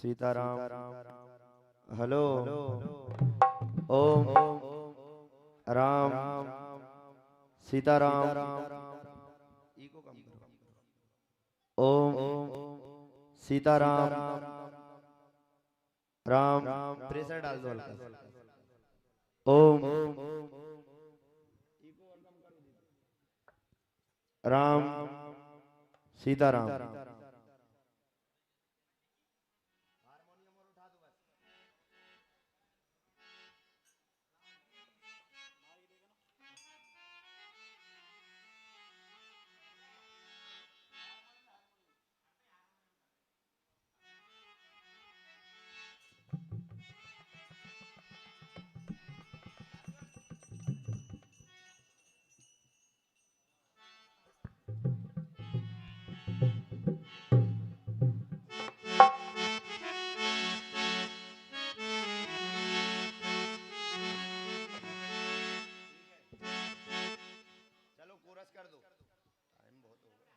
Sitaram. Hello. ओम राम सीताराम। ओम Sitaram Ram. Pressure डाल दो हल्का। ओम राम सीताराम। चलो कोरस कर दो, टाइम बहुत हो गया।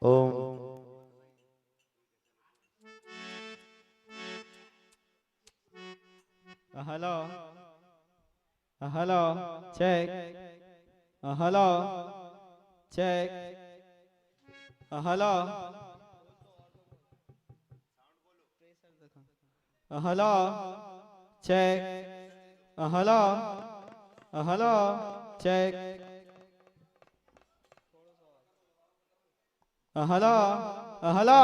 Om hello hello check hello check hello hello check hello hello check hello hello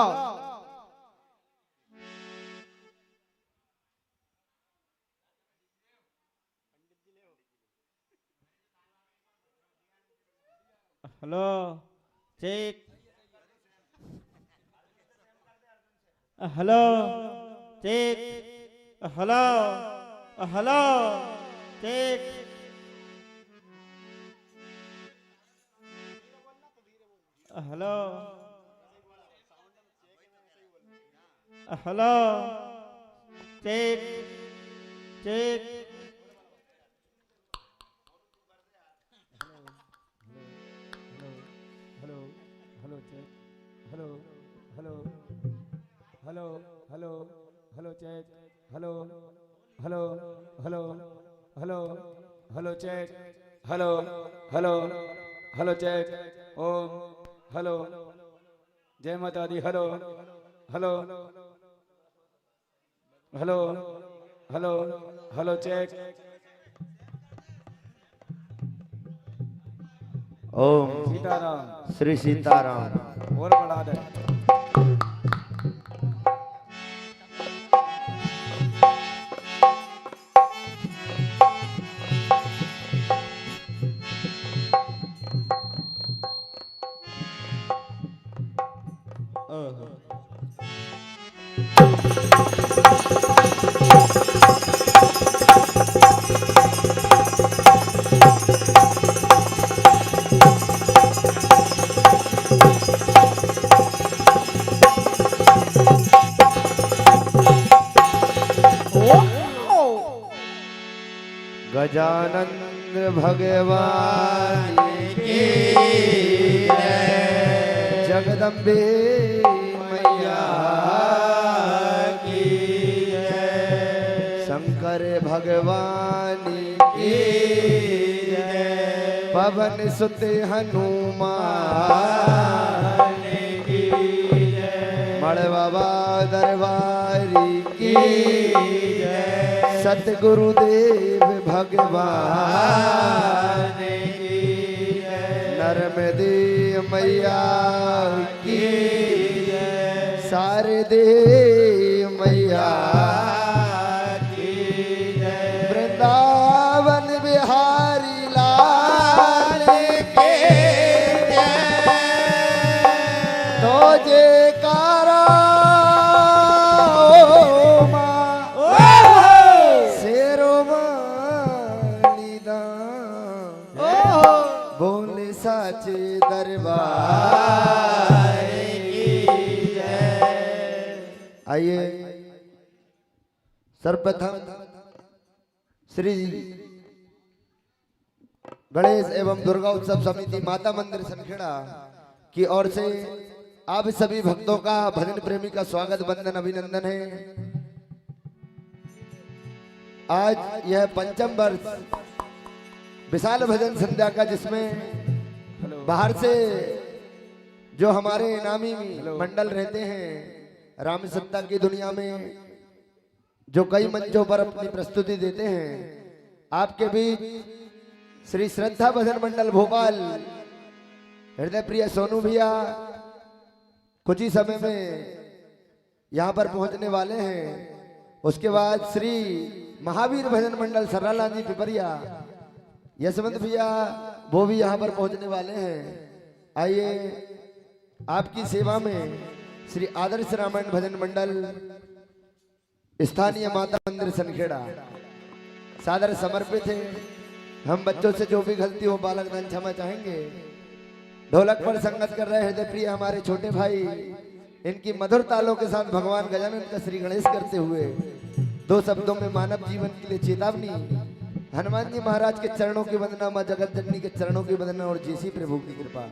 hello check hello check hello hello check hello hello check check hello hello check hello hello hello hello hello check hello hello hello hello hello check hello hello hello check Om hello जय माता दी hello hello hello hello hello check Om Sitaram Shri Sitaram. और बढ़ा दे ओह गजानंद भगवान की जय। जगदम्बे मैया की जय। शंकर भगवान की जय। पवन सुत हनुमान की जय। मड़वा दरबारी की जय। सतगुरुदेव भगवान की जय। नर्मदे मैया की जय। शारदे मैया की जय। वृंदावन बिहारी लाल के जय। तो जयकारा बोले साचे दरबार आइए सर्वप्रथम श्री गणेश एवं दुर्गा उत्सव समिति माता मंदिर सनखेड़ा की ओर से आप सभी भक्तों का भजन प्रेमी का स्वागत वंदन अभिनंदन है। आज यह पंचम वर्ष विशाल भजन संध्या का, जिसमें बाहर से जो हमारे इनामी मंडल रहते हैं राम सत्ता की दुनिया में, जो कई मंचों पर अपनी प्रस्तुति देते हैं, आपके बीच श्री श्रद्धा भजन मंडल भोपाल हृदय प्रिय सोनू भैया कुछ ही समय में यहाँ पर पहुंचने वाले हैं। उसके बाद श्री महावीर भजन मंडल सरालाल जी पिपरिया यशवंत भैया वो भी यहाँ पर पहुंचने वाले हैं। आइए आपकी सेवा में श्री आदर्श रामायण भजन मंडल स्थानीय माता मंदिर सनखेड़ा सादर समर्पित है। हम बच्चों से जो भी गलती हो बालक दान क्षमा चाहेंगे। ढोलक पर संगत कर रहे हृदय प्रिय हमारे छोटे भाई, इनकी मधुर तालों के साथ भगवान गजानन का श्री गणेश करते हुए दो शब्दों में मानव जीवन के लिए चेतावनी। हनुमान जी महाराज के चरणों की वंदना, मां जगत जननी के चरणों की वंदना और जेसी प्रभु की कृपा।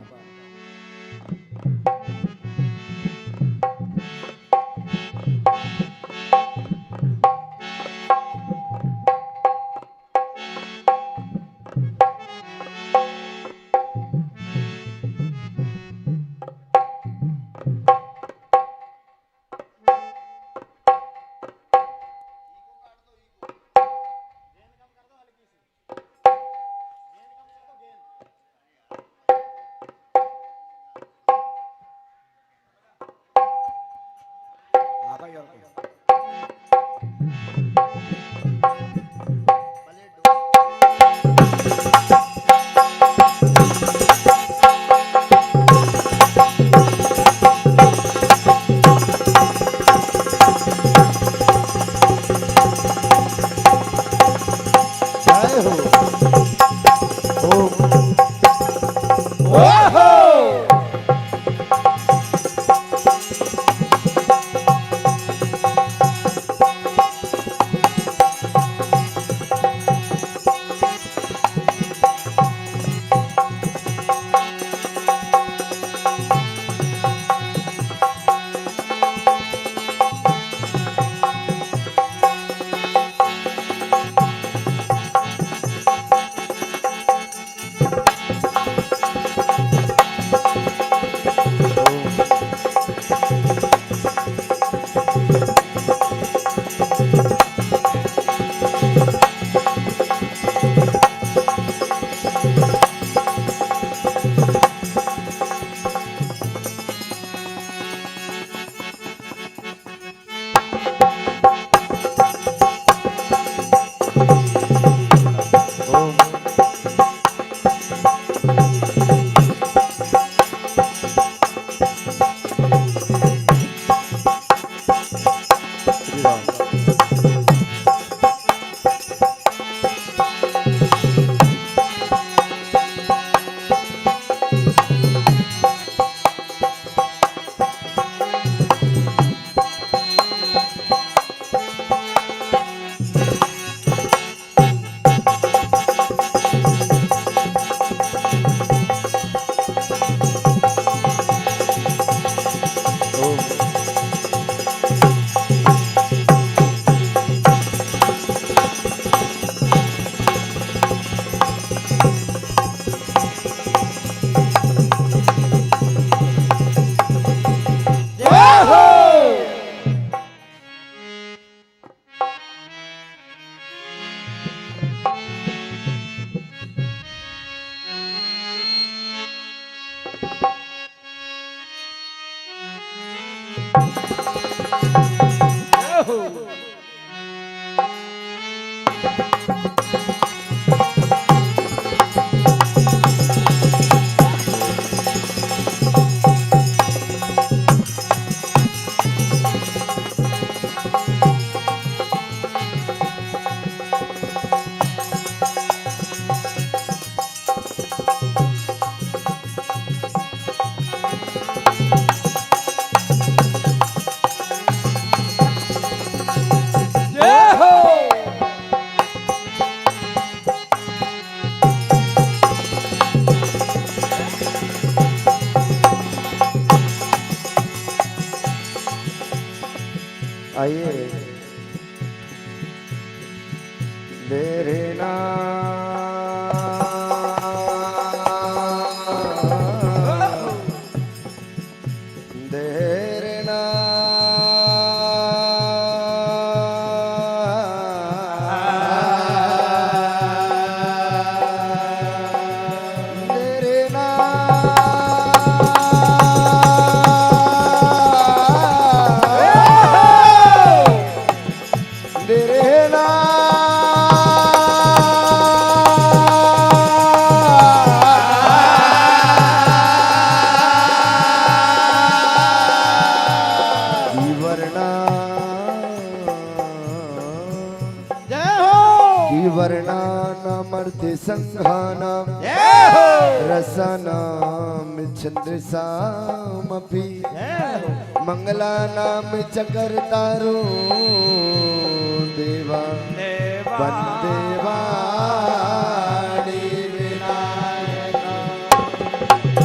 आइए तेरे वर्णानामर्थे संघानां रसानां छंदसामपि मंगलानां चकर्तारो देवा वन्दे वाणी विनायका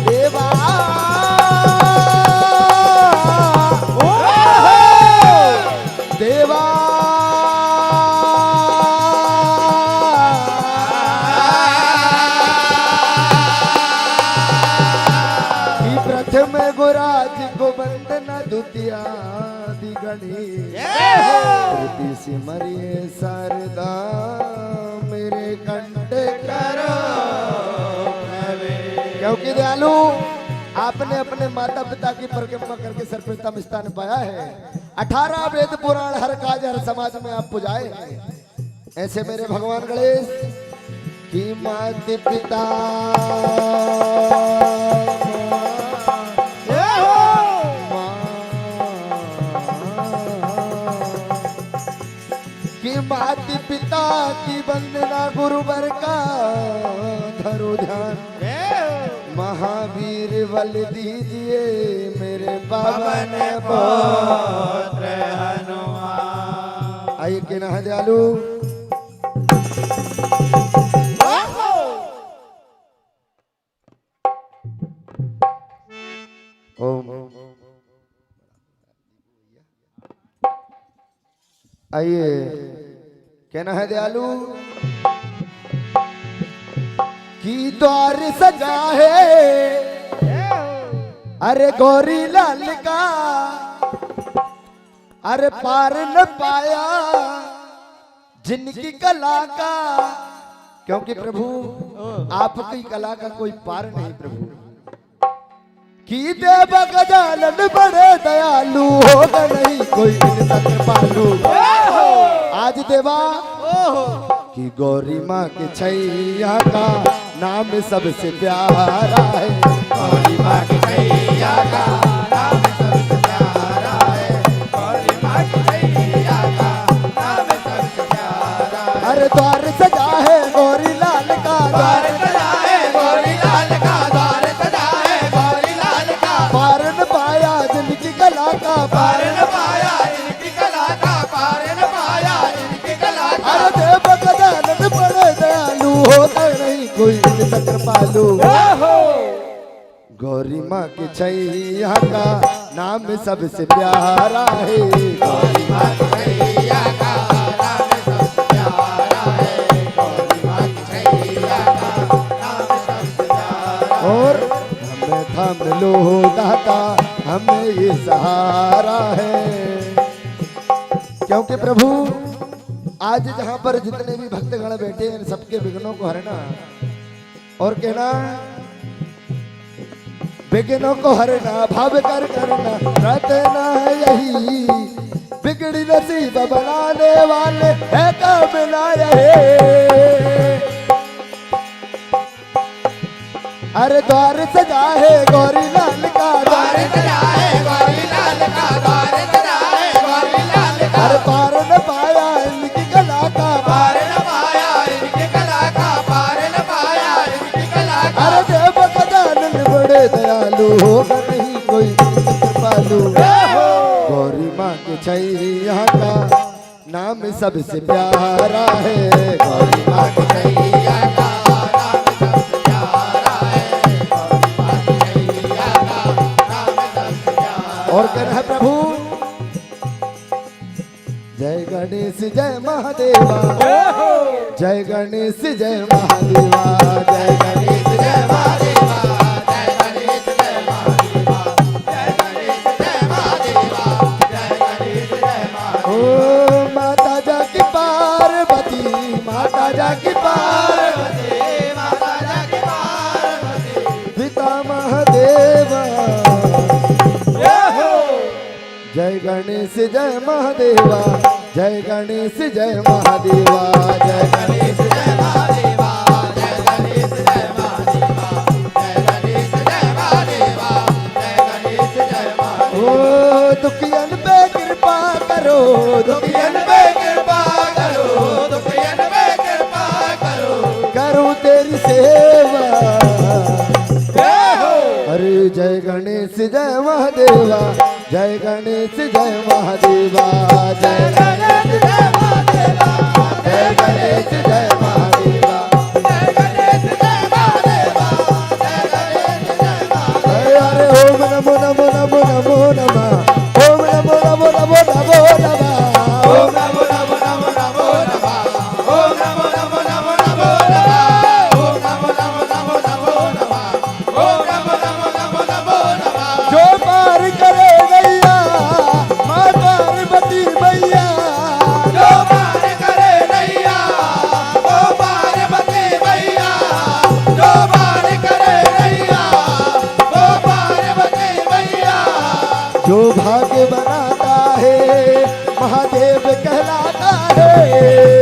देवा देवा गुराज को वंदना द्वितीया दिगणी तृतीय सिमरिये शारदा मेरे कंठ करो क्योंकि दयालु आपने अपने माता पिता की परिक्रमा करके सर्वप्रथम स्थान पाया है। 18 वेद पुराण हर काज हर समाज में आप पुजाए हैं। ऐसे मेरे भगवान गणेश की माता पिता माता पिता की वंदना गुरुवर का धरो ध्यान महावीर बल दीजिए मेरे पावन पुत्र हनुमान। आइए के ना दयालु ओम आइए कहना है दयालु की द्वार सजा है अरे गौरी लाल का अरे पार न पाया जिनकी कला का क्योंकि प्रभु आपकी कला का कोई पार नहीं प्रभु की देव गजानन बड़े दयालु होगा नहीं कोई इनका कृपालु आज देवा कि गौरी माँ के छैया का नाम सबसे प्यारा है गौरी माँ के छैया का नाम सबसे प्यारा है गौरी माँ के छैया का नाम सबसे प्यारा है। अरे द्वार सजा है गौरी लाल का द्वार सजा है गौरी लाल का द्वार सजा है गौरी लाल का पार न पाया जिनकी कला का पार न पाया इनकी कला का पार न पाया इनकी कला का अरे देव गजानन बड़े दयालु होता नहीं कोई इनका कृपालु गौरी माँ के छैया का नाम सबसे प्यारा है गौरी माँ के छैया का नाम सबसे प्यारा है गौरी माँ के छैया का नाम सबसे प्यारा और हमें थाम लो दाता हमें ये सहारा है क्योंकि प्रभु आज जहां पर जितने भी भक्तगण बैठे हैं सबके विघ्नों को हरना और कहना विघ्नों को हरना भाव कर करना रटना है यही बिगड़ी नसीब बनाने वाले है काम ना रहे। अरे द्वार सजा है गौरी लाल का द्वार सजा है गौरी लाल का द्वार सजा है गौरी लाल का अरे पार न पाया इनकी कला का पार न पाया इनकी कला का पार न पाया इनकी कला का अरे देव गजानन बड़े दयालु होगा नहीं कोई कृपालु गौरी माँ के छैया का नाम सबसे प्यारा है गौरी माँ के छैया का और कह रहा है प्रभु गणेश जय महादेवा, जय गणेश जय महादेवा, जय गणेश जय महादेवा, जय गणेश जय महादेवा, जय गणेश जय महादेवा, जय गणेश जय महादेवा। ओ माता जाकी पार्वती, माता जाकी पार्वती, माता जाकी पार्वती, पिता महादेवा। जय गणेश जय महादेवा, जय गणेश जय महादेवा, जय गणेश जय महादेवा, जय गणेश जय महादेवा, जय गणेश जय महादेवा, जय गणेश जय महादेवा। ओ दुखियन पे कृपा करो, दुखियन पे कृपा करो, दुखियन पे कृपा करो, करूं तेरी सेवा। अरे जय गणेश जय महादेवा, जय गणेश जय महादेवा, जय गणेश जय महादेवा, जय गणेश जय महादेवा, जय गणेश जय महादेवा, जय गणेश जय महादेवा। अरे ओम नमो नमो नमो नमो नमः, ओम नमो नमो नमो नमो नमः, ओम नमो नमो नमो नमो नमः, ओम नमो नमो नमो नमो नमः, ओम नमो नमो नमो नमो नमः, ओम नमो नमो नमो नमो नमः। जो पार करे नैया माँ पार्वती मैया, जो पार करे नैया वो पार्वती मैया, जो पार करे नैया वो पार्वती मैया। जो भाग्य बनाता है महादेव कहलाता है,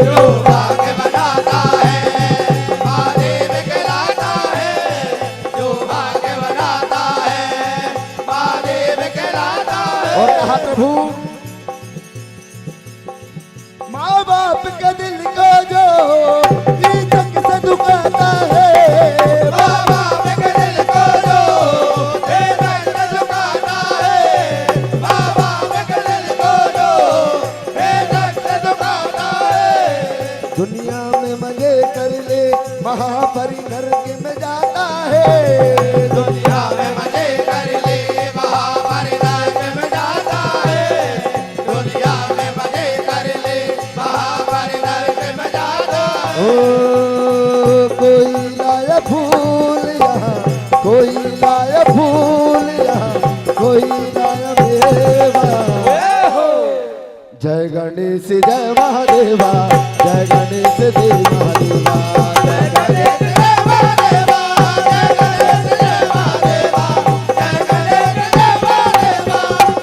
जो भाग्य बनाता है महादेव कहलाता है, जो भाग्य बनाता है महादेव कहलाता है। और कहा प्रभु माँ बाप के दिल को जो इज्जत से दुखाता है, माँ बाप के दिल को जो इज्जत से दुखाता है, माँ बाप के दिल को जो इज्जत से दुखाता है। दुनिया में मजे कर ले महापरि नरक में जाता है, दुनिया में मजे कर ले महापरि नरक में जाता है, दुनिया में मजे कर ले महापरि नरक में जाता है। ओ कोई लाया फूल यहाँ, कोई लाया फूल यहाँ, कोई लाया मेवा। जय गणेश जय महादेवा, जय गणेश जय महादेवा, जय गणेश जय महादेवा, जय गणेश जय महादेवा, जय गणेश जय महादेवा,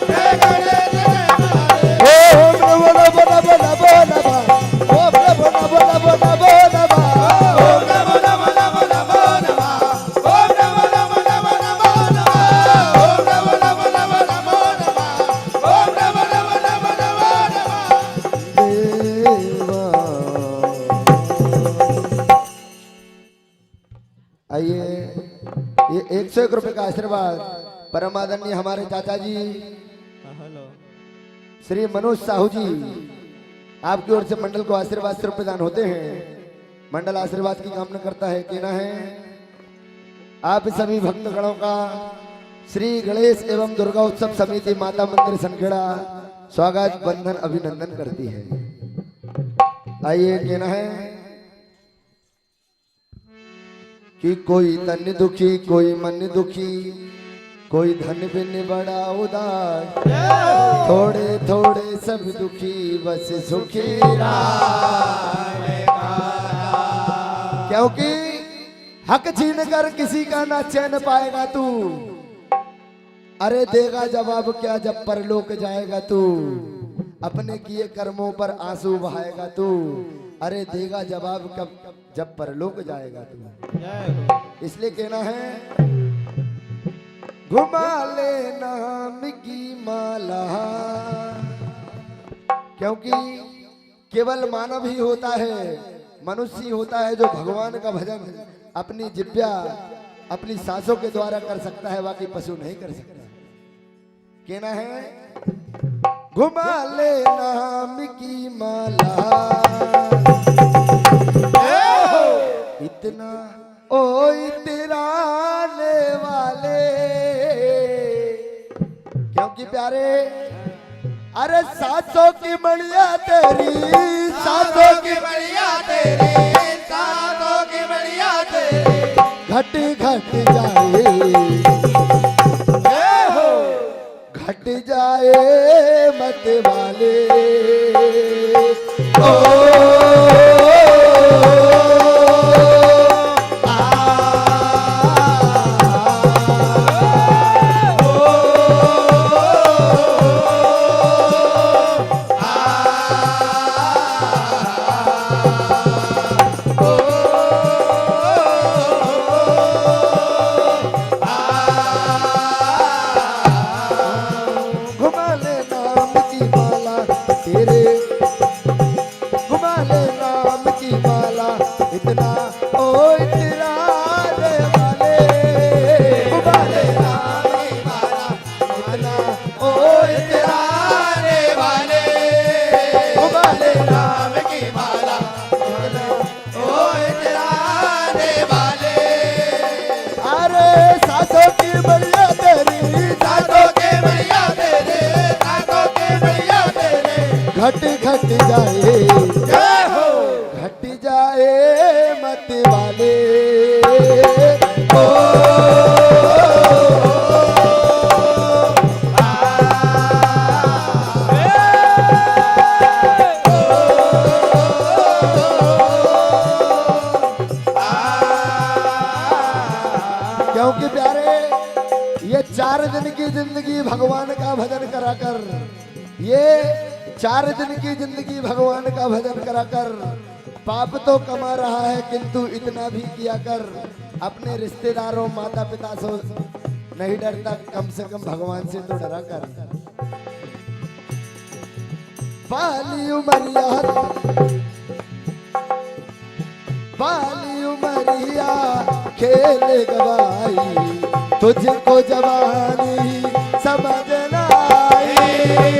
जय गणेश जय महादेवा। ओम नमो नमो नमो नमो नमः, ओम नमो नमो नमो नमो नमः, ओम नमो नमो नमो नमो नमः, ओम नमो नमो नमो नमो नमः, ओम नमो नमो नमो नमो नमः, ओम नमो नमो नमो नमो नमः। देवा आइए ये 101 रुपए का आशीर्वाद परम आदरणीय हमारे चाचा जी हेलो श्री मनोज साहू जी आपकी ओर से मंडल को आशीर्वाद स्वरूप प्रदान होते हैं। मंडल आशीर्वाद की कामना करता है, कहना है आप सभी भक्तगणों का श्री गणेश एवं दुर्गा उत्सव समिति माता मंदिर सनखेड़ा स्वागत बंधन अभिनंदन करती है। आइए कहना है कि कोई तन दुखी कोई मन दुखी, कोई धन बिन बड़ा उदास, थोड़े थोड़े सब दुखी बस सुखी राम का। क्योंकि हक छीन कर किसी का ना चैन पाएगा तू, अरे देगा जवाब क्या जब परलोक जाएगा तू, अपने किए कर्मों पर आंसू बहाएगा तू, अरे देगा जवाब कब जब परलोक जाएगा तू। इसलिए कहना है घुमा ले नाम की माला, क्योंकि केवल मानव ही होता है, मनुष्य ही होता है जो भगवान का भजन अपनी जिह्वा अपनी सांसों के द्वारा कर सकता है, बाकी पशु नहीं कर सकता। कहना है घुमा ले नाम की माला, इतना ओ इतराने वाले, क्योंकि प्यारे अरे सासों की बढ़िया तेरी, सासों की बढ़िया तेरे, सातों की बढ़िया तेरे, घट घट जाए, घट जाए मत वाले ओ घुमा ले नाम की माला तेरे, घुमा ले नाम की माला इतना ओ इतना रे वाले, घुमा ले नाम की माला इतना ओ इतना रे वाले, घुमा ले राम की माला, ओ तेरा रे वाले, अरे सासों की बढ़िया तेरी, सातों के बढ़िया तेरे, सातों के बढ़िया तेरे, घट घट जाए, जय हो, घट जाए मत वाले ओ क्योंकि प्यारे ये 4 दिन की जिंदगी भगवान का भजन कराकर, ये 4 दिन की जिंदगी भगवान का भजन कराकर पाप तो कमा रहा है, किंतु इतना भी किया कर अपने रिश्तेदारों माता पिता से नहीं डरता, कम से कम भगवान से तो डरा कर। बाली उमरिया, बाली उमरिया खेल गवाई, तुझको जवानी समझना आई,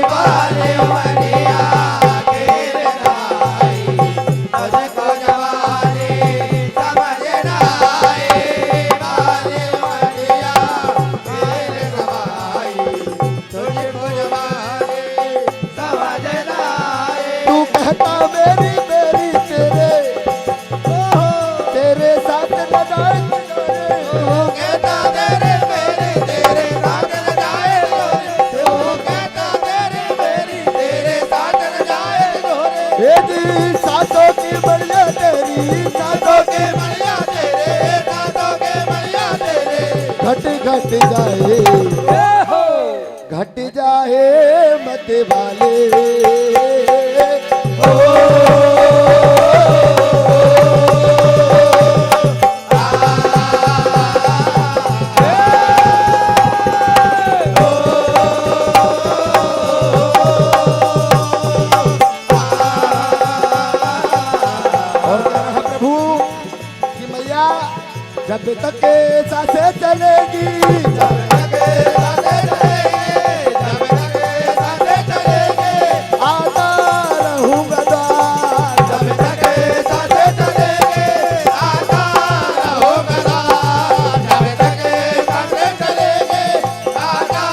बाले उमरिया खेल आई, तुझको जवानी समझना आई, बाले उमरिया खेल आई, तुझको जवानी समझना आई, तू कहता मेरी मेरी तेरे, तेरे साथ लगाए तू कहता तेरे मेरे तेरे साथ न जाए गोरे, तू कहता तेरे मेरी तेरे साथ न जाए गोरे, ये जी सासों की बढ़िया तेरी, सातों के बढ़िया तेरे, सातों के बढ़िया तेरे, घट घट जाए, घट जाए मत वाले और कह रहा प्रभु कि मैया जब तक सांसें चलेगी, जब तक साथे चलेंगे, जब तक साथे चलेंगे, आता रहूंगा द्वार, जब तक साथे चलेंगे, आता रहोगा दार, जब तक साथे चलेंगे, आता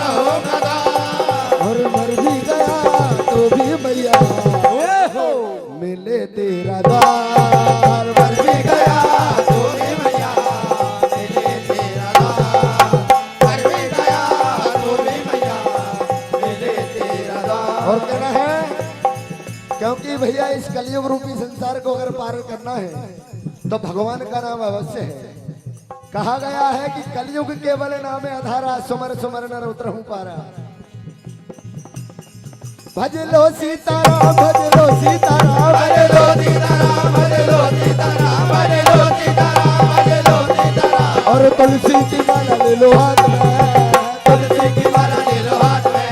रहोगा दार, और मर भी गया तो भी मैया मिले तेरा द्वार, मर भी गया तो भी मैया मिले तेरा दार, मर भी गया तो भी मैया मिले तेरा दार, और कहना है क्योंकि भैया इस कलयुग रूपी संसार को अगर पार करना है तो भगवान का नाम अवश्य है। कहा गया है कि कलयुग केवल नामे आधारा, सुमर सुमर नर उतरहूं पारा। भज लो सीताराम, भज लो सीताराम, भज लो सीताराम, भज लो सीताराम, भज लो सीताराम, भज लो सीताराम, और तुलसी की माला ले लो हाथ में, तुलसी की माला ले लो हाथ में,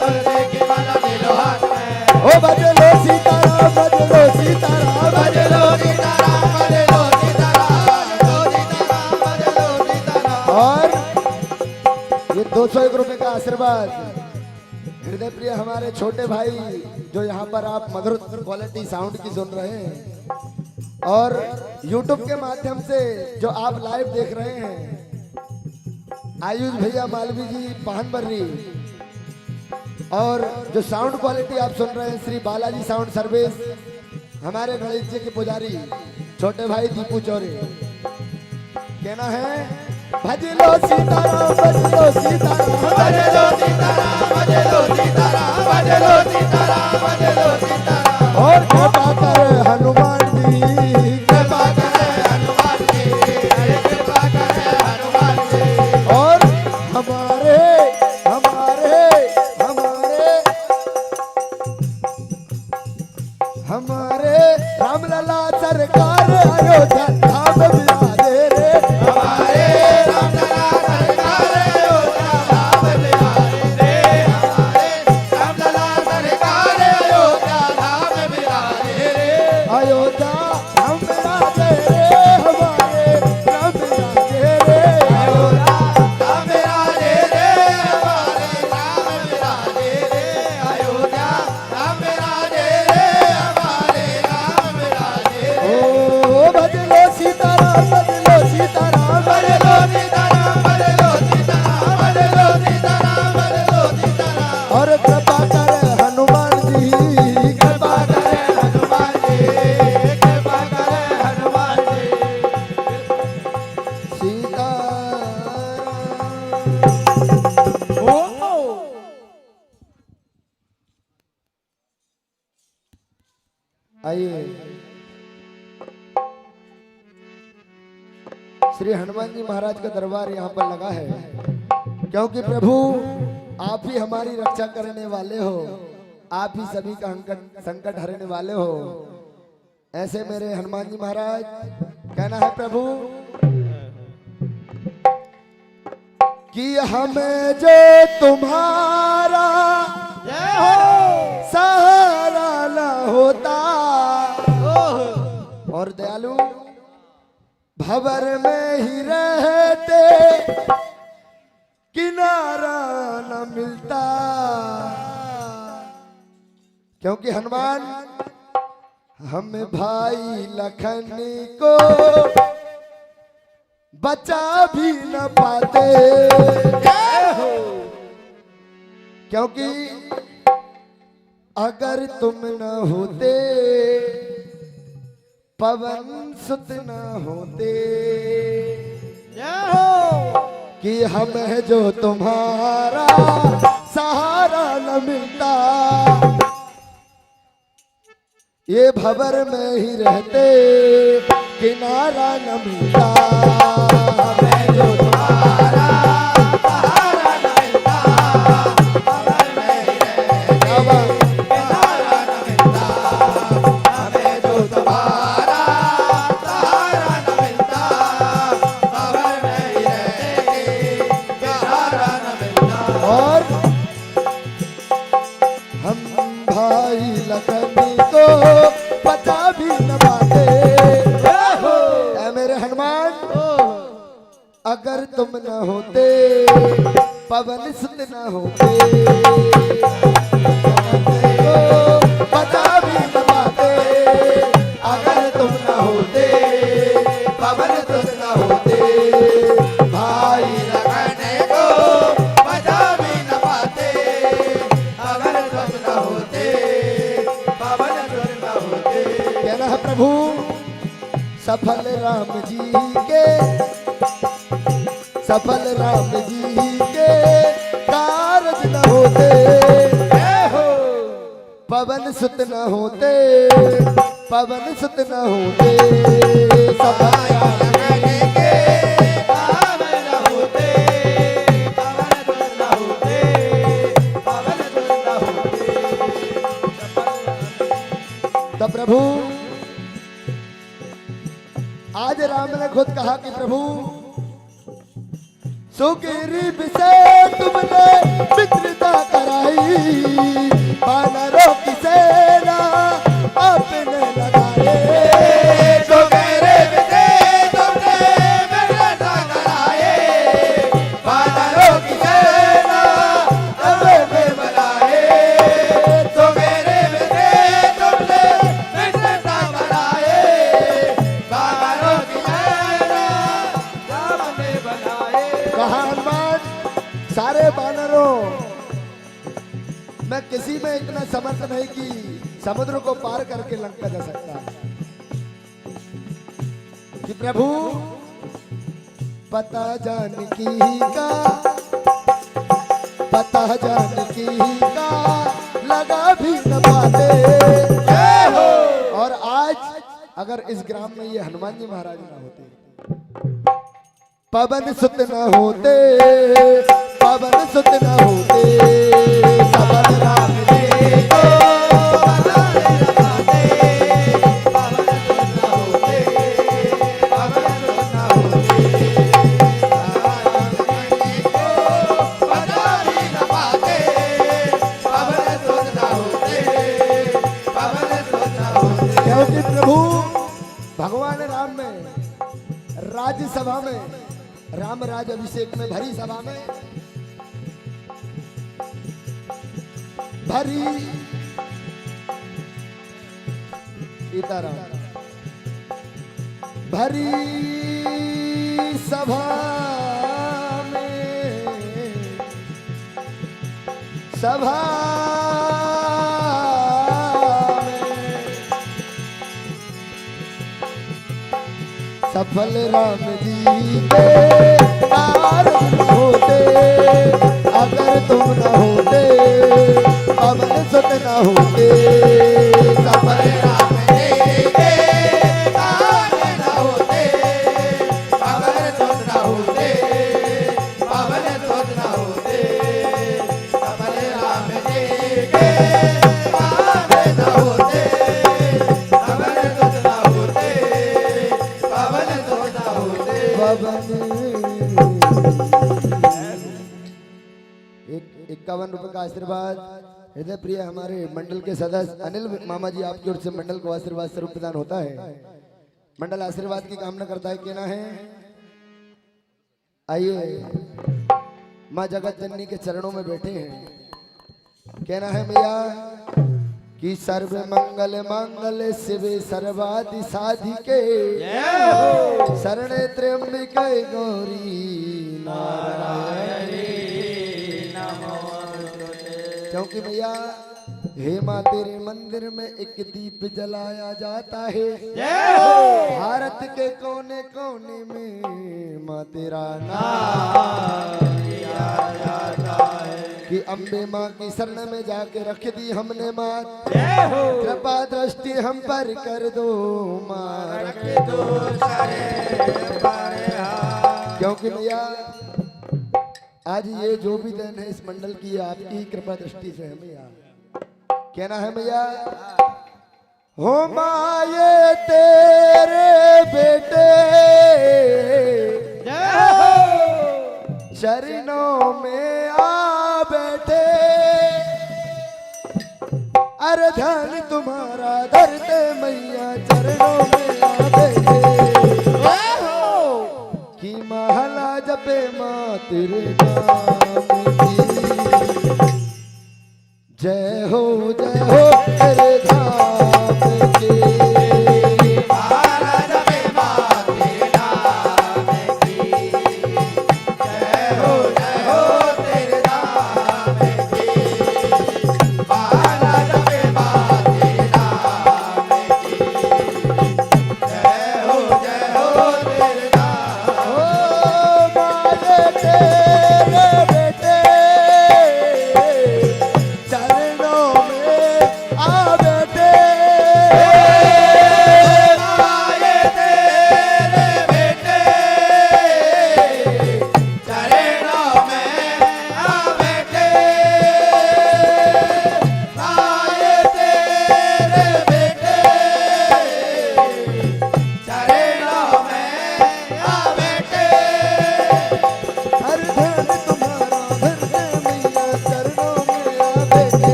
तुलसी की माला ले लो हाथ में, ओ भज लो सीताराम, भज लो सीताराम, भज लो सीताराम, भज लो सीताराम, भज लो सीताराम, भज लो सीताराम, और ये 201 रुपए का आशीर्वाद हृदय प्रिय हमारे छोटे भाई जो यहाँ पर आप मधुर क्वालिटी साउंड की सुन रहे हैं और YouTube के माध्यम से जो आप लाइव देख रहे हैं, आयुष भैया मालवी जी पाहन बर्री और जो साउंड क्वालिटी आप सुन रहे हैं श्री बालाजी साउंड सर्विस, हमारे गणेश जी के पुजारी छोटे भाई दीपू चौरे। कहना है भजलो सीताराम भजलो सीताराम भजलो सीताराम भजलो सीताराम भजलो सीताराम भजलो सीताराम। और कृपा कर हनुमान जी, कृपा करे हनुमान जी, अरे कृपा करे हनुमान जी। और हमारे हमारे हमारे हमारे रामलला सरकार अयोध्या धाम बिराजे रे। हमारे रामलला सरकार अयोध्या धाम बिराजे रे। हमारे रामलला सरकार अयोध्या धाम बिराजे रे। अयोध्या धाम बिराजे रे, हमारे राम बिराजे रे। अयोध्या धाम बिराजे रे, हमारे राम बिराजे रे। अयोध्या धाम बिराजे रे, हमारे राम बिराजे रे। ओ भजलो सीताराम भजलो सीताराम भजलो सीताराम भजलो सीताराम भजलो सीताराम भजलो सीताराम। और कृपा कर हनुमान जी, कृपा करे हनुमान जी, कृपा करे हनुमान जी। सीताराम। आइए श्री हनुमान जी महाराज का दरबार यहाँ पर लगा है, क्योंकि प्रभु आप ही हमारी रक्षा करने वाले हो, आप ही सभी का संकट हरने वाले हो। ऐसे मेरे हनुमान जी महाराज कहना है प्रभु कि हमें जो तुम्हारा जय हो। सहारा न होता, और दयालु भंवर में ही रहते किनारा न मिलता। क्योंकि हनुमान हम भाई लखन को बचा भी न पाते। क्योंकि अगर तुम न होते पवन सुत न होते, जय हो। कि हमें जो तुम्हारा सहारा न मिलता, ये भंवर में ही रहते किनारा न मिलता। हमें जो तुम्हारा सहारा न मिलता, भंवर में ही रहते किनारा न मिलता। हमें जो तुम्हारा सहारा न मिलता, भंवर में ही रहते किनारा न मिलता। और हम भाई लखन को बचा भी न पाते। ऐ मेरे हनुमान अगर तुम न होते पवन सुत न होते, तो बचा भी न पाते। अगर तुम न होते पवन सुत न होते, भाई लखन को बचा भी न पाते। अगर तुम न होते, पवन सुत न होते। कहना है प्रभु सफल राम जी के, सफल राम जी के कारज न होते, पवन सुत न होते, पवन सुत न होते। सफल राम लखन के पवन न होते, पवन सुत न होते, पवन सुत न होते। तो प्रभु आज राम ने खुद कहा कि प्रभु सुग्रीव से तुमने मित्रता कराई, वानरों की सेना आपने लगाए। सुग्रीव से तुमने मित्रता कराए, वानरों की सेना आपने बनाए। सुग्रीव से तुमने मित्रता कराए, वानरों की सेना आपने बनाए। कहा हनुमान सारे वानरों मैं किसी में इतना समर्थ नहीं कि समुद्र को पार करके लंका जा सकता है कि प्रभु पता जानकी का, पता जानकी का लगा भी न पाते। और आज अगर इस ग्राम में ये हनुमान जी महाराज ना होते, पवन सुत न होते, पवन सुत न होते, सबल राम जी को बनाने लगाते। पवन सुत न होते, पवन सुत न होते, बता भी न पाते। पवन सुत न होते, पवन सुत न होते। क्योंकि प्रभु भगवान राम में राज्यसभा में, राम राज अभिषेक में भरी सभा में, भरी सीताराम, भरी सभा में, सभा सफल राम जी के कारण होते। अगर तुम न होते, पवन सुत न होते, सफल राम जी के कारण होते। पवन सुत न होते, पवन सुत न होते, सफल राम जी के कारण होते। पवन सुत न होते, एक 51 रुपए का आशीर्वाद हृदय प्रिय हमारे मंडल के सदस्य अनिल मामा जी, आपकी ओर से मंडल को आशीर्वाद स्वरूप प्रदान होता है। मंडल आशीर्वाद की कामना करता है। कहना है, आइए माँ जगत जननी के चरणों में बैठे हैं। कहना है मैया कि सर्व मंगल मंगल शिवे सर्वादि साधिके, शरणे त्र्यंबिके गौरी नारायणी नमोस्तुते। क्योंकि भैया हे माँ तेरे मंदिर में एक दीप जलाया जाता है। भारत के कोने कोने में माँ तेरा नाम लिया जाता है। कि अम्बे माँ की शरण में जाके रख दी हमने माँ, कृपा दृष्टि हम पर कर दो माँ, रख दो क्योंकि भैया आज ये जो भी दिन है इस मंडल की आपकी कृपा दृष्टि से है भैया। कहना है भैया, हो माँ ये तेरे बेटे चरणों में आ बैठे, अरे ध्यान तुम्हारा धरते मैया चरणों में आ बैठे। कि महला जपे माँ तेरे नाम की, जय हो तेरे धाम के।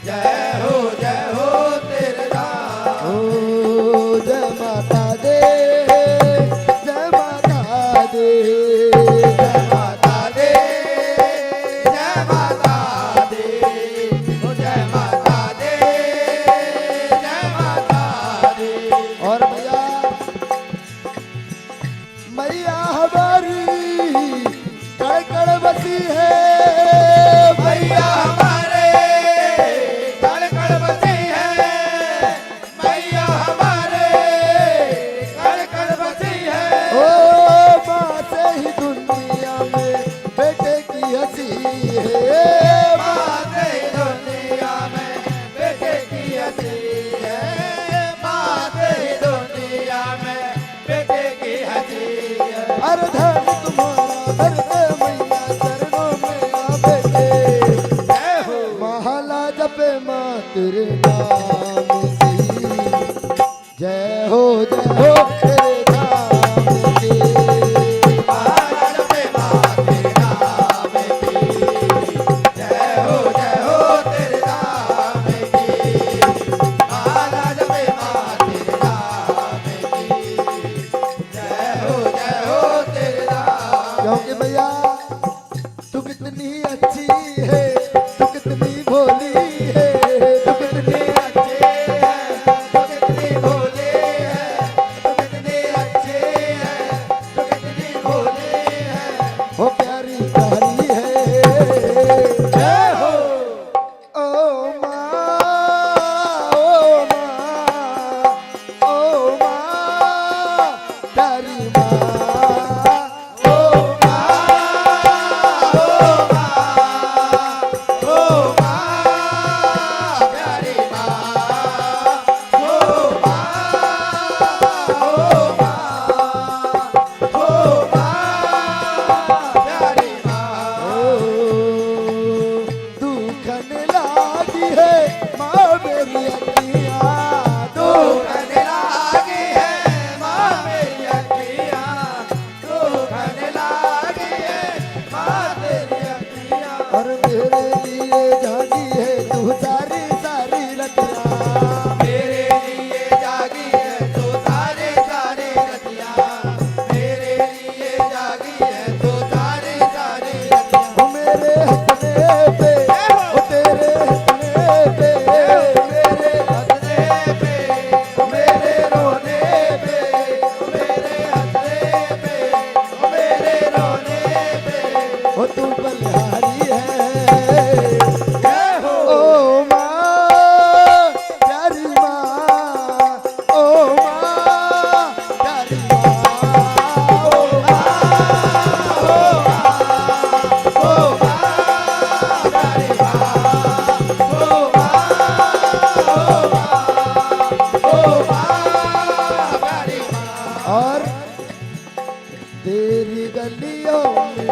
जय हो तेरे मैया हमारी कड़ कड़ बसी है, मैया हमारे कड़ कड़ बसी है, मैया हमारे कड़ कड़ बसी है। ओ माँ से ही दुनिया में बेटे की हंसी है, माँ से ही दुनिया में बेटे की हंसी है, माँ से ही दुनिया में बेटे की हंसी है। अरे धन तुम्हारा धरते मैया चरणों में आ बैठे, जय हो महला जपे माँ तेरे नाम की, जय हो तेरे नाम की। महाराज पे माँ तेरे नाम की, जय हो तेरे नाम की, महाराज पे माँ तेरे नाम की, जय हो तेरे नाम। क्योंकि भैया तू कितनी अच्छी है, तू कितनी भोली है, तू कितनी अच्छे हैं तो कितनी भोले हैं, तो कितनी अच्छे हैं तो कितनी भोले हैं। हो प्यारी प्यारी है। जय हो ओ माँ, ओ माँ, ओ माँ, प्यारी माँ, ओ माँ, ओ माँ, ओ माँ, प्यारी माँ, ओ माँ, ओ माँ, ओ माँ, प्यारी माँ। दुखन लागी है माँ मेरी अखियाँ, दुखन लागी है माँ मेरी अखियाँ, दुखन लागी है माँ तेरी अखियाँ। और मेरे लिए जागी है तू सारी सारी रतियाँ, मेरे लिए जागी है तो सारे सारे रतियाँ, मेरे लिए जागी है तो सारे सारे रतियाँ। वो मेरे हंसने पे, वो तेरे हंसने पे, मेरे हंसने पे, मेरे रोने पे, मेरे हंसने पे, मेरे रोने पे। वो तू बलिहारी है। जय हो ओ माँ, प्यारी माँ, ओ माँ, प्यारी माँ, ओ और तेरी गलियों में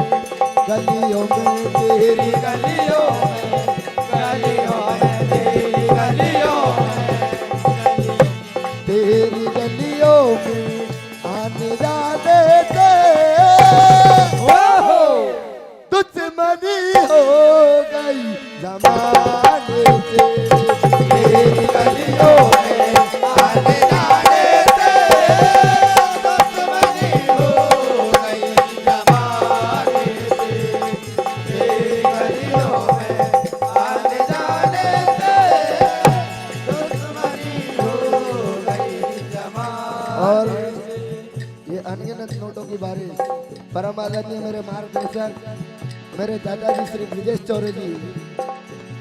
तेरी गलियों में, गलियों में, तेरी गलियों में, तेरी गलियों में आने जाने से दुश्मनी हो गई जमाने से, तेरी गलियों में आने जाने से दुश्मनी हो गई जमाने से। तेरी गलियों में आने जाने से दुश्मनी हो गई जमाने। और ये अनगिनत नोटों की बारिश परम आदरणीय मेरे मार्गदर्शक मेरे दादाजी श्री ब्रिजेश चौरे जी,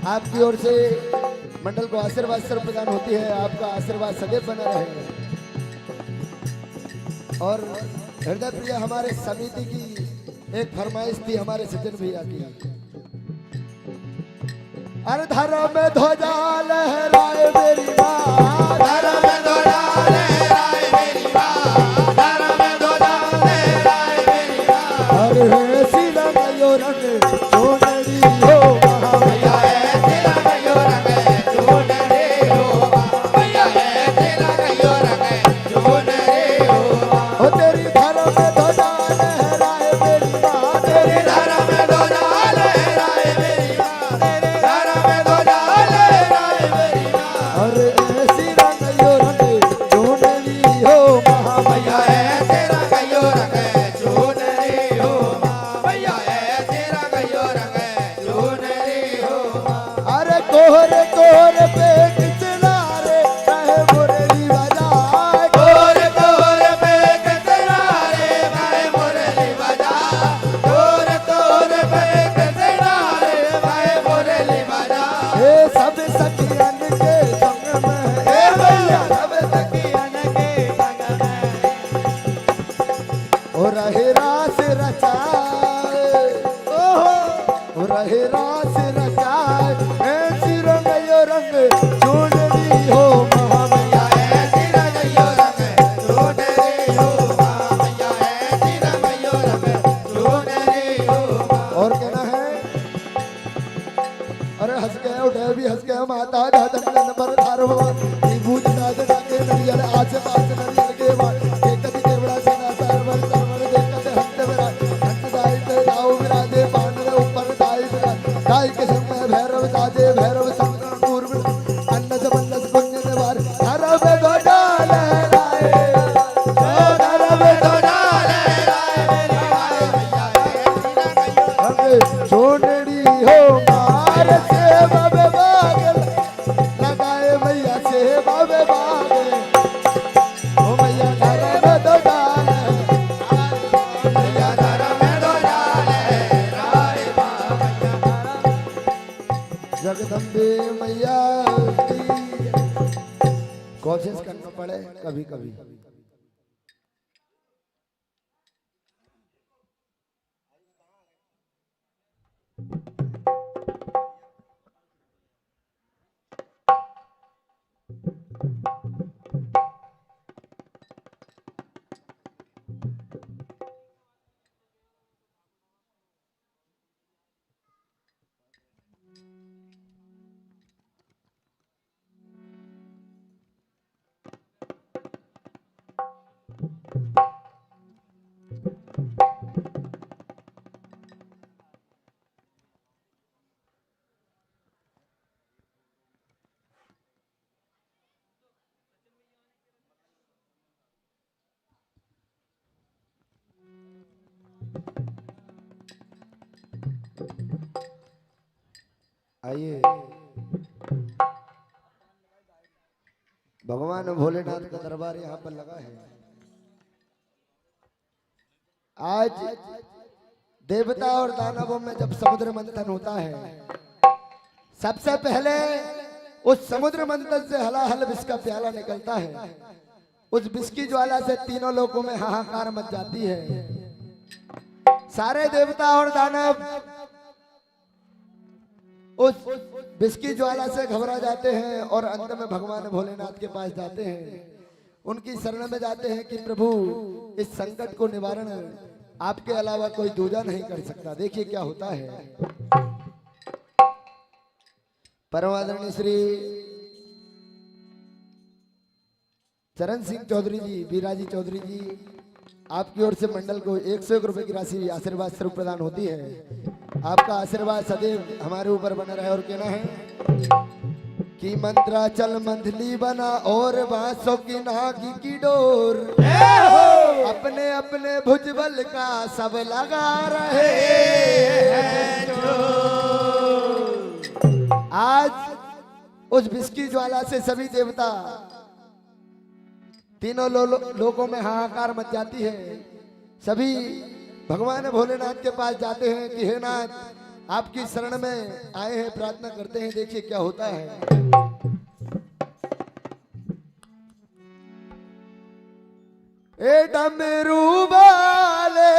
आपकी ओर से मंडल को आशीर्वाद सर्व प्रदान होती है। आपका आशीर्वाद सदैव बना रहे। और हृदय प्रिय हमारे समिति की एक फरमाइश थी हमारे सज्जन भैया की, अरे धरा में ध्वजा लहराए मेरी माँ, धरा में ध्वजा लहराए मेरी माँ, धरा में ध्वजा लहराए मेरी माँ। अरे सीधा गयो रंग सोनरी हो भैया है तेरा गयो रंग जोन रे हो, भैया है तेरा गयो रंग जोन रे हो। ओ तेरी धरा में ध्वजा लहराए मेरी माँ, तेरे धरा में ध्वजा लहराए मेरी माँ, तेरे धरा में ध्वजा लहराए मेरी माँ। अरे सीधा गयो रंग सोनरी हो महा भैया है तेरा गयो रंग जोन रे हो, भैया है तेरा गयो रंग जोन रे हो। अरे कोहरे कोहरे पे कितना रे रहे मुरली बजाए, कोर कोर पे कितना रे रहे रास रचाए, हो रहे रास रचाए, ऐसी रंगयो रंग चुनरी हो महामैया, ऐसी रंगयो रंग चुनरी हो महामैया, ऐसी रंगयो रंग चुनरी हो। और कहना है, अरे हंस गए उठे भी हंस गए माता दादन नंबर धारो बूझ दाद डाके नरियल आस पास नरियल के बाद देखत देवड़ा सदा सरवर सरवर देखत हंस मेरा हंस दाई पे जाओ मेरा दे पान रे ऊपर दाई मेरा दाई के संग में भैरव दाजे भैरव संग पूर्व अन्नस बन्नस पुण्य देवार हर में दो डाल राए, हर में दो डाल सोनड़ी हो मार से बाबे बागल लगाए मैया से बाबे बागल, ओ मैया घर में दो डाल, मैया घर में दो डाल राय जगदम्बे मैया की कोशिश करना पड़े कभी कभी। आइए भगवान भोलेनाथ का दरबार यहाँ पर लगा है। आज देवता और दानवों में जब समुद्र मंथन होता है, सबसे पहले उस समुद्र मंथन से हलाहल विष का प्याला निकलता है। उस विष की ज्वाला से तीनों लोकों में हाहाकार मच जाती है। सारे देवता और दानव उस विष की ज्वाला से घबरा जाते हैं और अंत में भगवान भोलेनाथ के पास जाते हैं, उनकी शरण में जाते हैं कि प्रभु इस संकट को निवारण आपके अलावा कोई दूजा नहीं कर सकता। देखिए क्या होता है। परम आदरणीय श्री चरण सिंह चौधरी जी, बीराजी चौधरी जी, आपकी ओर से मंडल को 101 रुपए की राशि आशीर्वाद स्वरूप प्रदान होती है। आपका आशीर्वाद सदैव हमारे ऊपर बना रहे। और कहना है कि मंत्राचल मंथली बना और बांसों की नागी की डोर, अपने अपने भुजबल का सब लगा रहे हैं। आज उस विष की ज्वाला से सभी देवता तीनों लोगों में हाहाकार मच जाती है। सभी भगवान भोलेनाथ के पास जाते हैं कि हे नाथ, आपकी शरण में आए हैं, प्रार्थना करते हैं। देखिए क्या होता है। ए डमरू वाले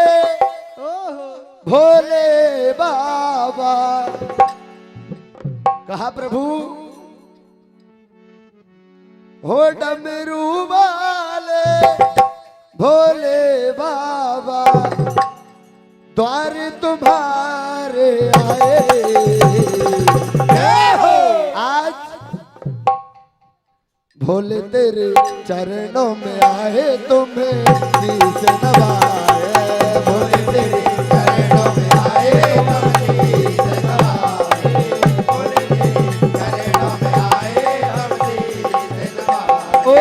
भोले बाबा, कहा प्रभु हो डमरू वाले भोले बाबा, द्वार तुम्हारे आए हो। आज भोले तेरे चरणों में आए, तुम्हें शीश नवाए। भोले तेरे चरणों में आए, तुम्हें शीश नवाए। भोले तेरे चरणों में आए, हम शीश नवाए। ओ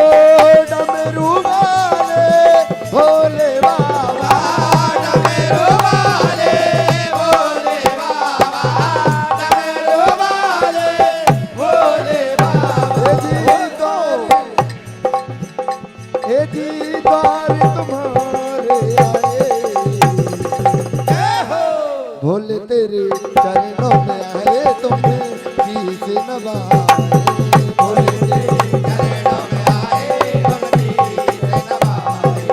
डमरू वाले भोले बाबा, डमरू वाले भोले बाबा, डमरू वाले भोले बाबा। हे जी द्वार तुम्हारे आए, भोले तेरे चरणों में आए, तुम्हें शीश नवाए। भोले तेरे चरणों में आए, हम शीश नवाए।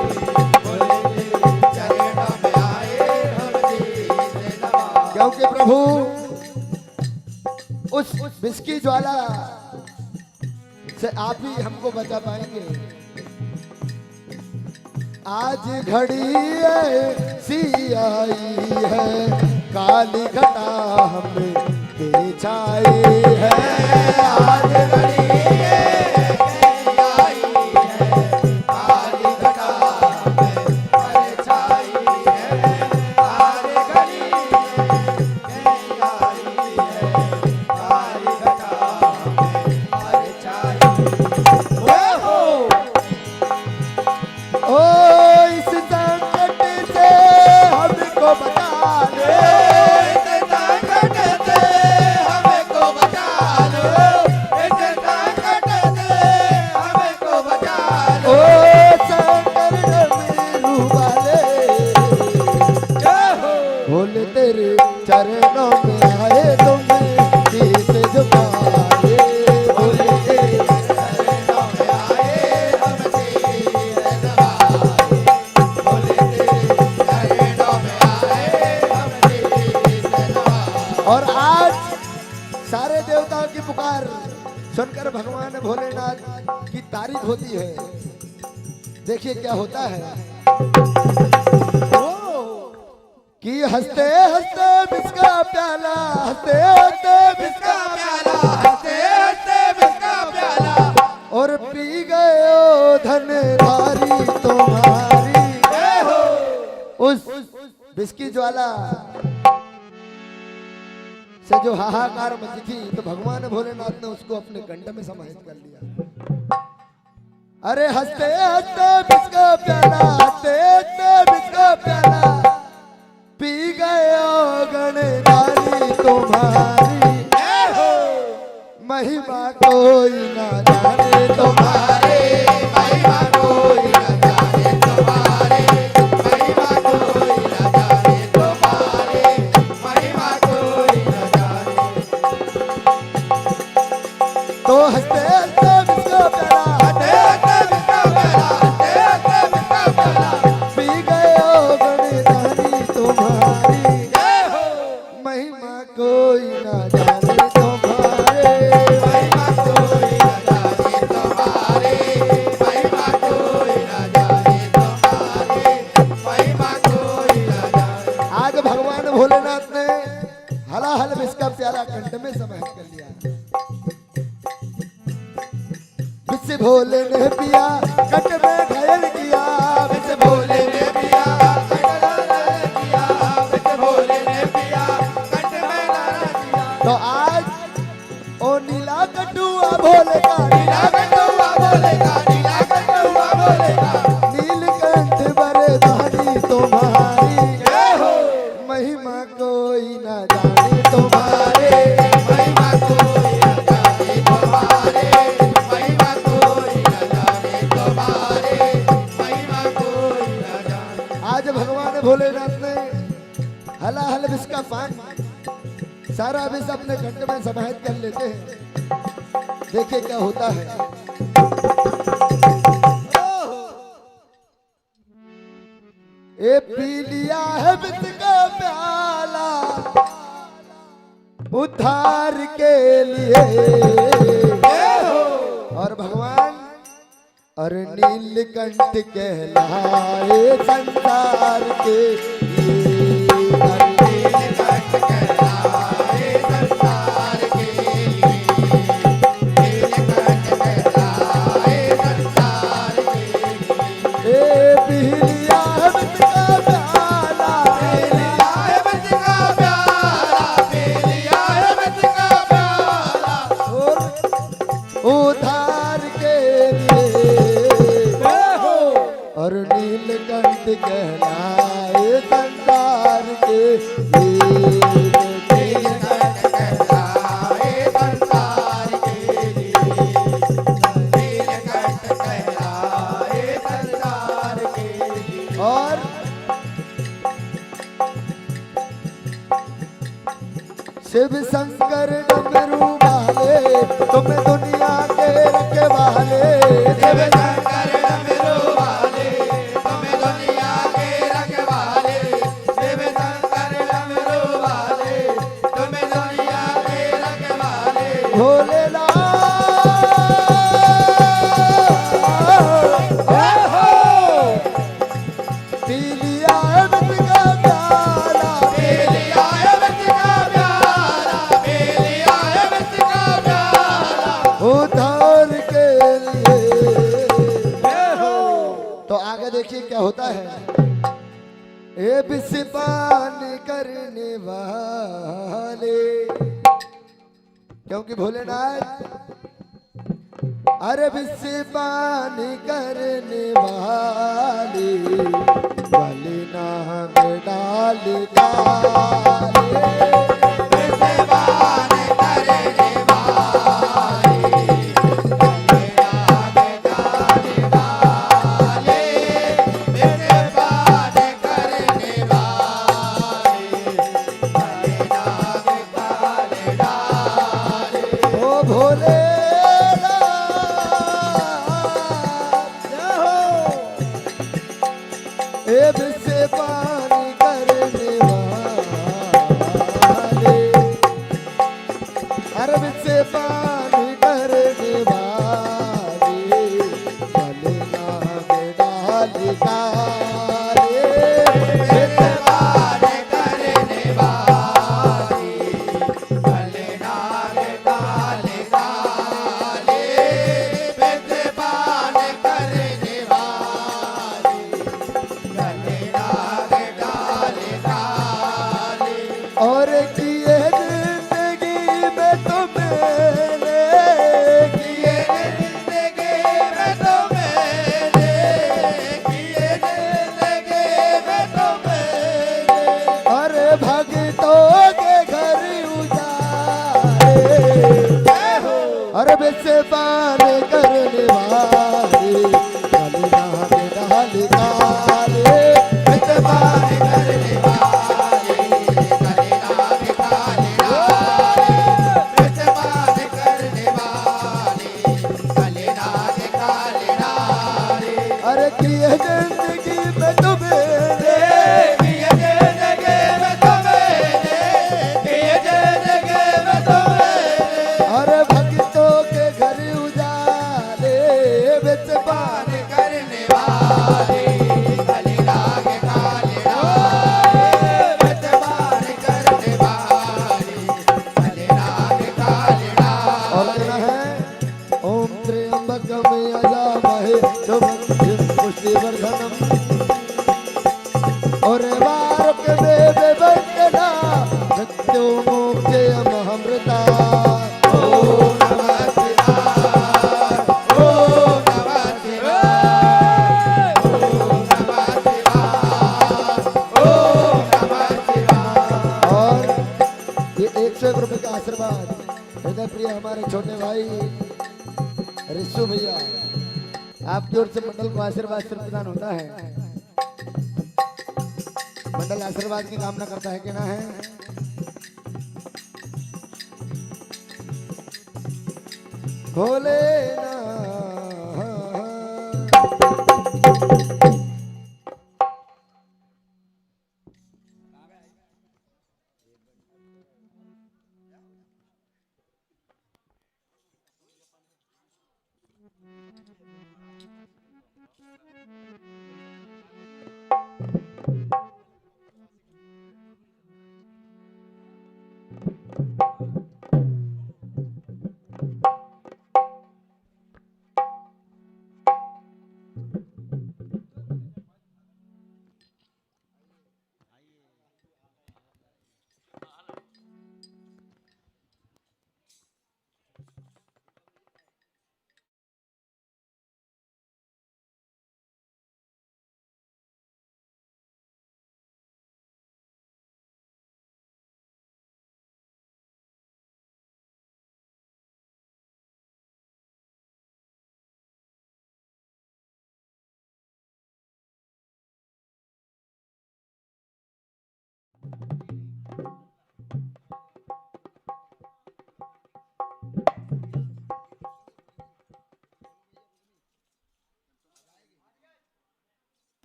भोले तेरे चरणों प्रभु उस विस्की ज्वाला से आप ही हमको बचा पाएंगे। आज घड़ी ऐसी आई है, काली घटा हमें बेचाई है। आज घड़ी ऐसी आई है, काली घटा हमें बेचाई है। आज घड़ी ऐसी आई है, काली घटा हमें बेचाई। ओ इस संकट से हमको बचा लो, इस संकट से हमको बचा लो, इस संकट से हमको बचा लो। ओ संकट में डूबाले भोले तेरे चरणों में आए तुम्हें शीश झुकाए। भोले तेरे चरणों में आए हम शीश झुकाए। भोले तेरे चरणों में आए हम शीश झुकाए। और आज सारे देवताओं की पुकार सुनकर भगवान भोलेनाथ की तारीफ होती है। देखिए क्या होता है कि हंसते हंसते बिस्का प्याला, हंसते हंसते बिस्का प्याला, हंसते हंसते बिस्का प्याला, और पी गए ओ धनधारी तुम्हारी। उस बिस्की ज्वाला से जो हाहाकार मची थी, तो भगवान भोलेनाथ ने उसको अपने कंठ में समाहित कर लिया। अरे हंसते हंसते बिस्का प्याला, हंसते हंसते बिस्का प्याला, पी गए ओ गणधारी तुम्हारी। महिमा कोई ना जाने तुम्हारे, महिमा कोई ना जाने तुम्हारे, महिमा कोई ना जाने तुम्हारे, महिमा कोई ना जाने। तो हंसते हंसते बिस्का प्याला, हंसते हंसते बिस्का प्याला, हंसते हंसते बिस्का प्याला, पी गए ओ गणधारी तुम्हारी। महिमा कोई ना जाने तुम्हारे, महिमा कोई ना जाने तुम्हारे, महिमा कोई ना जाने तुम्हारे, महिमा कोई ना जाने। आज भगवान भोलेनाथ ने हलाहल विस्का प्याला कंठ में समाहित कर लिया। विष भोले ने पिया कंठ में घायल किया, विष भोले ने पिया कंठ में घायल किया, विष भोले ने पिया कंठ में घायल किया। तो आज ओ नीला कटुआ भोले का, नीला कटुआ भोले का, नीला कटुआ भोले का, नीलकंठ बरदानी तुम्हारी। महिमा कोई ना जाने तुम्हारे, महिमा कोई ना जाने तुम्हारे, महिमा कोई ना जाने तुम्हारे, महिमा कोई ना जाने। आज भगवान भोलेनाथ ने हलाहल विष का पान सारा विष अपने कंठ में समाहित कर लेते हैं। देखिए क्या होता है। ए पी लिया है विष का प्याला उद्धार के लिए, और भगवान और नीलकंठ कहलाए संसार के लिए, नीलकंठ कहलाए संसार के लिए, नीलकंठ कहलाए संसार के लिए। ए बिहलिया है विष का प्याला, बिहलिया है विष का प्याला, बिहलिया है विष का प्याला, और उद्धार के लिए, और नीलकंठ कहलाए संसार के लिए, नीलकंठ कहलाए संसार के लिए, नीलकंठ कहलाए संसार के लिए। और शिव शंकर डमरू वाले तुम्हें दुनिया के रखवाले, शिव शंकर डमरू वाले तुम्हें दुनिया के रखवाले, शिव शंकर डमरू वाले बिच का प्याला, मेले आए बिच का प्याला, मेले आए बिच का प्याला। उधार के लिए। जय हो। तो आगे देखिए क्या होता है। ए बिस्बान करने वाले, क्योंकि भोलेनाथ अरे बिस्बान करने वाले, गले नाम डाल डाले। बिस्बान करने वाले, गले नाग डाले वाले। बिस्बान करने वाले, गले नाग डाले डाले। ओ भोले ए बिस्से पानी करने वाले, हर बिस्से पानी करने वाले, गले नाग डाल काले। बिस्बान करने वाले, गले नाग डाले काले। बिस्बान करने वाले, गले नाग डाले काले। और किए जिंदगी में तो मैंने, किए जिंदगी में तो मैंने, किए जिंदगी में तो मैंने। अरे भक्तों के घर उजारे, जय हो। अरे बिस्से पान करने वाले, गले नाग डाल काले। बिस्बान करने वाले, गले नाग डाले डाले। बिस्बान करने वाले, गले नाग डाले डाले। अरे किए जिंदगी में तुम्हें, किए जिंदगी में तो मैंने, किए जिंदगी में तो मैंने। अरे भक्तों के घर उजाले, बिस्से पान करने वाले, गले नाग डाले डाले। बिस्बान करने वाले, गले नाग डाले और डाले। कहना है ओम त्र्यंबकम यजामहे सुगंधिं पुष्टिवर्धनम, और वारक में वंदना मृत्यु मोक्षे अमृता। ओम नमः शिवाय, ओम नमः शिवाय, ओम नमः शिवाय, ओम नमः शिवाय। और ये 101 रुपए का आशीर्वाद हृदय प्रिय हमारे छोटे भाई रिशु भैया, आपकी ओर से मंडल को आशीर्वाद सिर्फ प्रदान होता है। मंडल आशीर्वाद की कामना करता है कि ना है। भोलेनाथ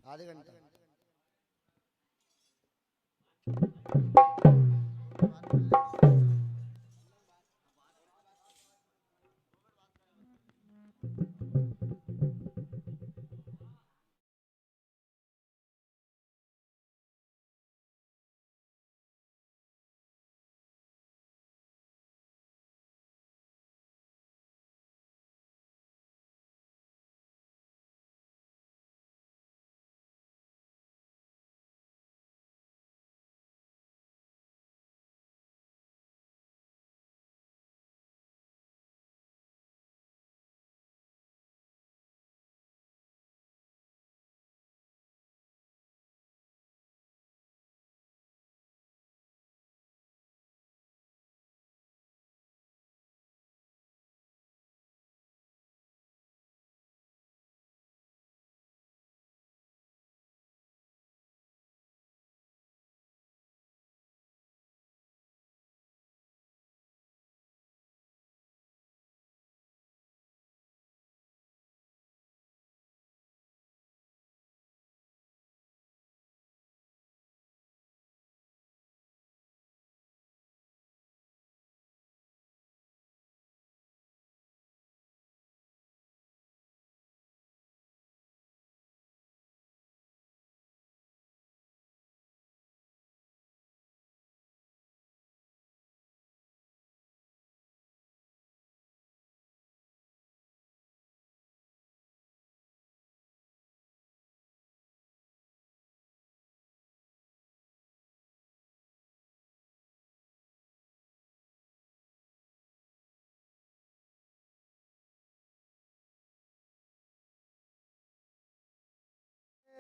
आधे घंटा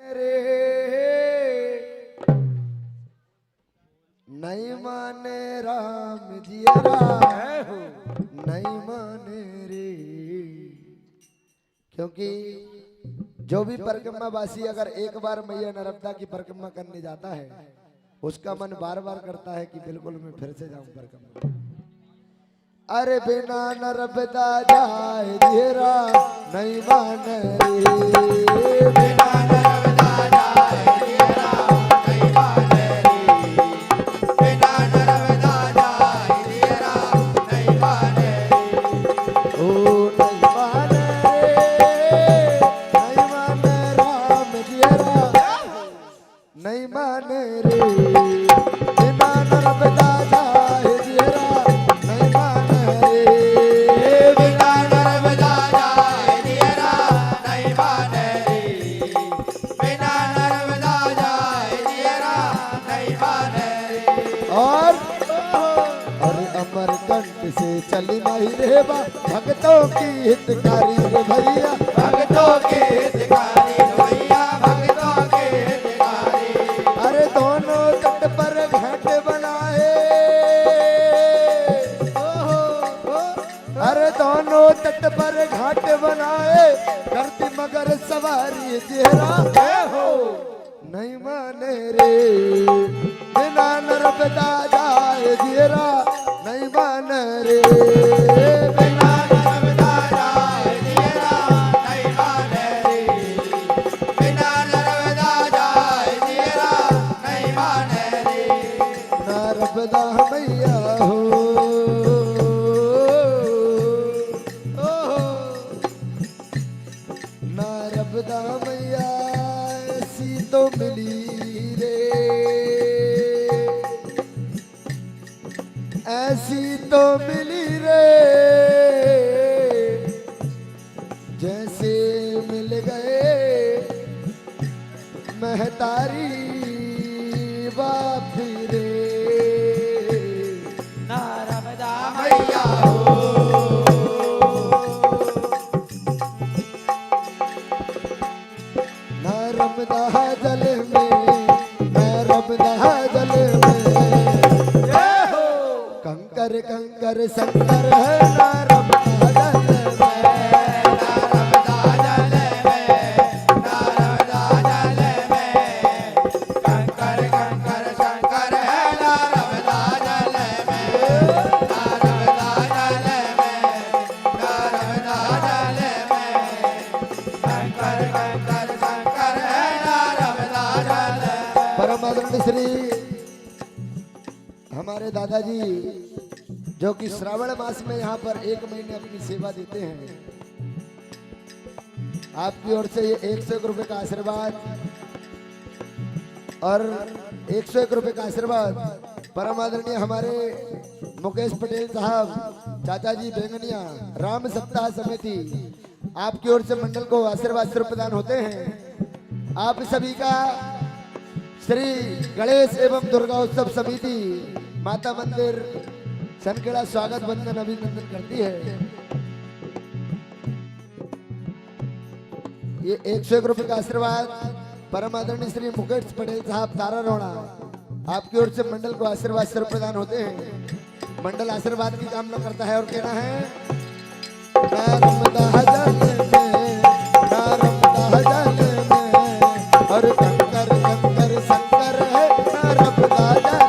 रे नहीं माने राम जियरा नहीं माने रे। क्योंकि जो भी परिक्रमा वासी अगर एक बार मैया नर्मदा की परिक्रमा करने जाता है उसका मन बार बार करता है कि बिल्कुल मैं फिर से जाऊं परिक्रमा। अरे बिना नर्मदा जाए धीरा नहीं मान रे बिना नर्मदा जाए धीरा नहीं मान रे बिना नर्मदा जाए धीरा नहीं मान रे ओ नहीं मान रे नहीं मान राम धीरा नहीं मान रे बिना नर्मदा जाए धीरा नहीं मान रे बिना नर्मदा जाए धीरा नहीं मान रे बिना नर्मदा जाए धीरा नहीं मान रे। और अमरकंट से चली नहीं रे बा भक्तों की हितकारी रे भैया भक्तों की हितकारी रे भैया भक्तों की हितकारी। अरे दोनों तट पर घाट बनाए अरे दोनों तट पर घाट बनाए करती मगर सवारी चेहरा हो नहीं माने रे बिना नर्मदा जाए धीरा नहीं मान रे बिना नर्मदा जाए धीरा नहीं मान रे बिना नर्मदा जाए धीरा नहीं मान रे। नर्मदा मैया हो नर्मदा मैया ऐसी तो मिली रे ऐसी तो मिली रे जैसे मिल गए महतारी बाप रे नर्मदा मैया हो नर्मदा जल में नर्मदा जल में कंकर कंकर शंकर है नर्मदा जल में नर्मदा जल में नर्मदा जल में कंकर कंकर शंकर है नर्मदा जल में नर्मदा जल में नर्मदा जल में कंकर कंकर शंकर है नर्मदा जल में। परम आदरणीय श्री हमारे दादाजी जो कि श्रावण मास में यहाँ पर 1 महीने अपनी सेवा देते हैं आपकी ओर से ये 101 रुपए का आशीर्वाद और 101 रुपए का आशीर्वाद परम आदरणीय हमारे मुकेश पटेल साहब चाचा जी बेंगनिया राम सप्ताह समिति आपकी ओर से मंडल को आशीर्वाद स्वरूप प्रदान होते हैं। आप सभी का श्री गणेश एवं दुर्गा उत्सव समिति माता मंदिर सनखेड़ा स्वागत वंदन अभिनंदन करती है। ये 101 रुपए का आशीर्वाद परम आदरणीय श्री मुकेश पटेल साहब तारा रोड़ा आपकी ओर से मंडल को आशीर्वाद स्वरूप प्रदान होते हैं। मंडल आशीर्वाद की कामना करता है और कहना है नर्मदा जल में नर्मदा जल में और कंकर कंकर शंकर है नर्मदा जल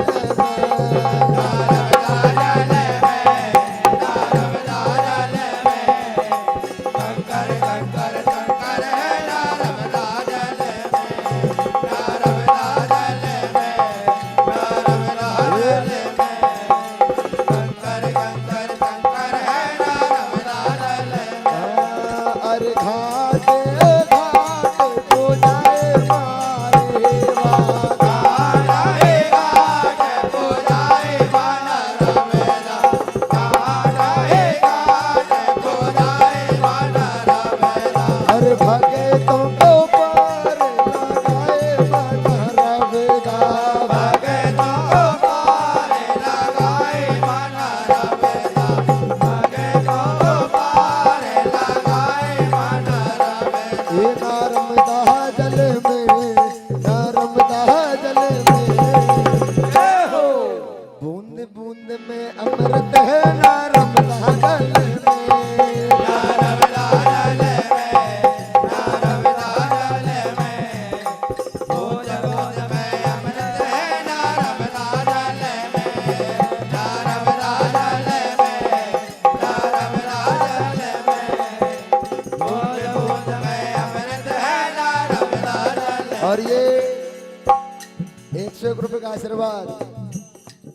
रुपए का आशीर्वाद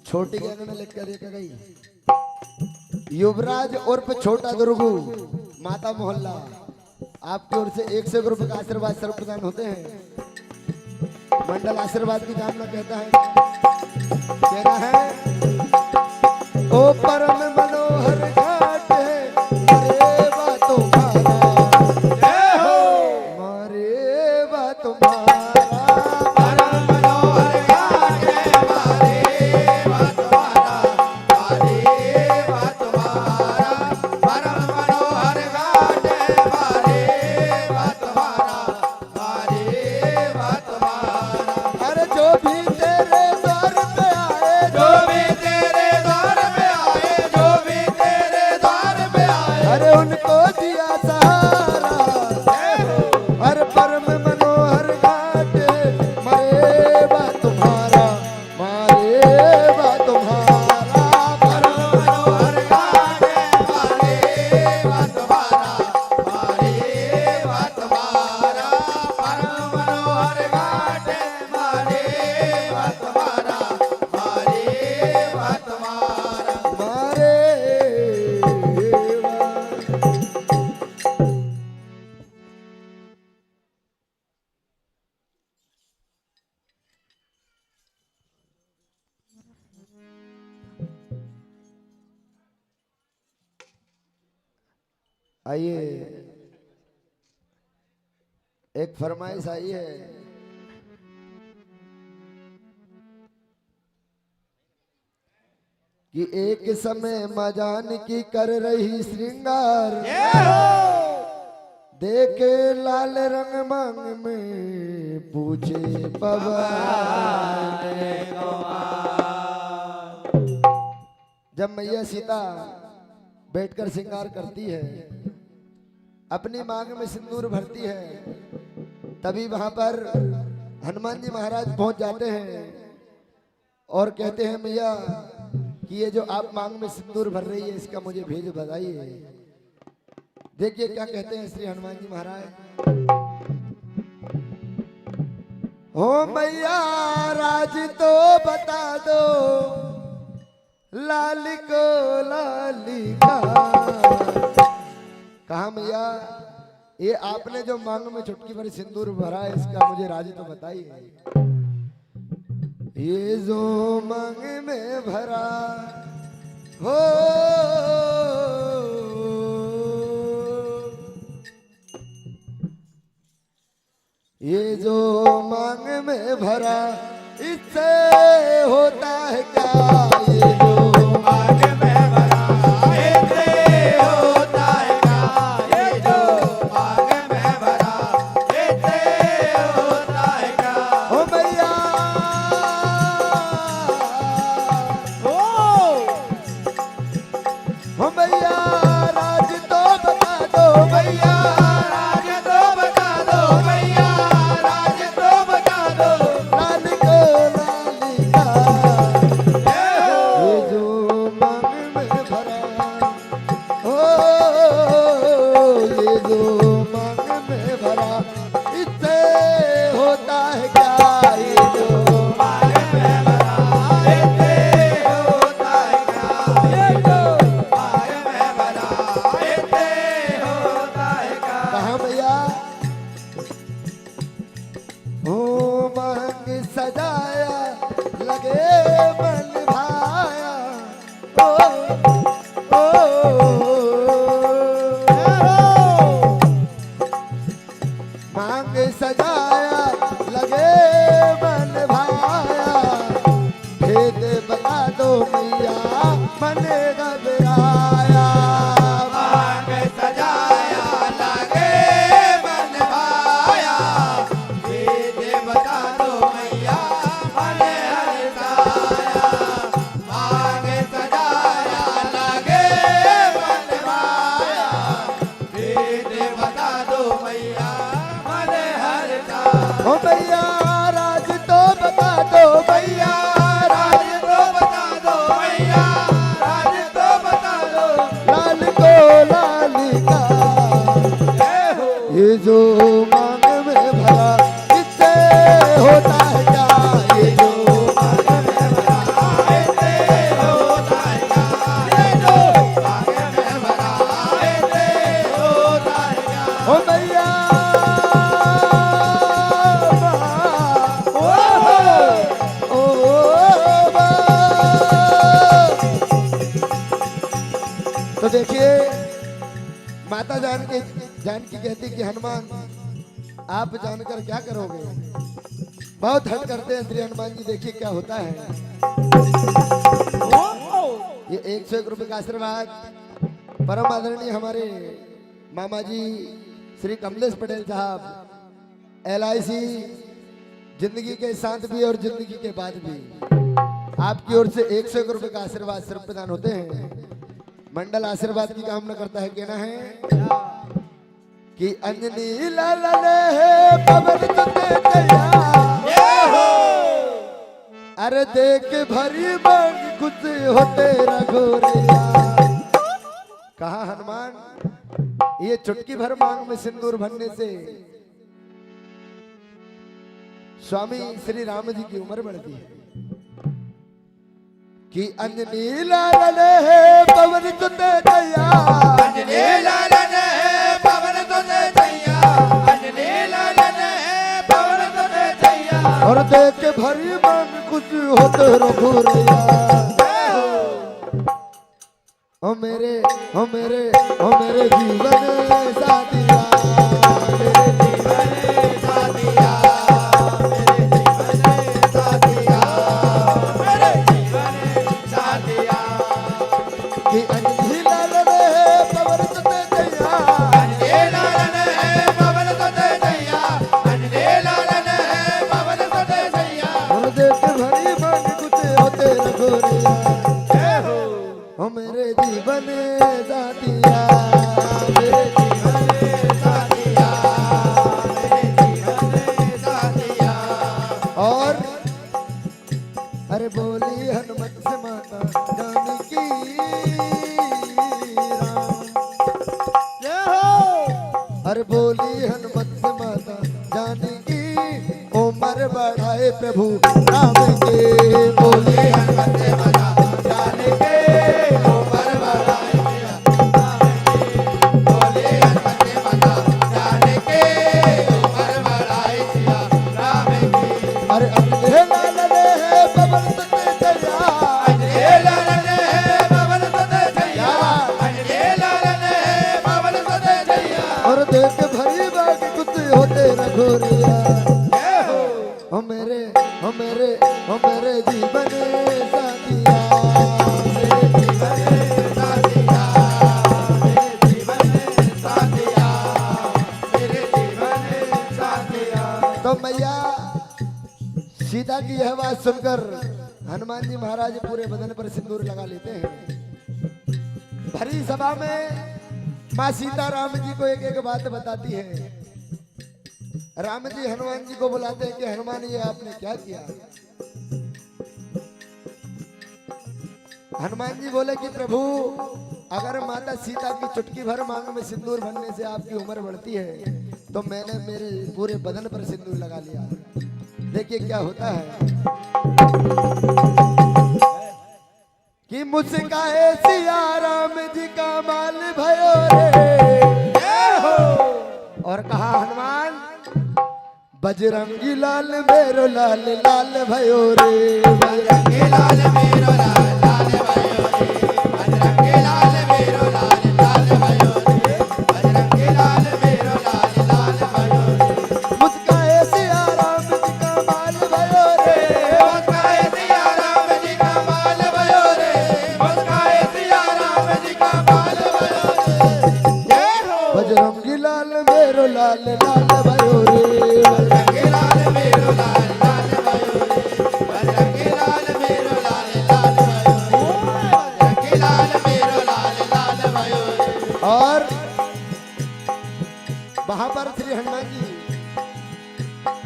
छोटी गैंग में लिख कर लेकर गई। युवराज उर्फ छोटा दुर्गू माता मोहल्ला, आपकी ओर से 100 रुपए का आशीर्वाद सर्व प्रदान होते हैं। मंडल आशीर्वाद की कामना कहता है ओ परम मनोहर घाट है मारे बा तुम्हारा, जय हो मारे बा तुम्हारा। परम मनोहर घाट है मारे बा तुम्हारा, मारे बा तुम्हारा। परम मनोहर घाट है मारे बा तुम्हारा, मारे बा तुम्हारा। अरे जो भी तेरे द्वार पे आए, जो भी तेरे द्वार पे आए, जो भी तेरे द्वार पे आए, अरे उनको दिया सहारा। हर परम मनोहर घाट मरे बा तुम्हारा, मारे बा तुम्हारा। परम मनोहर घाट है मारे बा तुम्हारा, मारे बा तुम्हारा। परम मनोहर घाट है मारे बा तुम्हारा, मारे बा तुम्हारा। मारे बा। आइए एक फरमाइश आई है कि एक समय मजान की कर रही श्रृंगार, देखे लाल रंग मांग में पूछे पवन। जब मैया सीता बैठकर श्रृंगार करती है, अपनी मांग में सिंदूर भरती है, तभी वहां पर हनुमान जी महाराज पहुंच जाते हैं और कहते हैं मैया कि ये जो आप मांग में सिंदूर भर रही है इसका मुझे भेज बताइए। देखिए क्या कहते हैं श्री हनुमान जी महाराज। हो मैया राज तो बता दो, लाल को लाली का। कहा मैया ये आपने जो मांग में चुटकी भर सिंदूर भरा है इसका मुझे राज तो बताइए। ये जो मांग में भरा हो, ये जो मांग में भरा इससे होता है क्या। ये जो मांग में भरा इससे होता है क्या, ये जो मांग में भरा इससे होता है क्या। हो मैया हो मैया राज तो बता दो, भैया राज तो बता दो, भैया राज तो बता दो। लाल को लाली का। जय हो ये जो मांग में भरा हो, ये जो मांग में भरा इससे होता है क्या। ये जो मांग में भरा इससे होता है क्या, ये जो मांग में भरा इससे होता है क्या। कहा भैया हो मांग सजाया लगे मन भाया। ओ मांग सजाया लगे मन भाया, भेद बता दो मैया मन घबराया। मांग सजाया लागे मन भाया, भेद बता दो मैया मन हरसाया। मांग सजाया लागे मन भाया, भेद बता दो मैया मन हरसाया। ओ मैया राज तो बता दो, भैया राज तो बता दो, भैया राज तो बता दो। लाल को लाली का। जय हो ये जो मांग में भरा इससे होता है क्या। ये जो तो देखिए माता जानकी कहती कि हनुमान आप जानकर क्या करोगे। बहुत हट करते हैं श्री हनुमान जी। देखिए क्या होता है। ये 101 रुपए का आशीर्वाद परम आदरणीय हमारे मामा जी श्री कमलेश पटेल साहब LIC जिंदगी के साथ भी और जिंदगी के बाद भी आपकी ओर से 101 रुपए का आशीर्वाद सिर्फ प्रदान होते हैं। मंडल आशीर्वाद की कामना करता है। कहना है कि अंजनी लाल पवन तुते दया अरे देख भरी मांग कुछ होते रघुरिया। कहा हनुमान ये चुटकी भर मांग में सिंदूर भरने से स्वामी श्री राम जी की उम्र बढ़ती है। कि अंजनी लाल पवन तुते दया अंजनी लालन है पवन तुते दैया अंजनी लालन है पवन तुते दैया और देख भरी मांग कुछ होते रघुरिया। ओ मेरे ओ मेरे ओ मेरे जीवन साथिया मेरे जीवन साथिया मेरे जीवन साथिया मेरे जीवन साथिया कि अंजनी लाल रे पवन तुते दया अंजनी लालन है पवन तुते दैया अंजनी लालन है पवन तुते दैया और देख भरी मांग कुछ होते रघुरिया। ओ मेरे जीवन साथिया मेरे जीवन साथिया मेरे जीवन साथिया और अरे बोली हनुमत से माता जानकी राम। जय हो अरे बोली हनुमत से माता जानकी उम्र बढ़ाए प्रभु राम के। बोली हनुमत से माता जानकी उम्र बढ़ाए बोले हनुमत से माता जानकी उम्र बढ़ाए सिया राम की। अरे अंधे लाल रे पवन तुते दया अंजनी लालन है पवन तुते दैया अंजनी लालन है पवन तुते दैया और देख भरी बाग कुछ होते रघुरिया। जय हो ओ मेरे ओ मेरे ओ मेरे जीवन साथिया मेरे जीवन साथिया मेरे जीवन साथिया मेरे जीवन साथिया। तो मैया सीता की यह बात सुनकर हनुमान जी महाराज पूरे बदन पर सिंदूर लगा लेते हैं। भरी सभा में माँ सीता राम जी को एक एक बात बताती है। राम जी हनुमान जी को बुलाते हैं कि हनुमान ये आपने क्या किया। हनुमान जी बोले कि प्रभु अगर माता सीता की चुटकी भर मांग में सिंदूर भरने से आपकी उम्र बढ़ती है तो मैंने मेरे पूरे बदन पर सिंदूर लगा लिया। देखिए क्या होता है कि मुस्काए सिया राम जी का माल भयो रे। और कहा हनुमान बजरंगी लाल मेरो लाल लाल भयो रे। बजरंगी लाल मेरो लाल लाल भयो रे बजरंगी लाल मेरो लाल लाल भयो रे बजरंगी लाल मेरो लाल लाल भयो रे मुस्काए सिया राम जी का माल भयो रे। मुस्काए सिया राम जी का माल भयो रे मुस्काए सिया राम जी का माल भयो रे। जय हो बजरंगी लाल मेरो लाल लाल भयो रे। बजरंगी लाल मेरो लाल लाल भयो रे बजरंगी लाल मेरो लाल लाल भयो रे बजरंगी लाल मेरो लाल लाल भयो रे। और वहां पर श्री हनुमान जी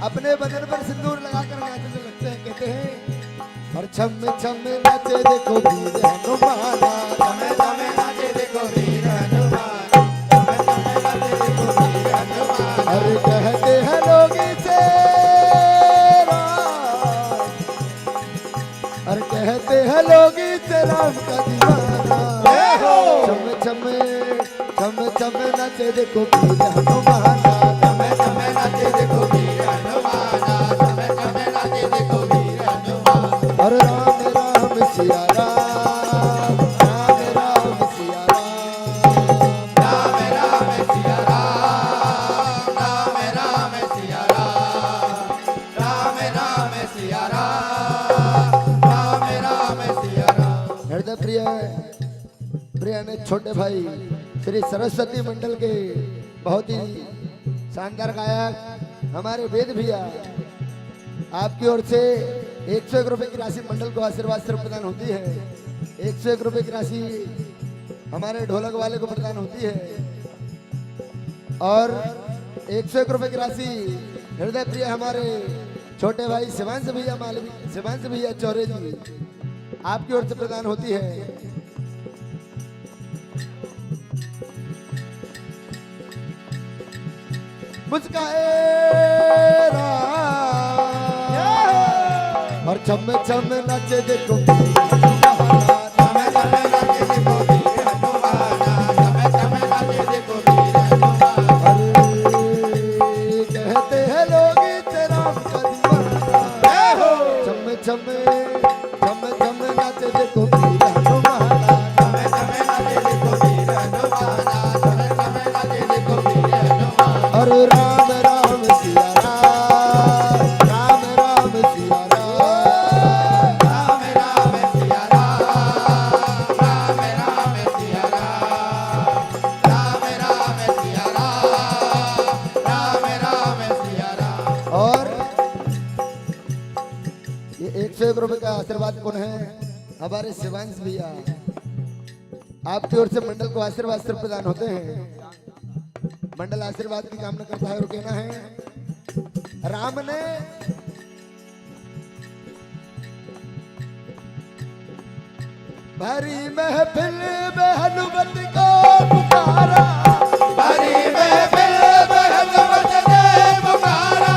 अपने बदन पर सिंदूर लगाकर नाचने लगते हैं। कहते हैं और छम छम नाचे देखो वीर हनुमाना। समय समय नाचे देखो वीर हनुमान समय समय नाचे देखो वीर हनुमान अरे कहते हैं लोग इसे राम। अरे कहते हैं लोग इसे राम का दीवाना। जय हो छम छम नाचे देखो वीर हनुमाना। समय समय नाचे देखो वीर हनुमान समय समय नाचे देखो वीर हनुमान और राम राम सिया राम राम राम सिया राम। प्रिय प्रिय ने छोटे भाई श्री सरस्वती मंडल के बहुत ही शानदार गायक हमारे वेद भैया, आपकी ओर से 101 रुपए की राशि मंडल को आशीर्वाद से प्रदान होती है। 101 रुपए की राशि हमारे ढोलक वाले को प्रदान होती है और 101 रुपए की राशि हृदय प्रिय हमारे छोटे भाई शिवांश भैया मालवी, शिवांश भैया चौरे जी, आपकी ओर से प्रदान होती है। मुस्काए और चम चम नाचे देखो कहते हैं लोग तेरा चम चम चम चम नाचे देखो और राम राम सिया राम, राम राम सिया राम, राम राम सिया राम, राम राम सिया राम, राम राम सिया राम, राम राम सिया राम। और ये 101 रुपए का आशीर्वाद कौन है? हमारे शिवांश भैया, आपकी ओर से मंडल को आशीर्वाद से प्रदान होते हैं। मंडल आशीर्वाद की कामना करता है और कहना है, राम ने भरी महफिल में हनुमत को पुकारा, भरी महफिल में हनुमत ने पुकारा,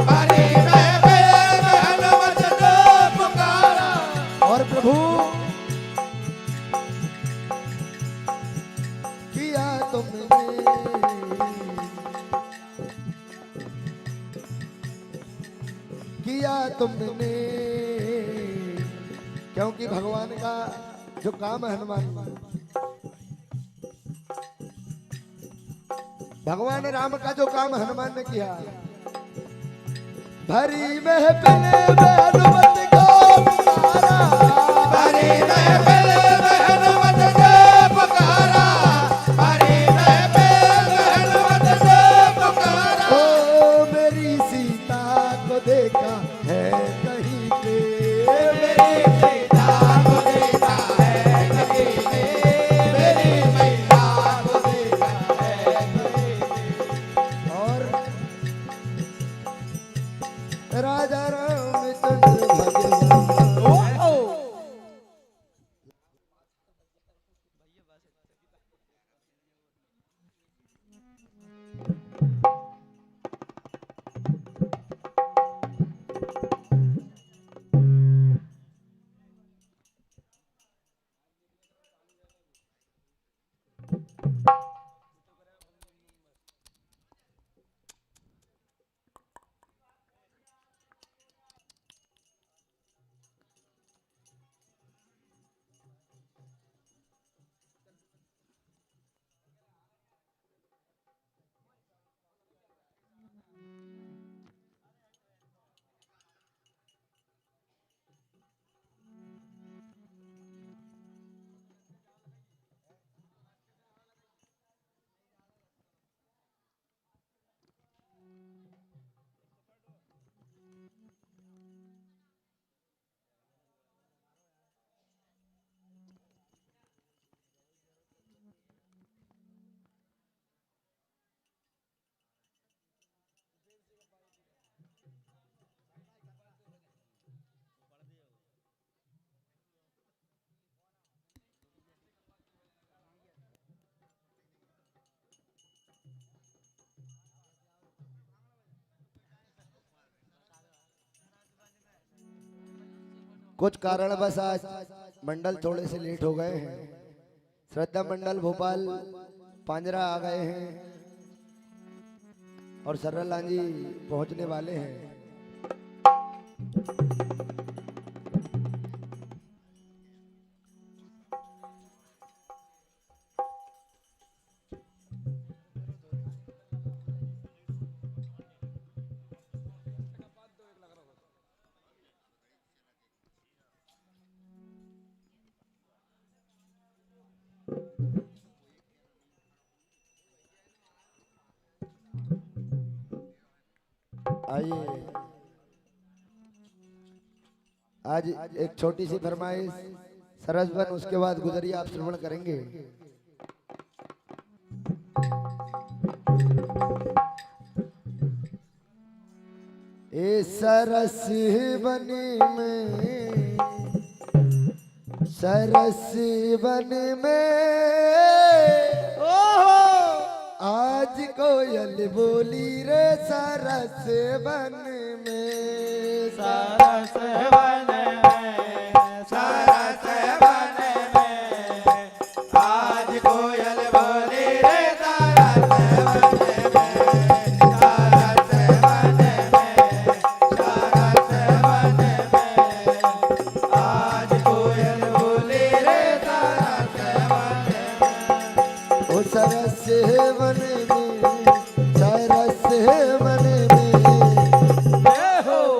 भरी महफिल में हनुमत ने पुकारा। और प्रभु किया तुमने, किया तुमने, क्योंकि भगवान का जो काम है हनुमान, भगवान राम का जो काम हनुमान ने किया, भरी महफिल में हनुमत को पुकारा, भरी महफिल में हनुमत ने पुकारा, भरी महफिल में हनुमत ने पुकारा। ओ मेरी सीता को देखा है कहीं पे, मेरी सीता को देखा है कहीं ने, मेरी मैया को देखा है कहीं ने। और राजा रामचंद्र भगवान, कुछ कारणवश आज मंडल थोड़े से लेट हो गए हैं। श्रद्धा मंडल भोपाल पांजरा आ गए हैं और सरल लांजी पहुंचने वाले हैं। आइए आज एक छोटी सी फरमाइश सरसबन, उसके बाद गुजरिया आप श्रवण करेंगे। ए सरस बन में, सरस बन में आज कोयल बोली रे सरस बन में, सरस वन में, सरस वन में, आज कोयल बोली रे सरस वन में, सरस वन में, सरस वन में, आज कोयल बोली रे सरस वन में। ओ सरस बन में, सरस बन में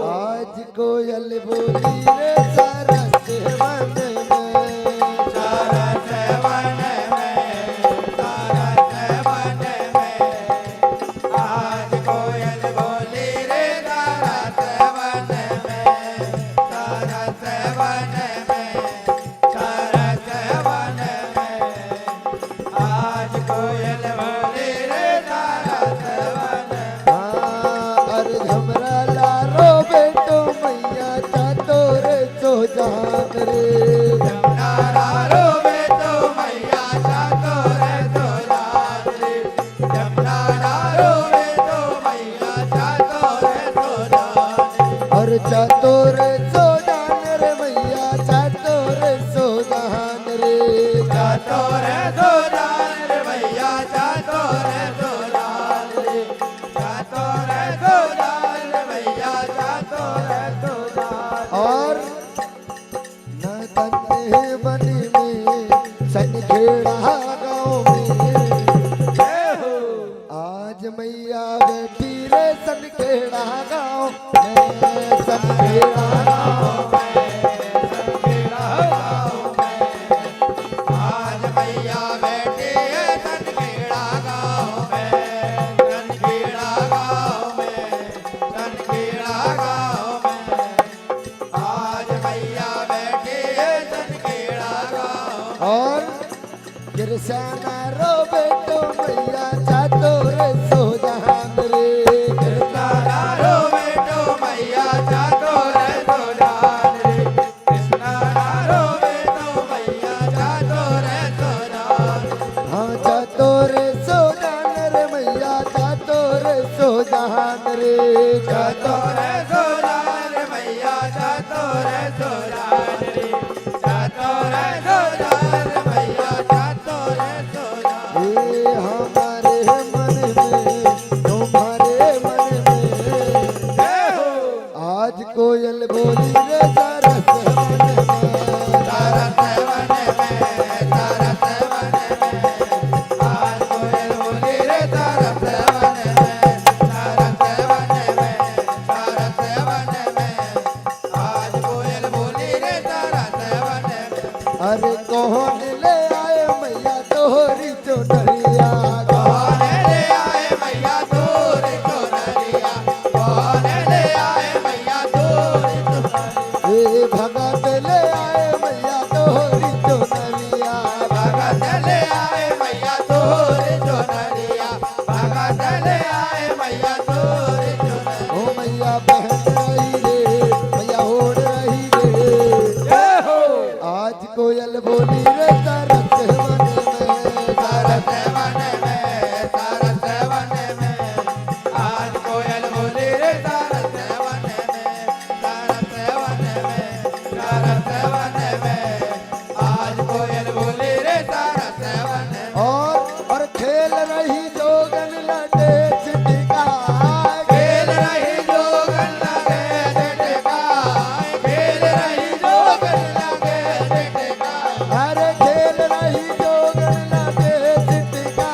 आज कोयल बोली रे सरस बन में, सरस वन में, सरस वन में, आज कोयल बोली रे सरस वन में, सरस वन में, सरस वन में, आज कोयल बोली रे सरस वन में। अरे झमरा लारो बेटो मैया चातो रे सो जान रे, जमुना रो बेटो मैया चातो रे तो जान रे, जमुना रो बेटो मैया चातो रे तो जान रे, और चातो रे सो जान रे मैया चातो रे सो जान रे, चातो रे तो जान रे मैया चातो रे तो जान रे, चातो रे तो जान रे मैया चातो रे तो जान रे। और न तन्ने बन में सनखेड़ा गाँव में जय हो, आज मैया बैठी रे सनखेड़ा गाँव में, सनखेड़ा गाँव आज मैया बैठी है तनखेड़ा गाँव में, तनखेड़ा गाँव में, तनखेड़ा गाँव में, आज मैया बैठी है तनखेड़ा गाँव में। और गिरसाना रो बेटो मैया चातो रे सो जहान रे, कृष्णा रो बेटो मैया चातो रे तो जान रे, कृष्णा रो बेटो मैया चातो रे तो जान रे, हाँ चातो रे सो जान रे मैया चातो रे सो जहान रे, चातो रे सो जान रे मैया चातो रे सो जान रे, चातो रे सो जान रे मैया चातो रे सो जान रे। ये हमारे मन में तुम्हारे मन में जय हो, आज कोयल बोली रे सरस मन में, सरस वन में, सरस वन में, आज कोयल बोली रे सरस वन में, सरस वन में, सरस वन में, आज कोयल बोली रे सरस वन में। अरे कौन ले आए मैया तोहरी चुनरिया, कौन ले आए मैया तोरी चुनरिया, कौन ले आए मैया तोरी चुनरिया, ए भगत ले आए मैया तोहरी चुनरिया, भगत ले आए मैया तोरी चुनरिया, भगत ले आए मैया तोरी चुनरिया। ओ मैया पहन रही रे मैया ओढ़ रही रे, जय हो, आज कोयल बोली रे सरस मन में, सरस वन में, सरस वन में, आज कोयल बोली रे सरस वन में, सरस वन में, सरस वन में, आज कोयल बोली रे सरस वन में। और खेल रही जोगन लटे चिटिका, खेल रही जोगन लगे झटकाए, खेल रही जोगन लगे झटकाए, अरे खेल रही जोगन लटे चिटिका,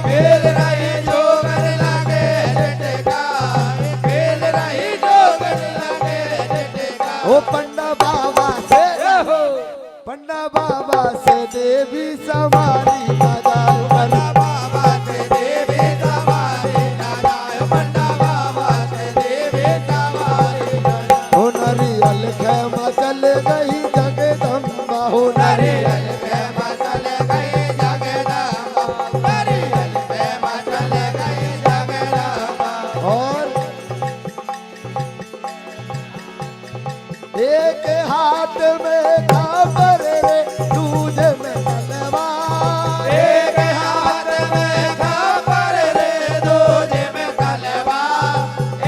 खेल रही जोगन लगे झटकाए, खेल रही जोगन लगे झटकाए। ओ पंडा बाबा से, पंडा बाबा से देवी सवारी ना जाए, पंडा बाबा से देवी सवारी ना जाए, पंडा बाबा से गई जगदम्बा हो नारियल पे मचल गई जगदम्बा, नारियल पे मचल गई जगदम्बा। और एक हाथ में खापर रे दूजे में तलवार, एक हाथ में खापर रे दूजे में तलवार,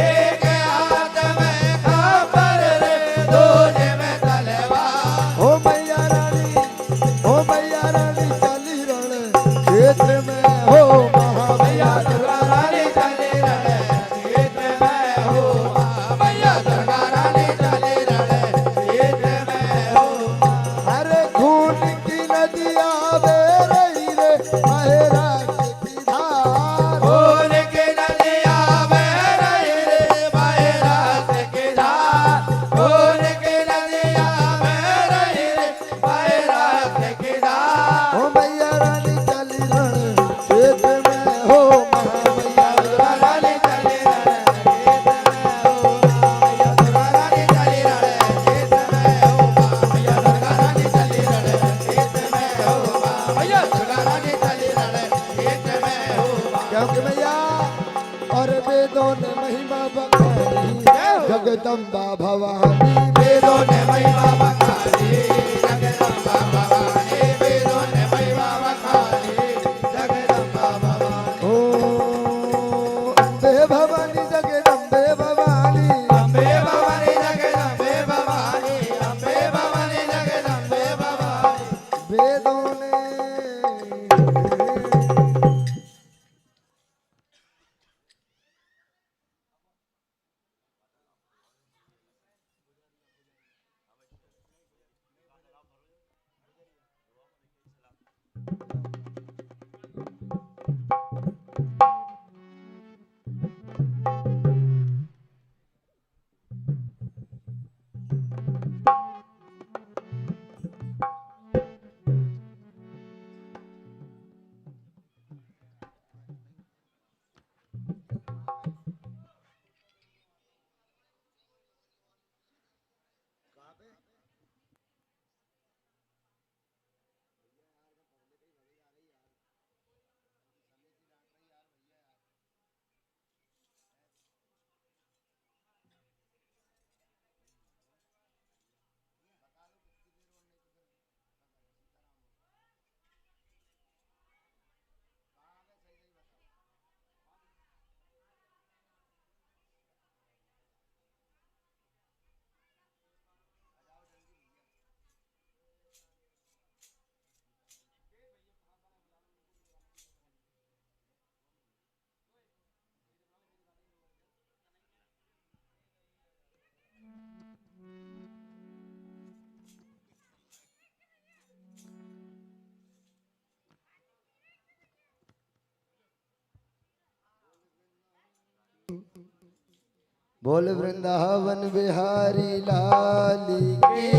एक हाथ में खापर रे दूजे में तलवार। ओ मैया रानी चली रण क्षेत्र में हो महामैया दुर्गा रानी चली रण क्षेत्र में हो, मैया दुर्गा रानी चली रण क्षेत्र में हो। अरे खून की नदियां बह रही रे मेरा की धार, खून की नदियां बह रही रे बहरात की धार, खून की नदियां बह रही रे बहरात की धार। ओ मैया रानी चली रण क्षेत्र में हो महामैया दुर्गा रानी चली रण क्षेत्र में हो, मैया दुर्गा रानी चली रण क्षेत्र में हो, मैया दुर्गा रानी चली रण क्षेत्र में हो, मैया दुर्गा रानी चली रण क्षेत्र में हो। क्योंकि मैया और वेदों ने महिमा बखानी जगदम्बा भवानी, वेदों ने महिमा बखानी जगदम्बा भवानी, वेदों ने महिमा बखानी जगदम्बा भवानी। ओ अम्बे भवानी जगदम्बे भवानी, अम्बे भवानी जगदम्बे भवानी, अम्बे भवानी जगदम्बे भवानी। वेदों ने बोल वृंदावन बिहारी लाल की।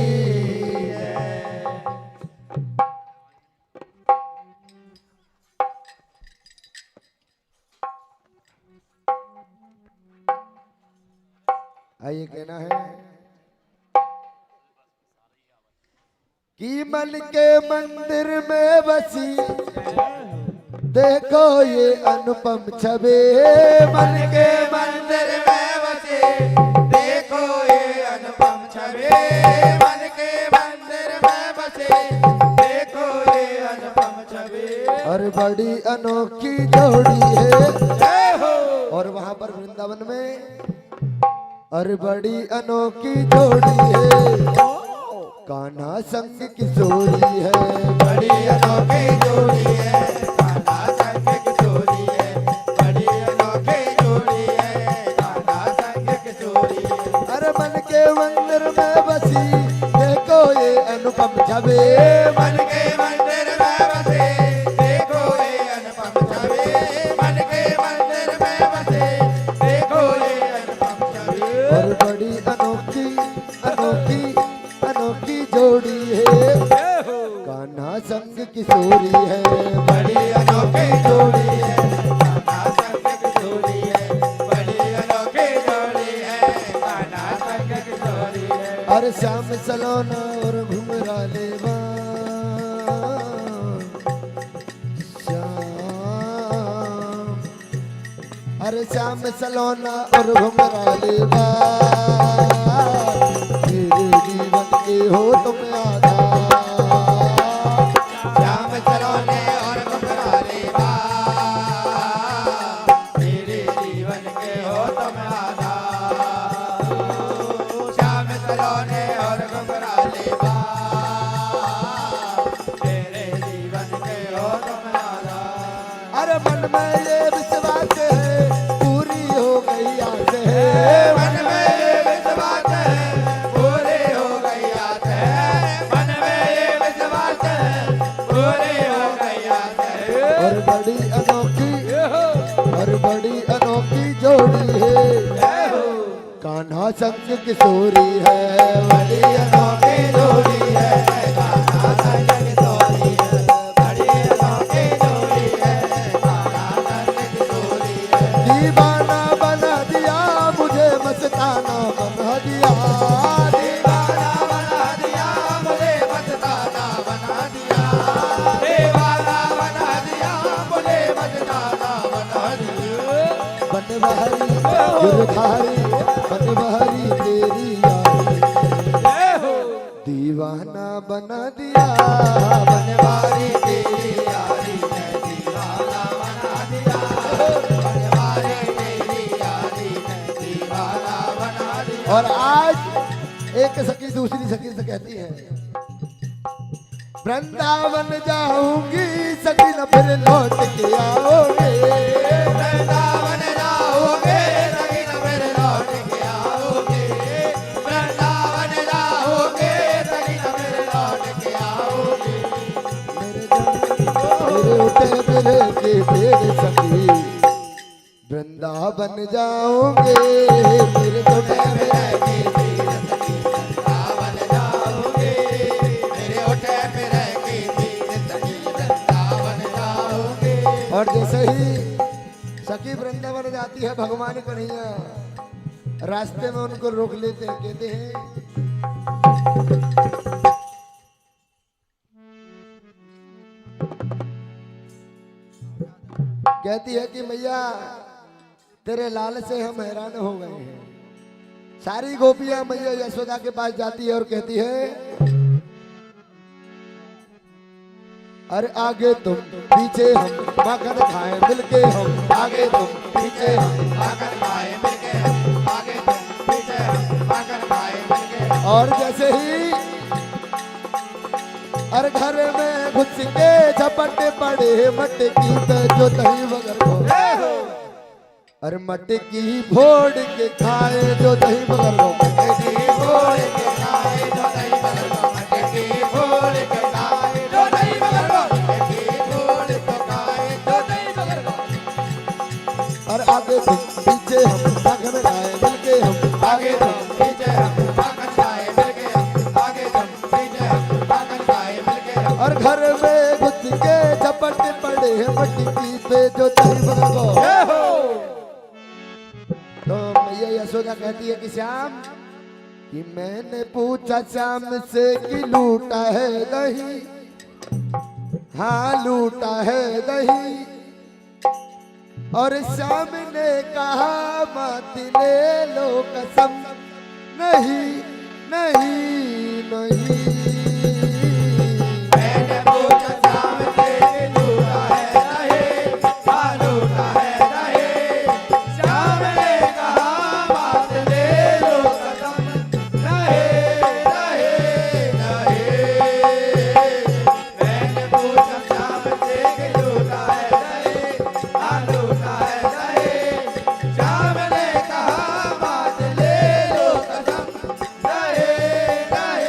आइए कहना है कि मन के मंदिर में बसी देखो ये अनुपम छवि, मन के मंदिर में बसे देखो ये अनुपम छवि, मन के मंदिर में बसे देखो ये अनुपम छवि। और बड़ी अनोखी जोड़ी है जय हो। और वहां पर वृंदावन में और बड़ी अनोखी जोड़ी है, कान्हा संग किशोरी है, बड़ी अनोखी जोड़ी है, कान्हा संग किशोरी है, बड़ी अनोखी जोड़ी है, कान्हा संग किशोरी है। अरे मन के मंदिर में बसी देखो ये अनुपम छवि, मन के मंदिर में बसे देखो ये अनुपम छवि, मन के मंदिर में बसे देखो ये अनुपम छवि। और बड़ी अनोखी अनोखी अनोखी जोड़ी है, कान्हा संग किशोरी है, बड़ी अनोखी जोड़ी है, कान्हा संग किशोरी है, बड़ी अनोखी जोड़ी है, कान्हा संग किशोरी है। और श्याम सलोना और घुंघराले बाल श्याम। अरे श्याम सलोना और घुंघराले बाल मेरे जीवन के हो तुम आधार। श्याम सलोने और घुंघराले बाल मेरे जीवन के हो तुम आधार। श्याम सलोने और घुंघराले बाल मेरे जीवन के हो तुम आधार। अरे मन में ये विश्वास है पूरी हो गई आस है। मन में ये विश्वास है पूरी हो गई आस है। मन में ये विश्वास है पूरी हो गई आस है। और बड़ी अनोखी जोड़ी है कान्हा संग किशोरी है। बड़ी अनोखी जोड़ी है कान्हा संग किशोरी है। बड़ी अनोखी जोड़ी है कान्हा संग किशोरी है। दीवाना बना दिया मुझे मस्ताना बना दिया। दीवाना बना दिया मुझे मस्ताना बना दिया। दीवाना बना दिया मुझे मस्ताना बना दिया। बनबहरी गिरधारी बनबहरी तेरी यारी दीवाना बना दिया। बनवारी तेरी यारी ने दीवाना बना दिया। बनवारी तेरी यारी ने दीवाना बना दिया। और आज एक सखी दूसरी सखी से कहती है वृंदावन जाऊंगी सखी न फिर लौट के आओगे। वृंदावन जाओगे सखी न फिर लौट के आओगे। वृंदावन जाओगे सखी न फिर लौट के आओगे। मेरे उठे मेरे के तेरे सखी वृंदावन जाओगे। मेरे उठे मेरे के तीर सखी वृंदावन जाओगे। मेरे उठे मेरे के तीर सखी वृंदावन जाओगे। और जैसे ही सखी वृंदावन जाती है भगवान कन्हैया रास्ते में उनको रोक लेते हैं। कहते हैं कहती है कि मैया तेरे लाल से हम हैरान हो गए हैं। सारी गोपियां मैया यशोदा के पास जाती है और कहती है अरे आगे तुम पीछे हम माखन खाए मिलके हम। आगे तुम पीछे हम माखन खाए मिलके हम। आगे तुम पीछे हम माखन खाए मिलके हम। और जैसे ही अरे घर में घुस के झपटे पड़े मटकी पे जो दही वगर को। अरे मटकी फोड़ के खाए जो दही वगर को। मटकी फोड़ के खाए जो दही वगर को। मटकी फोड़ के खाए जो दही वगर को। मटकी फोड़ के खाए जो दही वगर को। और आगे तुम पीछे हम माखन खाए मिलके हम। आगे तुम पीछे हम माखन खाए मिलके हम। आगे तुम पीछे हम माखन खाए मिलके हम। और घर में घुस के झपट पड़े मटकी पे जो दही वगर को। तो मैया यशोदा कहती है कि श्याम कि मैंने पूछा श्याम से कि लूटा है दही। हाँ लूटा है दही। और श्याम ने कहा मत ले लो कसम। नहीं नहीं नहीं। मैंने पूछा श्याम से लूटा है दही। हाँ लूटा है दही। श्याम ने कहा बात ले लो कसम। नहीं नहीं नहीं। मैंने पूछा श्याम से लूटा है दही। हाँ लूटा है दही। श्याम ने कहा बात ले लो कसम। नहीं नहीं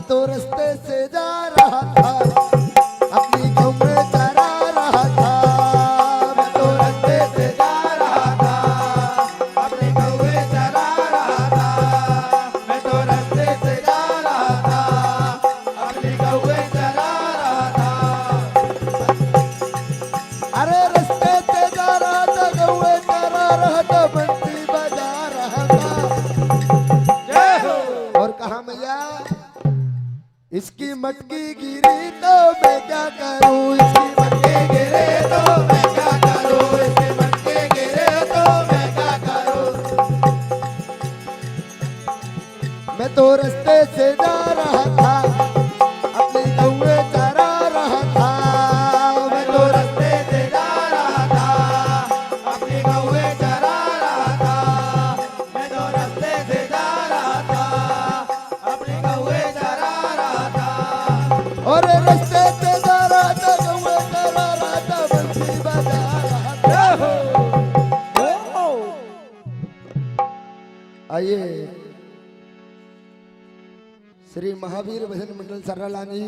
तो रास्ते से जा रहा था अपनी गाँव में चरा रहा था। मैं तो रास्ते से जा रहा था अपने कौवे चरा रहा था। मैं तो रास्ते से जा रहा था अपने कौवे चरा रहा था। अरे रास्ते से जा रहा था गौए चरा रहा था बंसी बजा रहा था। जय हो। और कहा मैया इसकी मटकी गिरी तो मैं क्या करूं, इसकी मटके गिरे तो मैं क्या करूं, इसके मटके गिरे तो मैं क्या करूं। मैं तो रास्ते से जा रहा था अपने गौए चरा रहा था। मैं तो रास्ते से जा रहा था अपने कौवे चरा रहा था। मैं तो रास्ते से जा रहा था अपने कौवे चरा रहा था। और रास्ते से जा रहा था गौए चरा रहा था बंसी बजा रहा था। आइए श्री महावीर भजन मंडल सर्रालानी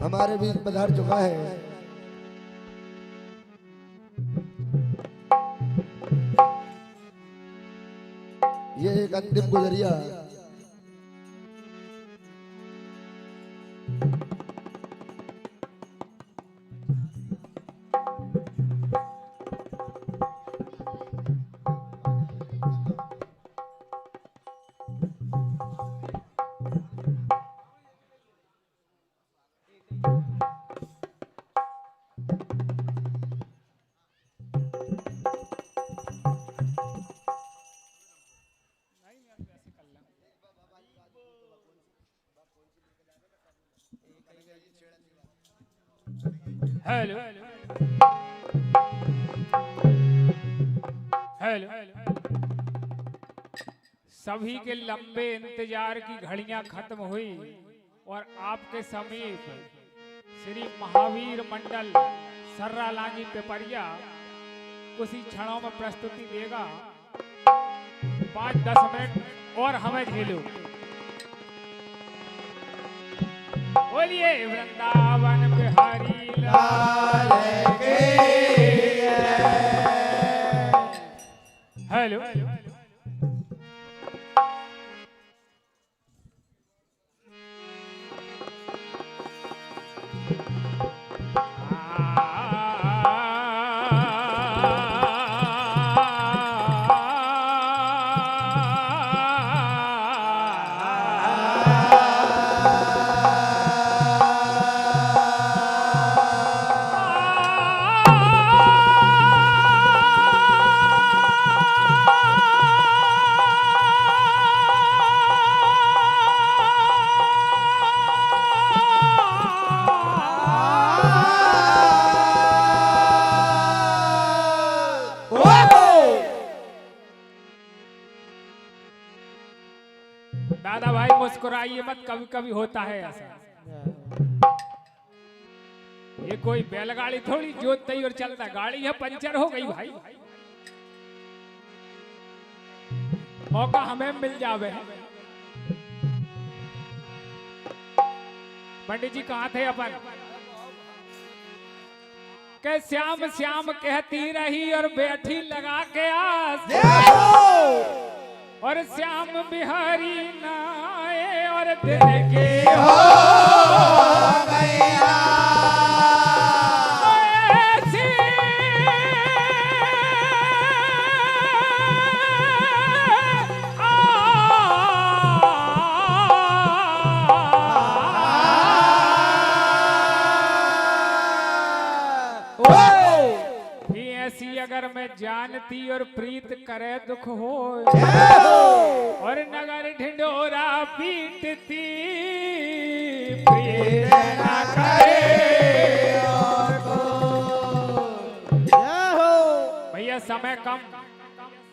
हमारे बीच पधार चुका है। ये एक अंतिम गुजरिया हेलो हेलो सभी के लंबे इंतजार की घड़ियां खत्म हुई और आपके समीप श्री महावीर मंडल सर्रालानी पेपरिया कुछ ही क्षणों में प्रस्तुति देगा। 5-10 मिनट और हमें झेलो। बोलिए वृंदावन बिहारी लाल के हेलो दादा भाई मुस्कुराइए मत, कभी कभी होता है ऐसा। ये कोई बैलगाड़ी थोड़ी जोतते ही और चलता, गाड़ी है पंचर हो गई भाई। मौका हमें मिल जावे। पंडित जी कहाँ थे अपन? के श्याम श्याम कहती रही और बैठी लगा के आस, और श्याम बिहारी ना आए और दिन के हो गया। ऐसी ऐसी अगर मैं जानती और प्रीत करे दुख हो, और नगर ढिंडोरा पीटती प्रीत ना करे और भैया समय कम,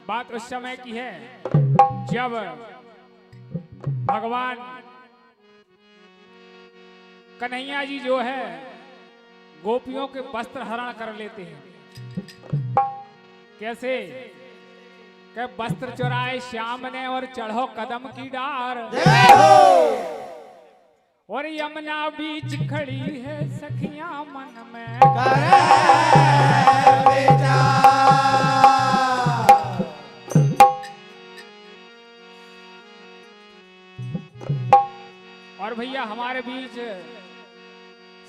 बात उस समय की है जब भगवान कन्हैया जी जो है गोपियों के वस्त्र हरण कर लेते हैं। कैसे? के वस्त्र चुराए श्याम ने और चढ़ो कदम की डार, और यमुना बीच खड़ी है सखियां मन में करे विचार। और भैया हमारे बीच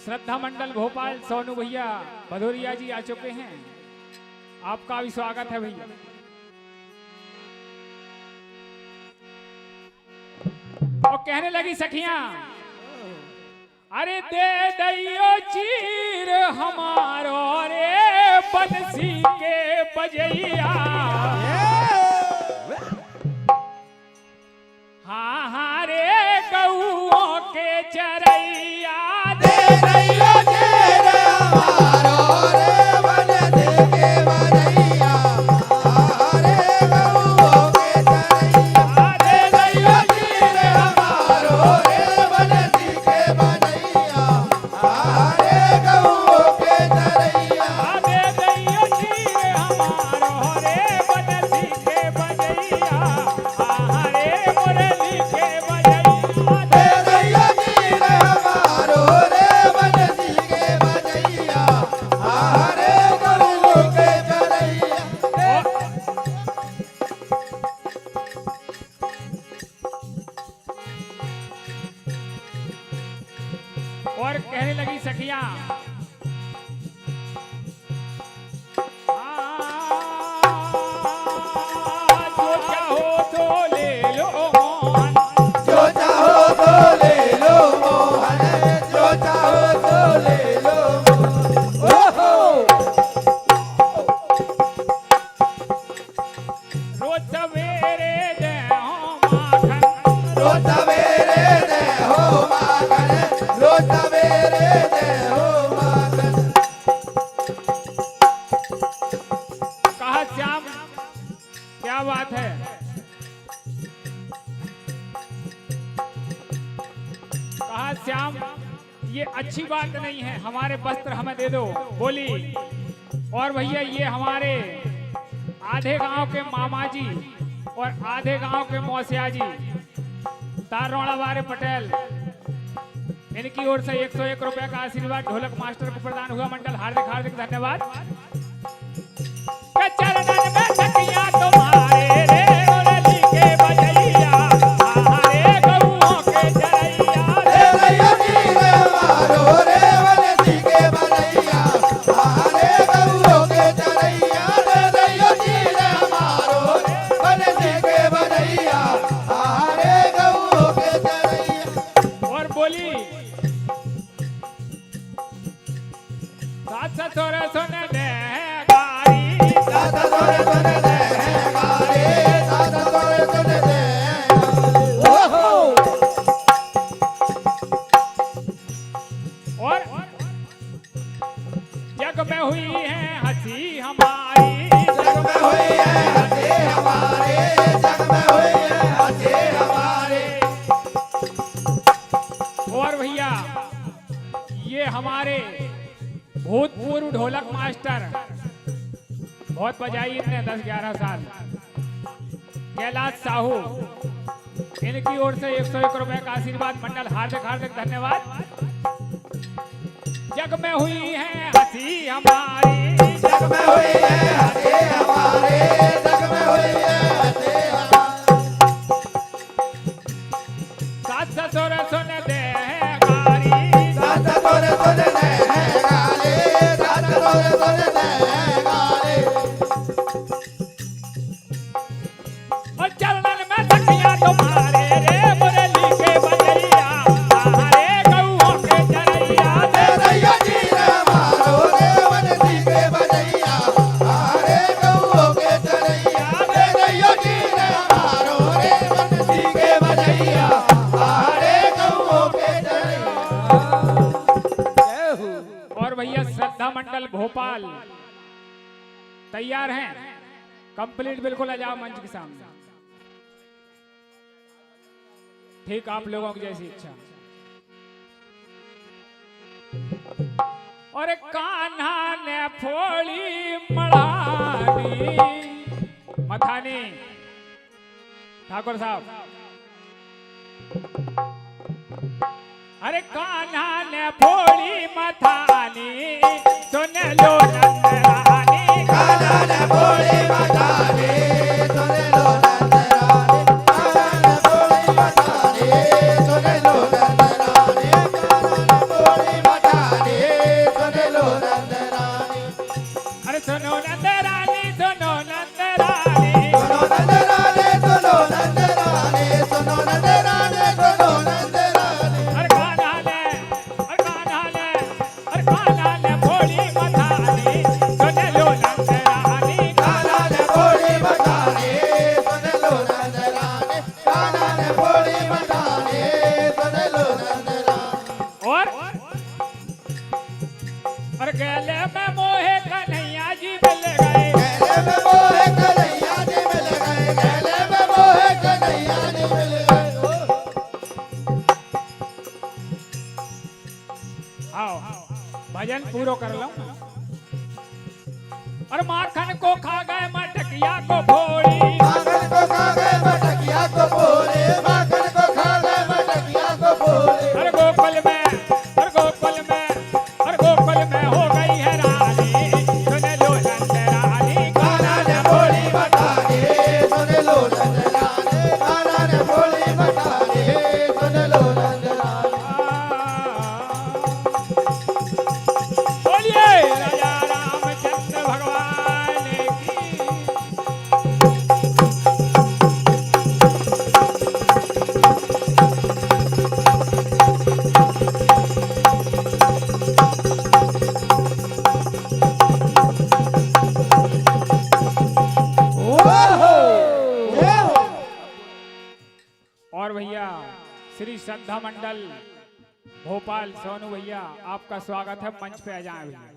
श्रद्धा मंडल भोपाल सोनू भैया भदौरिया जी आ चुके हैं। आपका भी स्वागत है भैया। और कहने लगी सखियां, अरे दे दैयो चीर हमारो रे बंसी के बजैया। हाँ हाँ रे गौओं के चरैया दे दैयो चीर हमारो रे बंसी के बजैया। रे गौओं के चरैया दे दैयो चीर हमारो रे बंसी के बजैया। रे गौओं के चरैया दे दैयो चीर हमारो रे बंसी के बजैया। हाँ रे मुरली के बजैया दे दैयो चीर हमारो रे बंसी के बजैया। रे गौओं के चरैया। और कहने लगी सखियां, जो चाहो तो ले लो मोहन। जो चाहो तो ले लो मोहन। जो चाहो तो ले लो मोहन। ओहो रोज सवेरे दे माखन। रोज सवेरे दे हो माखन। रोज सवेरे दे हो माखन। कहा श्याम, क्या बात है? कहा श्याम, ये अच्छी बात नहीं है, हमारे वस्त्र हमें दे दो। बोली, और भैया ये हमारे आधे गांव के मामा जी और आधे गांव के मौसिया जी तारोड़ा वारे पटेल, इनकी ओर से 101 रुपए का आशीर्वाद ढोलक मास्टर को प्रदान हुआ। मंडल हार्दिक हार्दिक धन्यवाद। चरणन में सखियां तुम्हारे रे मुरली के बजैया। रे गौओं के चरैया दे दैयो चीर हमारो रे बंसी के बजैया। रे गौओं के चरैया दे दैयो चीर हमारो रे बंसी के बजैया। रे गौओं के चरैया और बोली, सास ससुर सुन दे गारी। दादा तोरे सुन दे गारे। दादा तोरे सुन दे ओहो और जग में हुई है हंसी हमारी। जग में हुई है हंसी हमारे। जग में हुई है हंसी हमारे। और भैया ये हमारे भूतपूर्व ढोलक मास्टर, बहुत बजाई इतने 10-11 साल, कैलाश साहू, इनकी ओर से 101 रुपए का आशीर्वाद। मंडल हार्दिक हार्दिक धन्यवाद। जग में हुई है हंसी हमारी। जग में हुई है हंसी हमारे। जग में हुई है हंसी हमारे। सास ससुर सुन दे गारी। दादा तोरे सुन दे गारे। दादा तोरे सुन दे गारे। और चरणन में सखियां तुम्हारे रे मुरली के बजैया। रे गौओं के चरैया दे दैयो चीर हमारो रे बंसी के बजैया। रे गौओं के चरैया दे दैयो चीर हमारो रे बंसी के बजैया। रे गौओं के चरैया। और भैया श्रद्धा मंडल भोपाल तैयार हैं, कंप्लीट बिल्कुल आ जाओ मंच के सामने। ठीक आप लोगों की जैसी इच्छा। और कान्हा ने फोड़ी मढ़ानी मथानी। ठाकुर साहब अरे कान्हा ने फोड़ी मथानी सुन लो नंदरानी कान्हा ने फोड़ी मथानी सुन लो नंदरानी कान्हा ने फोड़ी मथानी सुन लो नंदरानी कान्हा ने फोड़ी मथानी सुन लो नंदरानी अरे सुनो नंदरानी सुनो नंदरानी सुनो नंदरानी सुनो नंदरानी सुनो नंदरानी सुनो नंदरानी अरे कान्हा ने फोड़ी मथानी सुन लो नंदरानी कान्हा ने फोड़ी मथानी सुन लो नंदरानी कान्हा ने फोड़ी मथानी सुन लो नंदरानी और गले में मोहे कन्हैया जी मिल गए गले में मोहे कन्हैया जी मिल गए गले में मोहे कन्हैया जी मिल गए आओ भजन पूरो कर लो और माखन को खा गए मटकिया को फोड़ी माखन को खा गए मटकिया को फोड़े माखन को खा गए मटकिया को फोड़े और गोकुल में हो गई है रानी सुन लो नंदरानी कान्हा ने फोड़ी मथानी सुन लो नंदरानी कान्हा ने फोड़ी मथानी सुन लो नंदरानी बोलिए राजा रामचंद्र भगवान की और भैया श्री श्रद्धा मंडल भोपाल सोनू भैया आपका स्वागत है मंच पे आ जाए भैया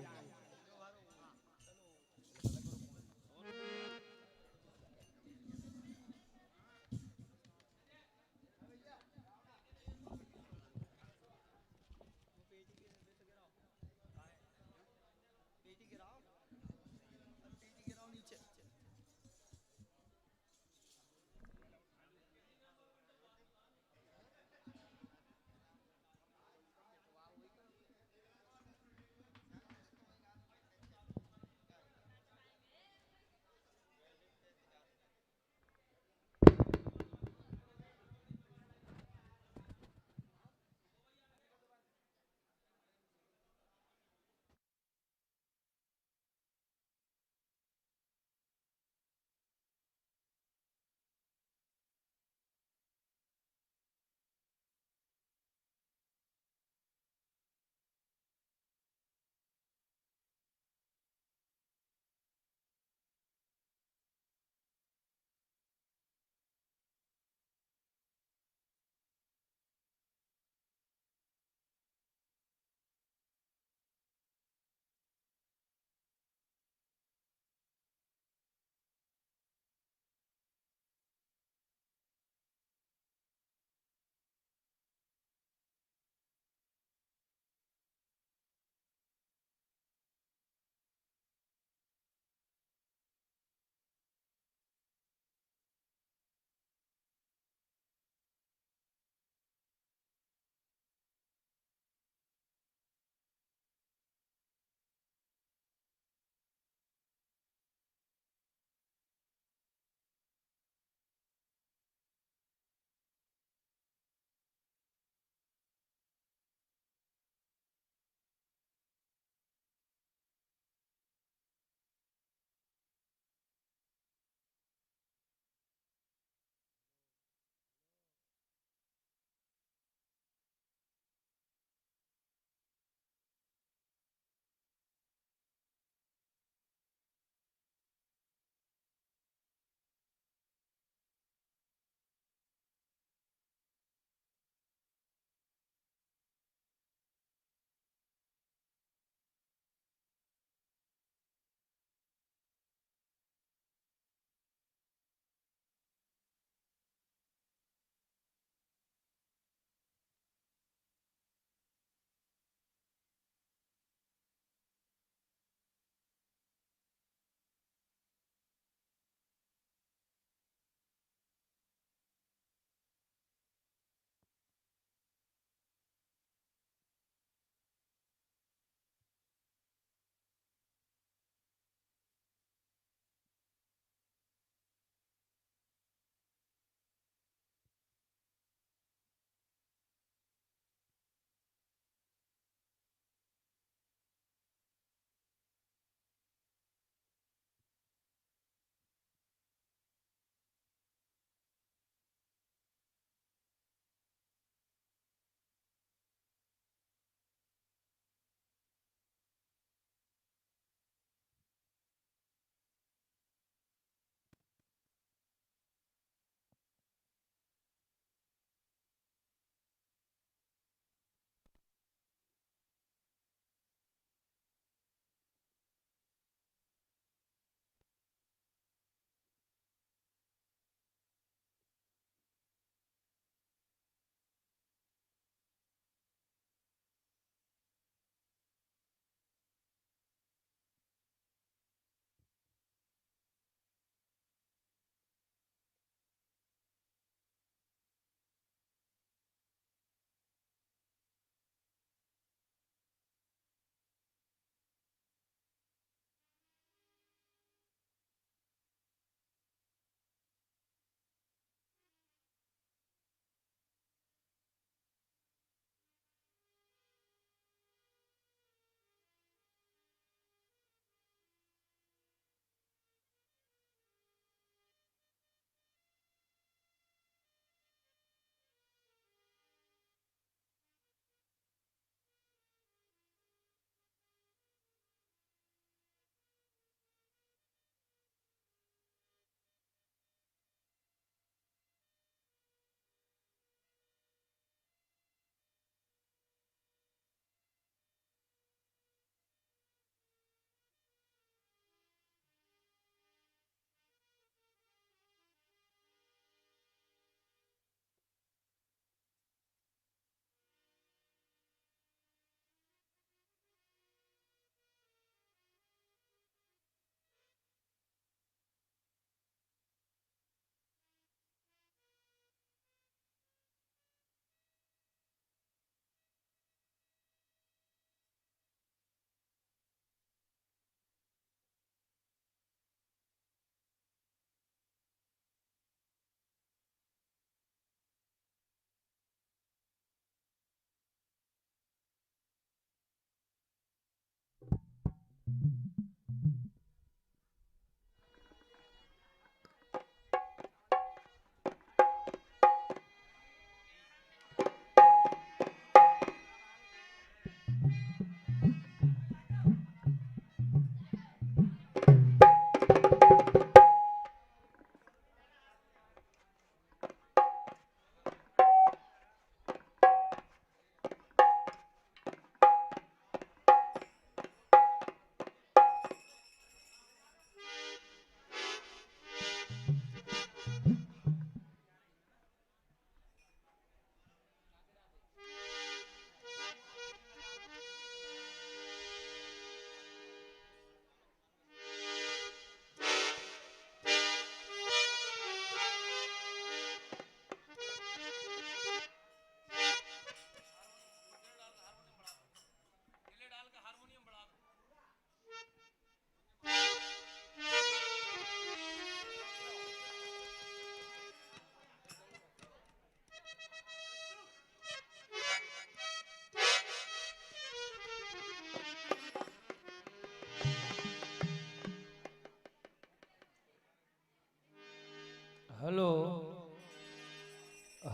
hello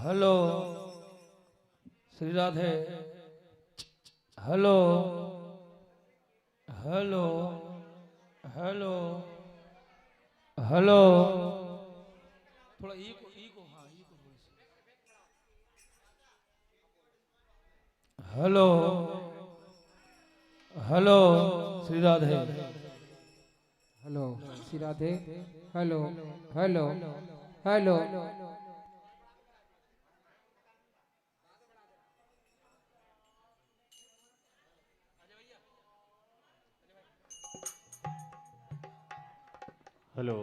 hello Shri Radhe hello hello hello hello थोड़ा इको हाँ echo hello hello Shri Radhe hello Shri Radhe hello hello hello hello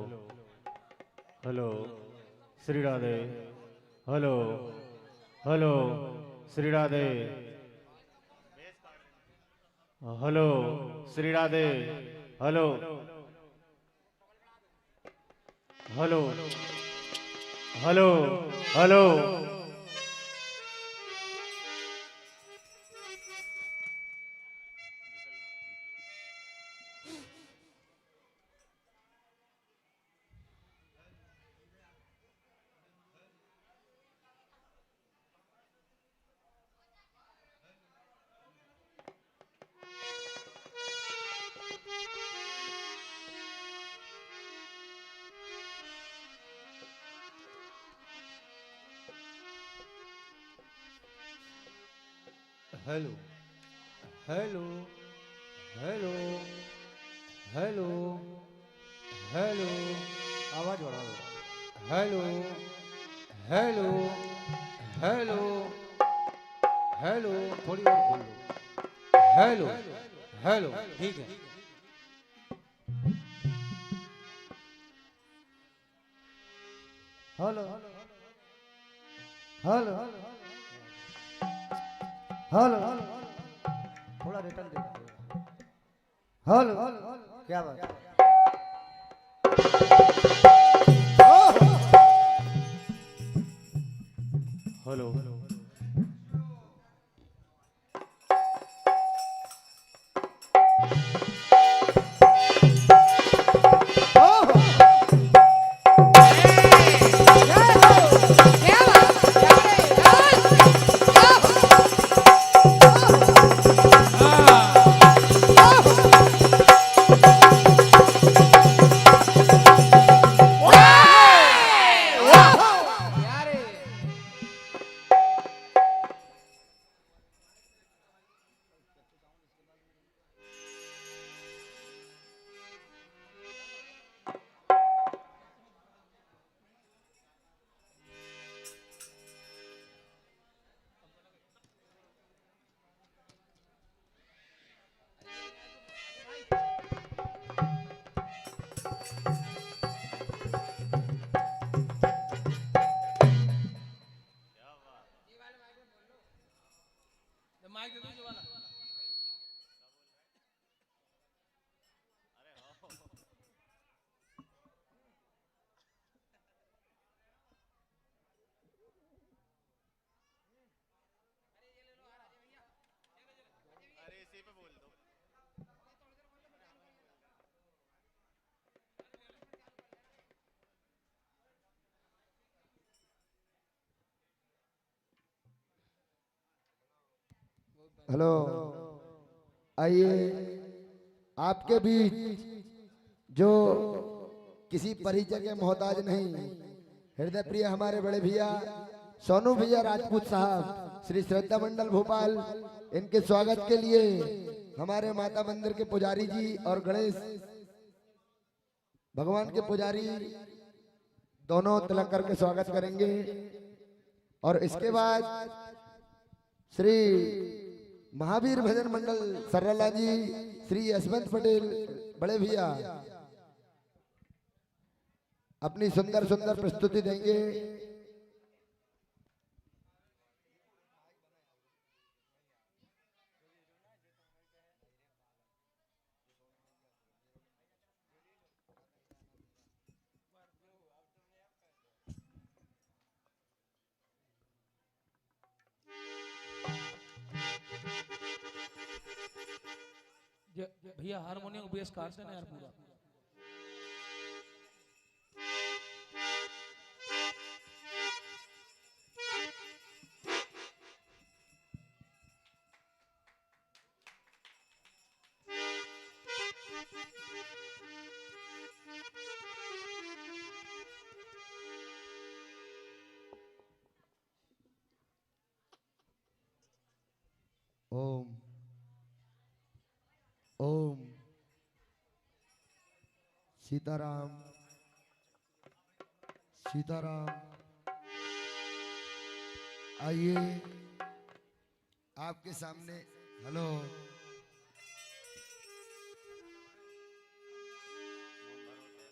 hello Shri Radhe hello hello Shri Radhe hello Shri Radhe hello hello hello hello hello hello hello hello hello आवाज बढ़ा दो हेलो हेलो हेलो हेलो थोड़ी और खोल लो hello hello ठीक है हेलो हेलो हेलो थोड़ा रिटर्न दे hello क्या बात हेलो माइक दे दो वाला हेलो आइए आपके बीच जो किसी परिचय के मोहताज नहीं हृदय प्रिय हमारे बड़े भैया सोनू भैया राजपूत साहब श्री श्रद्धा मंडल भोपाल इनके स्वागत के लिए हमारे माता मंदिर के पुजारी जी और गणेश भगवान के पुजारी दोनों तिलक करके स्वागत करेंगे और इसके बाद श्री महावीर भजन मंडल सरला जी श्री यशवंत पटेल बड़े भैया अपनी सुंदर सुंदर प्रस्तुति देंगे। भैया हारमोनियम बेस काट देना यार पूरा ओम ओम सीताराम सीताराम। आइए आपके सामने, हेलो,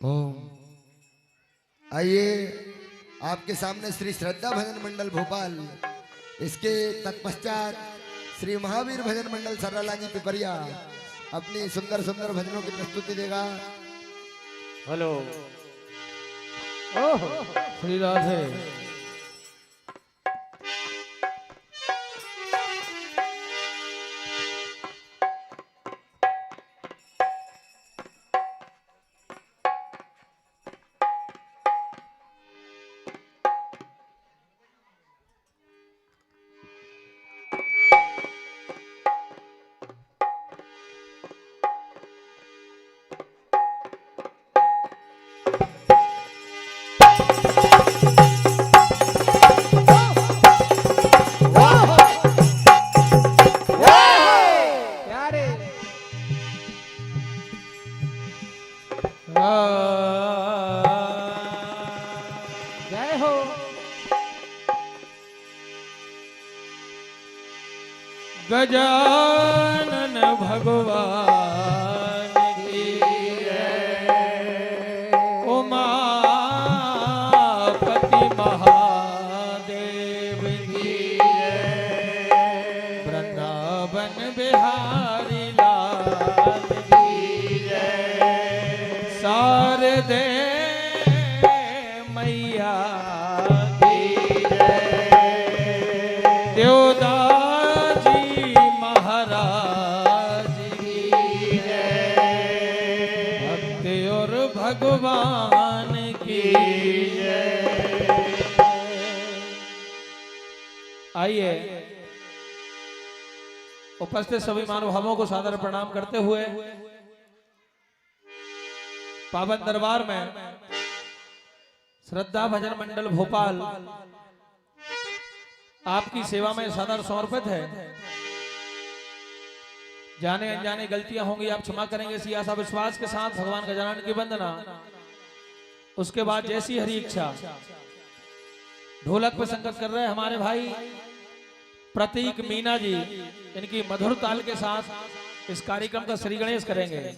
ओम। आइए आपके सामने श्री श्रद्धा भजन मंडल भोपाल, इसके तत्पश्चात श्री महावीर भजन मंडल सर्रालांजी पिपरिया अपनी सुंदर सुंदर भजनों की प्रस्तुति देगा। हेलो श्री राधे। जय हो। गजानन भगवान की जय। उमापति महादेव की जय। वृंदावन बिहारी लाल की जय। शारदे मैया की जय। देवदास महाराज की जय। भक्त और भगवान की जय। आइए उपस्थित सभी महानुभावों को सादर प्रणाम करते हुए पावन दरबार में श्रद्धा भजन मंडल भोपाल आपकी सेवा में सादर समर्पित है। जाने अनजाने गलतियां होंगी, आप क्षमा करेंगे, इसी आशा विश्वास के साथ भगवान गजानन की वंदना। उसके बाद जैसी हरी इच्छा। ढोलक पर संगत कर रहे हमारे भाई प्रतीक मीना जी, इनकी मधुर ताल के साथ इस कार्यक्रम का श्री गणेश करेंगे।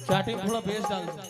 स्टार्टिंग थोड़ा बेस डाल दो।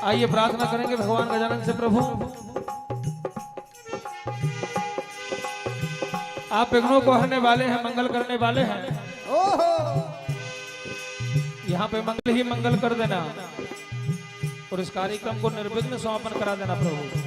आइए प्रार्थना करेंगे भगवान गजानन से। प्रभु आप विघ्नों को हरने वाले हैं, मंगल करने वाले हैं। यहाँ पे मंगल ही मंगल कर देना और इस कार्यक्रम को निर्विघ्न समापन करा देना प्रभु।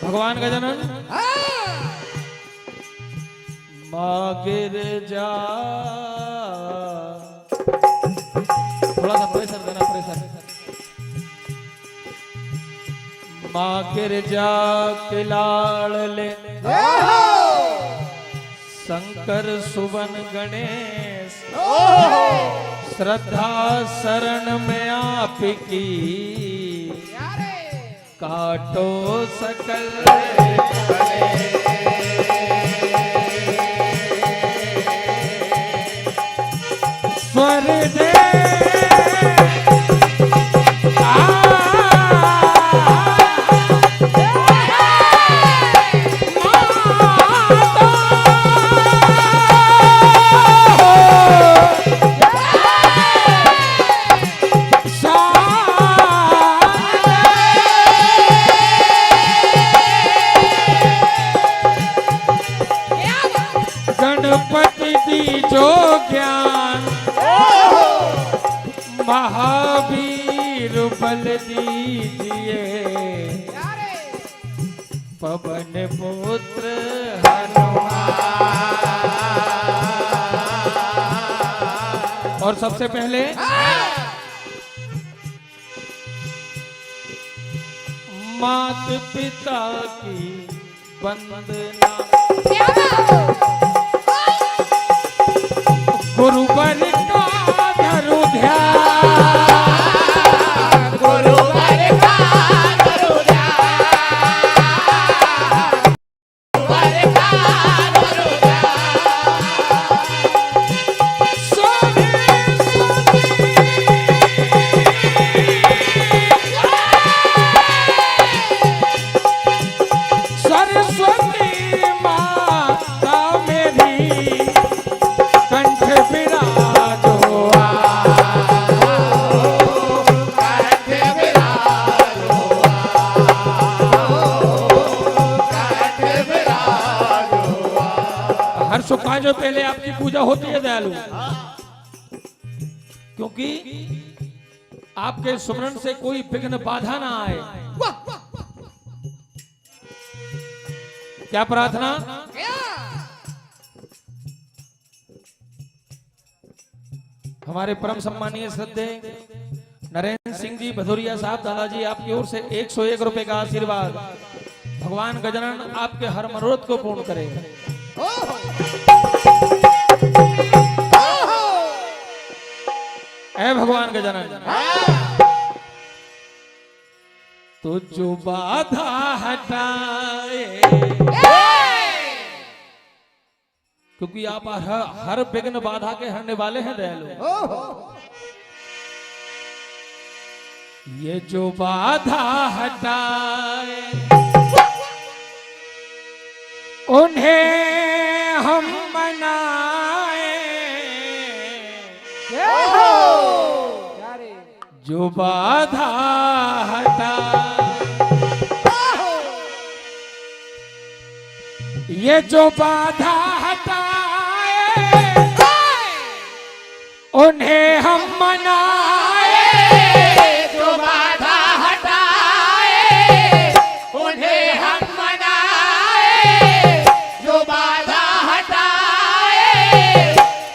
भगवान गजानन मागिर जा, थोड़ा सा प्रेशर देना, प्रेशर। मागिर जा के लाड़ ले शंकर सुवन गणेश, श्रद्धा शरण में आपकी काटो सकल स्वर दे गणपति दीजो ज्ञान, महावीर बल दीजिए, पवन पुत्र हनुमान। और सबसे पहले मात पिता की वंदना, गुरुवर का धरु ध्यान, गुरुवर का धरु ध्यान, गुरुवर का सुखाजो पहले आपकी पूजा होती है दयालु, क्योंकि आपके सुमरन से कोई विघ्न बाधा ना आए। क्या प्रार्थना? हमारे परम सम्मानीय श्रद्धे नरेंद्र सिंह जी भदौरिया साहब, दादाजी आपकी ओर से 101 रुपए का आशीर्वाद। भगवान गजानन आपके हर मनोरथ को पूर्ण करे। ऐ भगवान गजानन, तो जो बाधा हटाए, क्योंकि आप हर विघ्न बाधा के हरने वाले हैं दयालु। ये जो बाधा हटाए उन्हें हम मनाए, जो बाधा हटाए, ये जो बाधा हटाए उन्हें हम मनाए, जो बाधा हटाए उन्हें हम मनाए, जो बाधा हटाए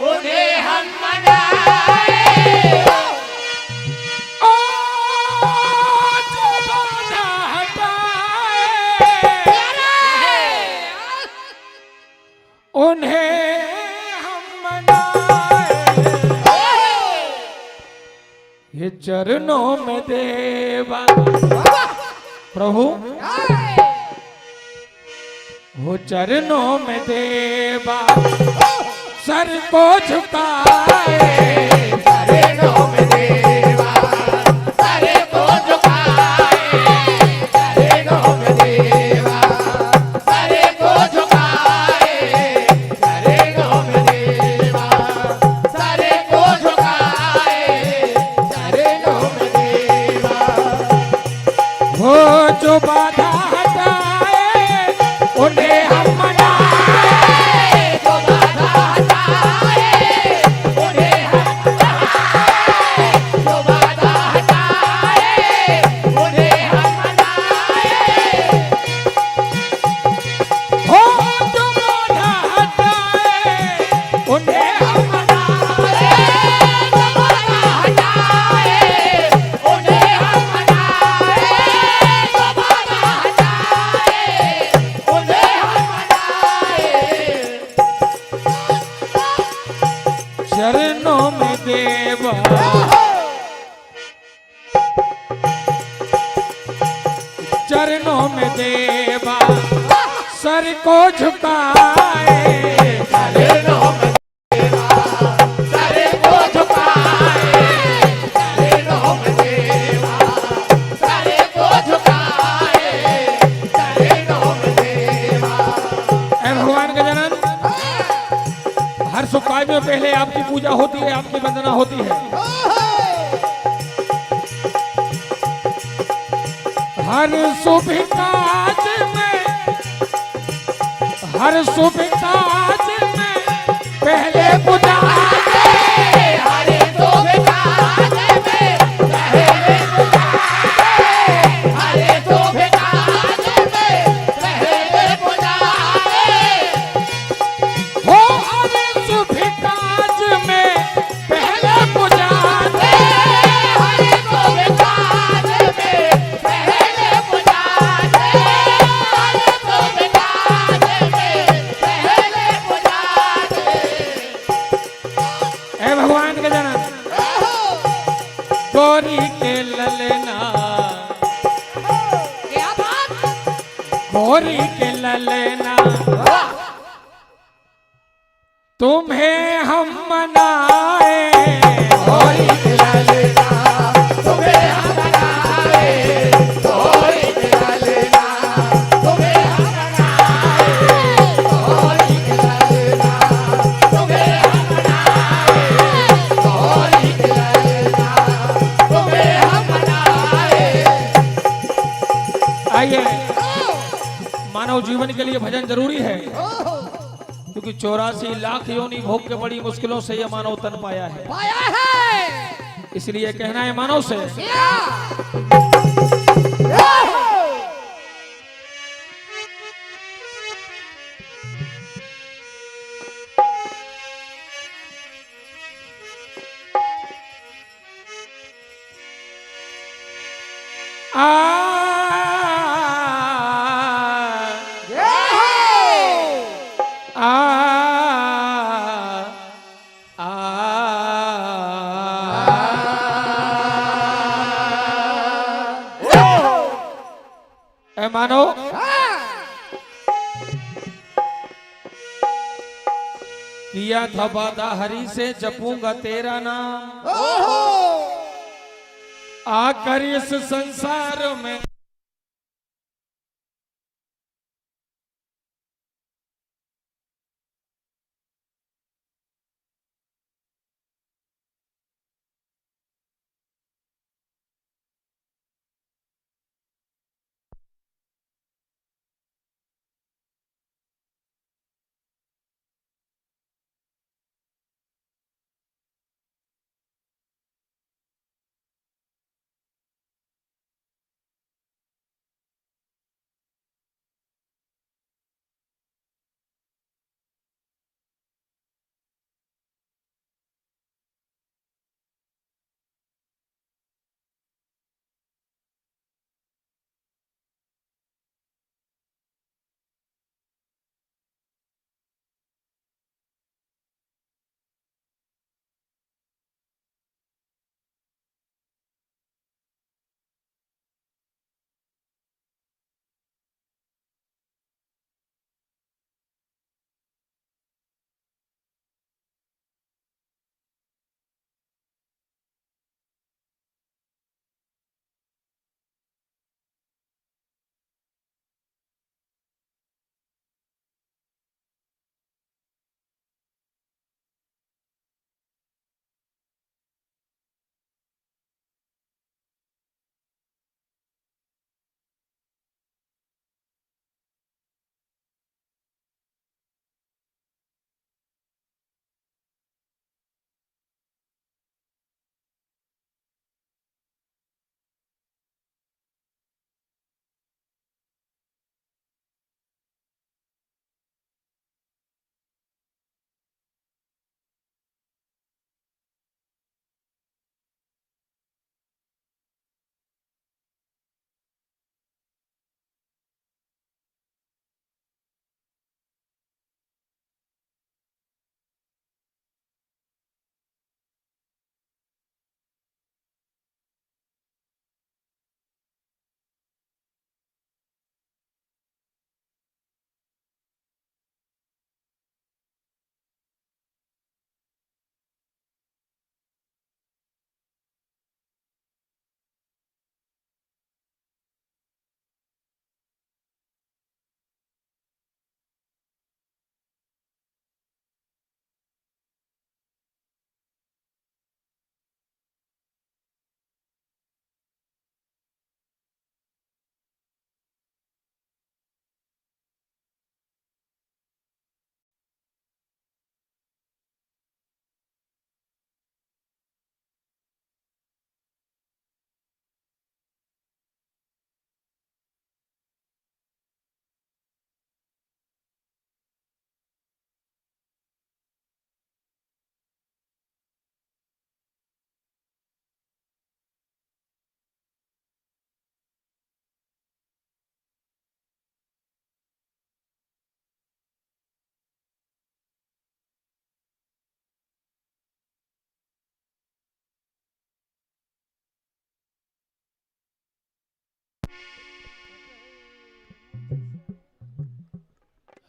उन्हें हम मनाए, ओ जो बाधा हटाए उन्हें हम मनाए, ये चरणों में देवा प्रभु, हो चरणों में देवा सर को झुकाए, चरणों में देवा सर को झुकाए, चरणों में देवा सर को झुकाए, चरणों में देवा सर को झुकाए, चरणों में देवा। हो जो बाधा हटाए उन्हें हम मनाए, जो बाधा हटाए उन्हें हम मनाए, जो बाधा हटाए उन्हें हम मनाए, हो जो बाधा हटाए उन्हें हम मनाए, जो बाधा हटाए उन्हें हम मनाए, जो बाधा हटाए उन्हें हम मनाए। चरणों में देवा चरणों में देवा सर को झुकाए, चरणों में देवा सर को झुकाए, चरणों में देवा सर को झुकाए, चरणों में देवा। ऐ भगवान गजानन, हर सुख काज में पहले आपकी पूजा होती है, आपकी वंदना होती है। हर शुभ काज में, हर शुभ काज में पहले पूजा, हरे शुभ काज में पहले पुजारे, हरे शुभ काज में पहले पुजारे, हो हर शुभ काज में पहले पूजा, हरे शुभ काज में पहले पुजारे, हरे शुभ काज में पहले पुजारे। ऐ भगवान गजानन, गौरी के ललना, क्या बात? गौरी के ललना तुम्हें हम मनाए, गौरी के ललना तुम्हें हम मनाए, गौरी के ललना तुम्हें हम मनाए, गौरी के ललना तुम्हें हम मनाए, गौरी के ललना तुम्हें हम मनाए। आइए, मानव जीवन के लिए भजन जरूरी है, क्योंकि 84 लाख योनि भोग के बड़ी मुश्किलों से ये मानव तन पाया है, इसलिए कहना है मानव से मानो किया था वादा हरि से जपूंगा तेरा नाम, आकर इस संसार में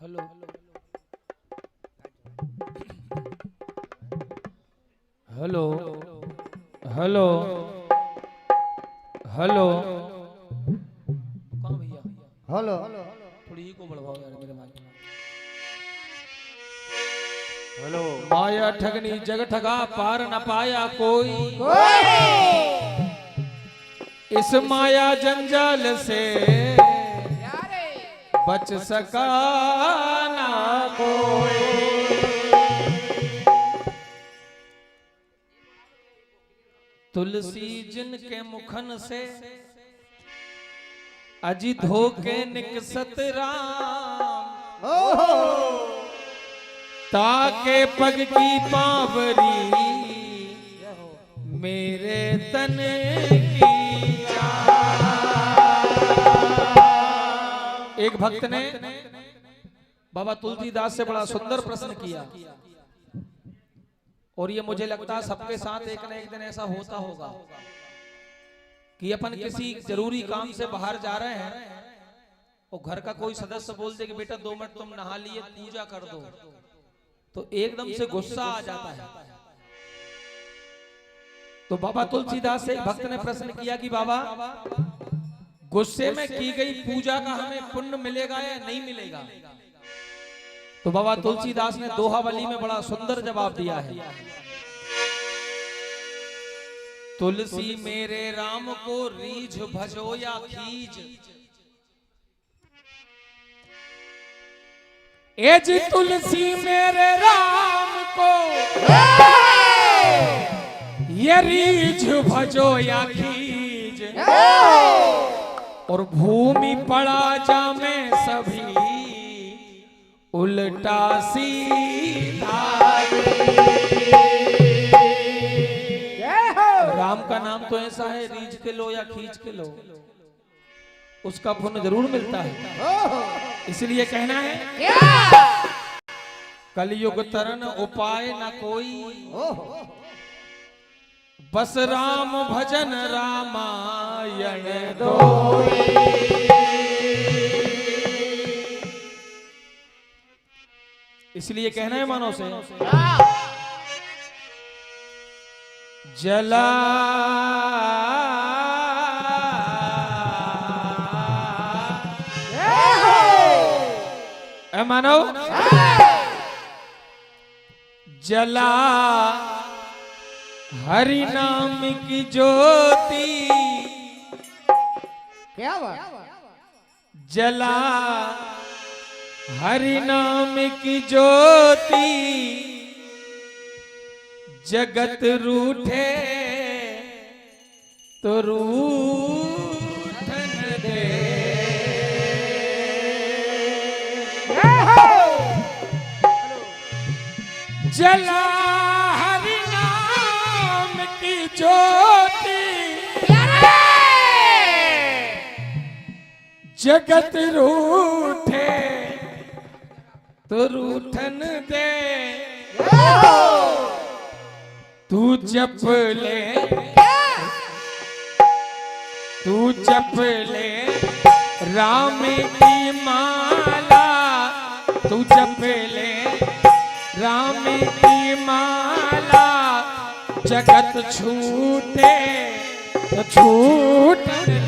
हेलो हेलो हेलो हेलो कहाँ भैया हेलो थोड़ी को बढ़वाओ यार मेरे माइक में। हेलो माया ठगनी जग ठगा पार न पाया कोई, इस माया जंजाल से बच सका ना कोई। तुलसी जिनके मुखन से अजी धोके निकसत राम, ताके पग की पावरी मेरे तन की। एक भक्त ने बाबा तुलसीदास से बड़ा सुंदर प्रश्न किया, और ये मुझे लगता है सबके साथ एक न एक दिन ऐसा होता होगा कि अपन किसी जरूरी काम से बाहर जा रहे हैं और घर का कोई सदस्य बोल दे कि बेटा 2 मिनट तुम नहा लिए पूजा कर दो, तो एकदम से गुस्सा आ जाता है। तो बाबा तुलसीदास से एक भक्त ने प्रश्न किया कि बाबा गुस्से में की गई पूजा का हमें पुण्य मिलेगा या नहीं मिलेगा? तो बाबा तुलसीदास ने दोहावली में बड़ा सुंदर जवाब दिया है। तुलसी मेरे राम को रीझ भजो या खीज, एज तुलसी मेरे राम को ये रीझ भजो या खीज, और भूमि पड़ा जामे सभी उल्टा सीधा। राम का नाम तो ऐसा है, रीझ के लो या खींच के लो उसका पुण्य जरूर मिलता है। इसलिए कहना है कलयुग तरन उपाय न कोई, बस राम भजन रामायण दोई। इसलिए कहना है मानव से जला मानव जला हरि नाम की ज्योति, क्या बात? जला हरि नाम की ज्योति, जगत रूठे तो रूठन दे। जला हरि नाम की ज्योति, जगत रूठे तो रूठन दे। तू जप ले, तू जप ले राम की माला, तू जप ले राम की माला, जगत छूटे तो छूट ले।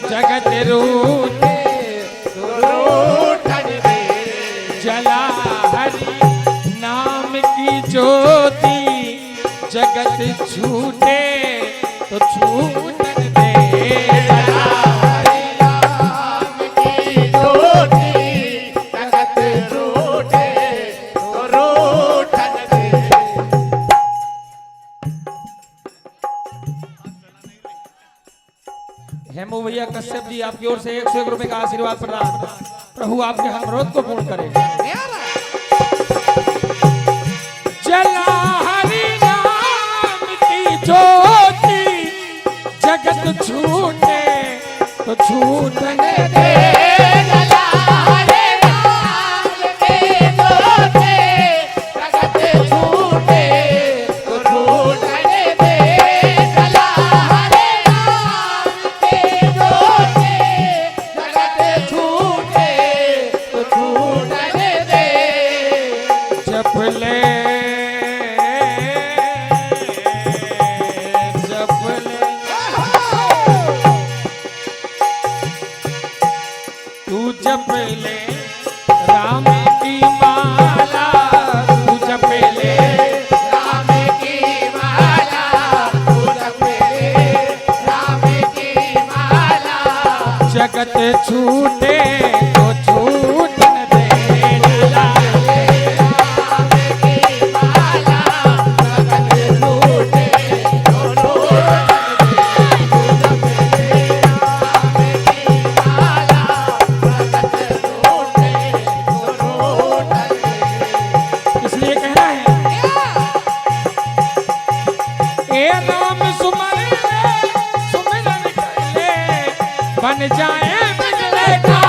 जगत रूठे जला हरि नाम की ज्योति, जगत छूटे तो छूटन दे। जला हरि नाम की ज्योति, जगत रूठे तो रूठन दे। हेमू भैया कश्यप जी आपकी ओर से 101 रुपए का आशीर्वाद प्रदान। प्रभु आपके हर मनोरथ को पूर्ण करे। जला हरि नाम की ज्योति, जगत छूटे तो छूटन दे। जला हरि नाम की ज्योति, जगत छूटे तो छूटन दे। जला हरि जप ले तू जप ले राम की माला, तू जप ले राम की माला, तू जप ले राम की माला। जगत छूटे तो छूट न दे लाला। राम की माला, जगत छूटे तो छूट न दे। तू जप ले राम की माला, जगत छूटे तो छूट न दे। इसलिए कहना है ए नाम सुमरन कर ले बन जाए बिगड़े का।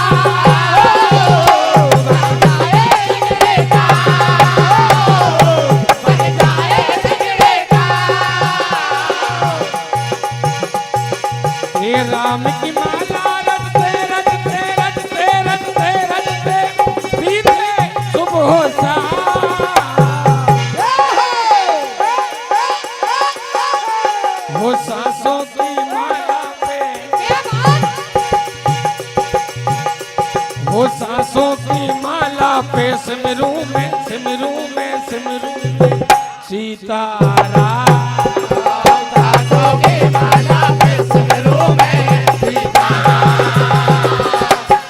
हे राम की माला रटते रटते रटते रटते रटते बीते सुबह सा। वो सांसों की माला पे, वो सांसों की माला पे सिमरू में सिमरू में सिमरू में सीताराम। सांसों की माला पे सिमरू में सीताराम,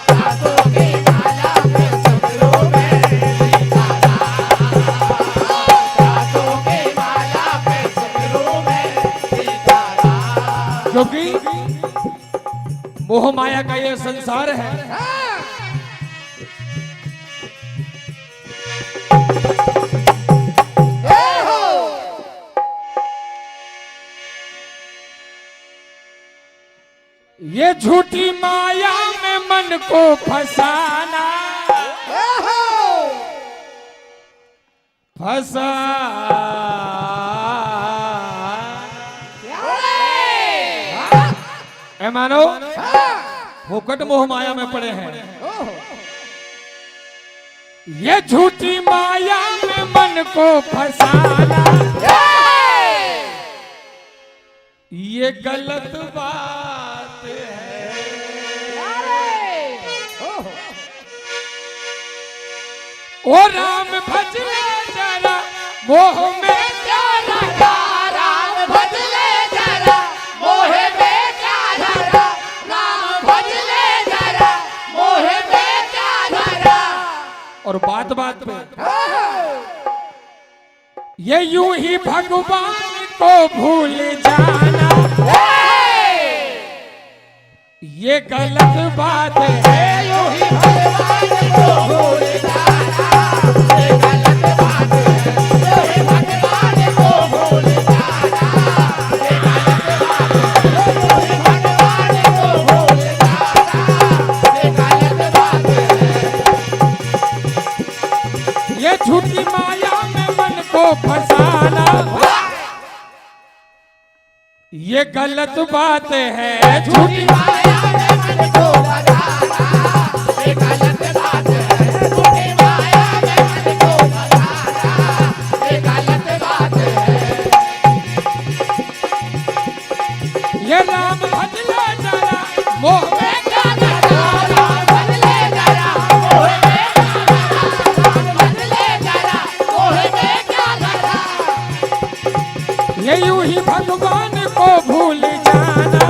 सांसों की माला पे सिमरू में सीताराम, सांसों की माला पे सिमरू में सीताराम। क्योंकि मोह माया का ये संसार है, ये झूठी माया में मन को फसाना, फसा ए मानो फोकट मोह माया में पड़े हैं। ये झूठी माया में मन को फसाना, ये गलत बात है। ओ राम भज ले जरा मोह में क्या लगा, राम भज ले जरा मोह में क्या धरा, राम भज ले जरा मोह में क्या धरा। और बात बात पे ये यूं ही भगवान को भूल जाना, ये गलत बात है। यूं ही भगवान को भूल जाना, ये गलत बात है। यूं ही भगवान को भूल जाना, ये गलत बात है। यूं ही भगवान को भूल जाना, ये गलत बात है। ये झूठी माया में मन को फसाना, ये गलत बात है। झूठी माया में मन को फसाना, ये गलत बात है। झूठी माया में मन को फसाना, ये गलत बात है। ये राम भज ले जरा मोह में क्या राम भज ले जरा मोह में क्या धरा, राम भज ले जरा मोह में क्या धरा। ये यूं ही भगवान को भूल जाना,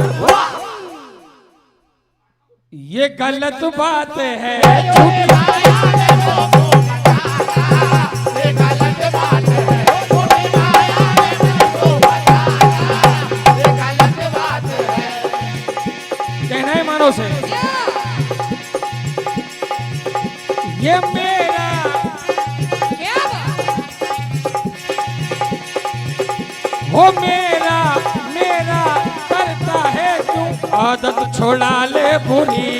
ये गलत बात है। झूठी माया में मन को फसाना, ये गलत बात है। झूठी माया में मन को फसाना, ये गलत बात है। कहना है मानो से ये मेरा वो मेरा मेरा करता है क्यों आदत छोड़ा ले बुरी।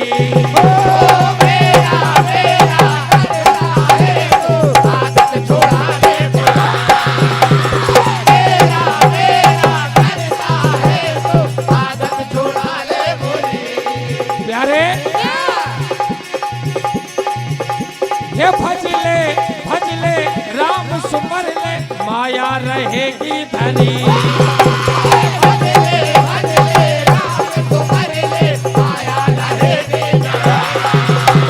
मेरा मेरा करता है तो आदत छोड़ा दे बुरा। मेरा मेरा करता है तो आदत छोड़ा ले बुरी। प्यारे ये भज ले राम सुमर ले माया रहेगी धनी। भज ले राम सुमर ले माया रहेगी धनी।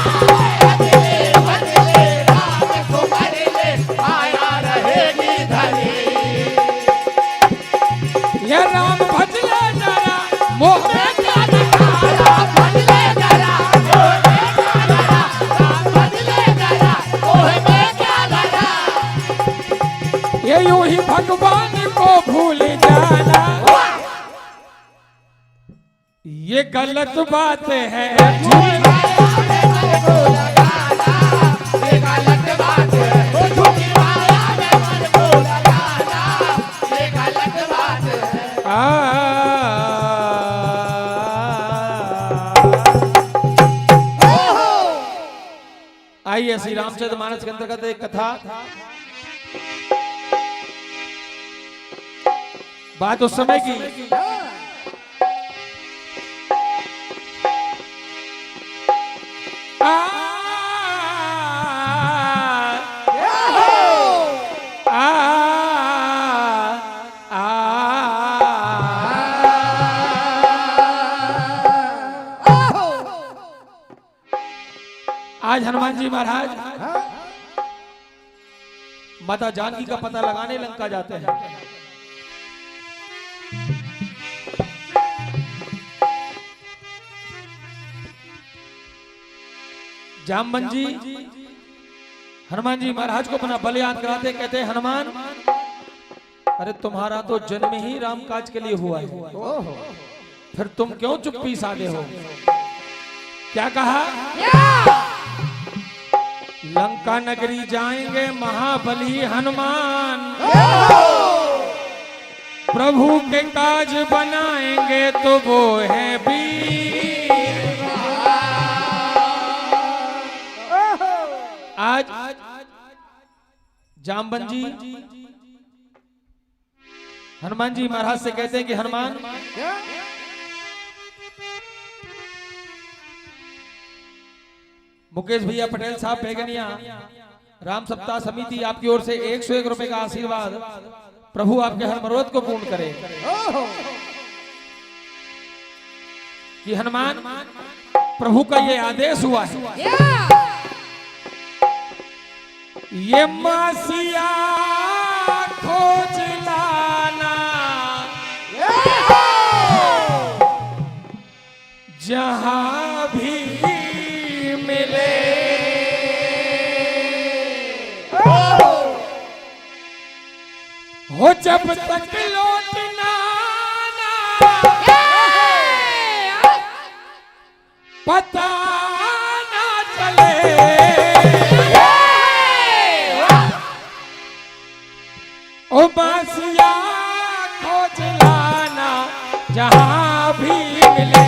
ये गलत बात है। आइए श्री रामचरित मानस के अंतर्गत एक कथा। बात उस समय की आज हनुमान जी महाराज माता जानकी का पता लगाने लंका जाते हैं। जामवन जी हनुमान जी महाराज को अपना बल याद कराते, कहते हैं हनुमान, अरे तुम्हारा तो जन्म ही राम काज के लिए हुआ है, फिर तुम क्यों चुप्पी साधे हो? क्या कहा? लंका नगरी जाएंगे महाबली हनुमान, प्रभु के काज बनाएंगे तो वो है वीर। आज जामवन जी हनुमान जी महाराज से कहते हैं कि हनुमान, मुकेश भैया पटेल साहब बेगनिया राम सप्ताह समिति आपकी ओर से 101 रुपए का आशीर्वाद, प्रभु आपके हर मनोरथ को पूर्ण करे। कि हनुमान, प्रभु का ये आदेश हुआ है, ये मासिया खोज लाना जहां भी मिले, हो जब तक लौटना पता ना चले, ओ बासिया खोज लाना जहां भी मिले।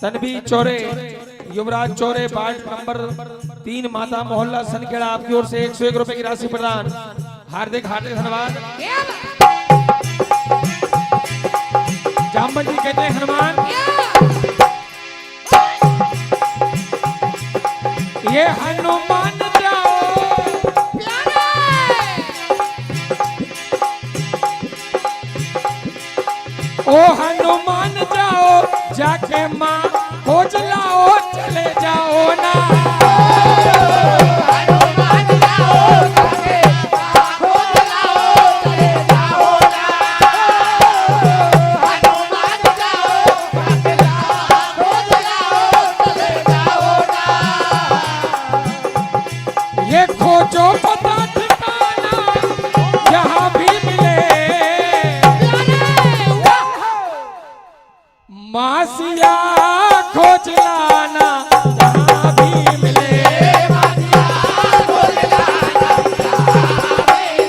तनवी चौरे, युवराज चौरे, वार्ड नंबर 3, माता मोहल्ला सनखेड़ा, आपकी ओर से 101 रुपए की राशि प्रदान। हार्दिक हार्दिक धन्यवाद। जामवन जी कहते हैं हनुमान, ये हनुमान जाओ ओ हनुमान जाओ, जाके माँ खोज लाओ, चले जाओ ना। हनुमान जाओ, जाके माँ खोज लाओ, चले जाओ ना। हनुमान जाओ, जाके माँ खोज लाओ, चले जाओ ना। ये खोजो पता ठिकाना जहाँ भी मिले, मासिया खोज लाना जहाँ भी मिले, मासिया खोज लाना जहाँ भी मिले,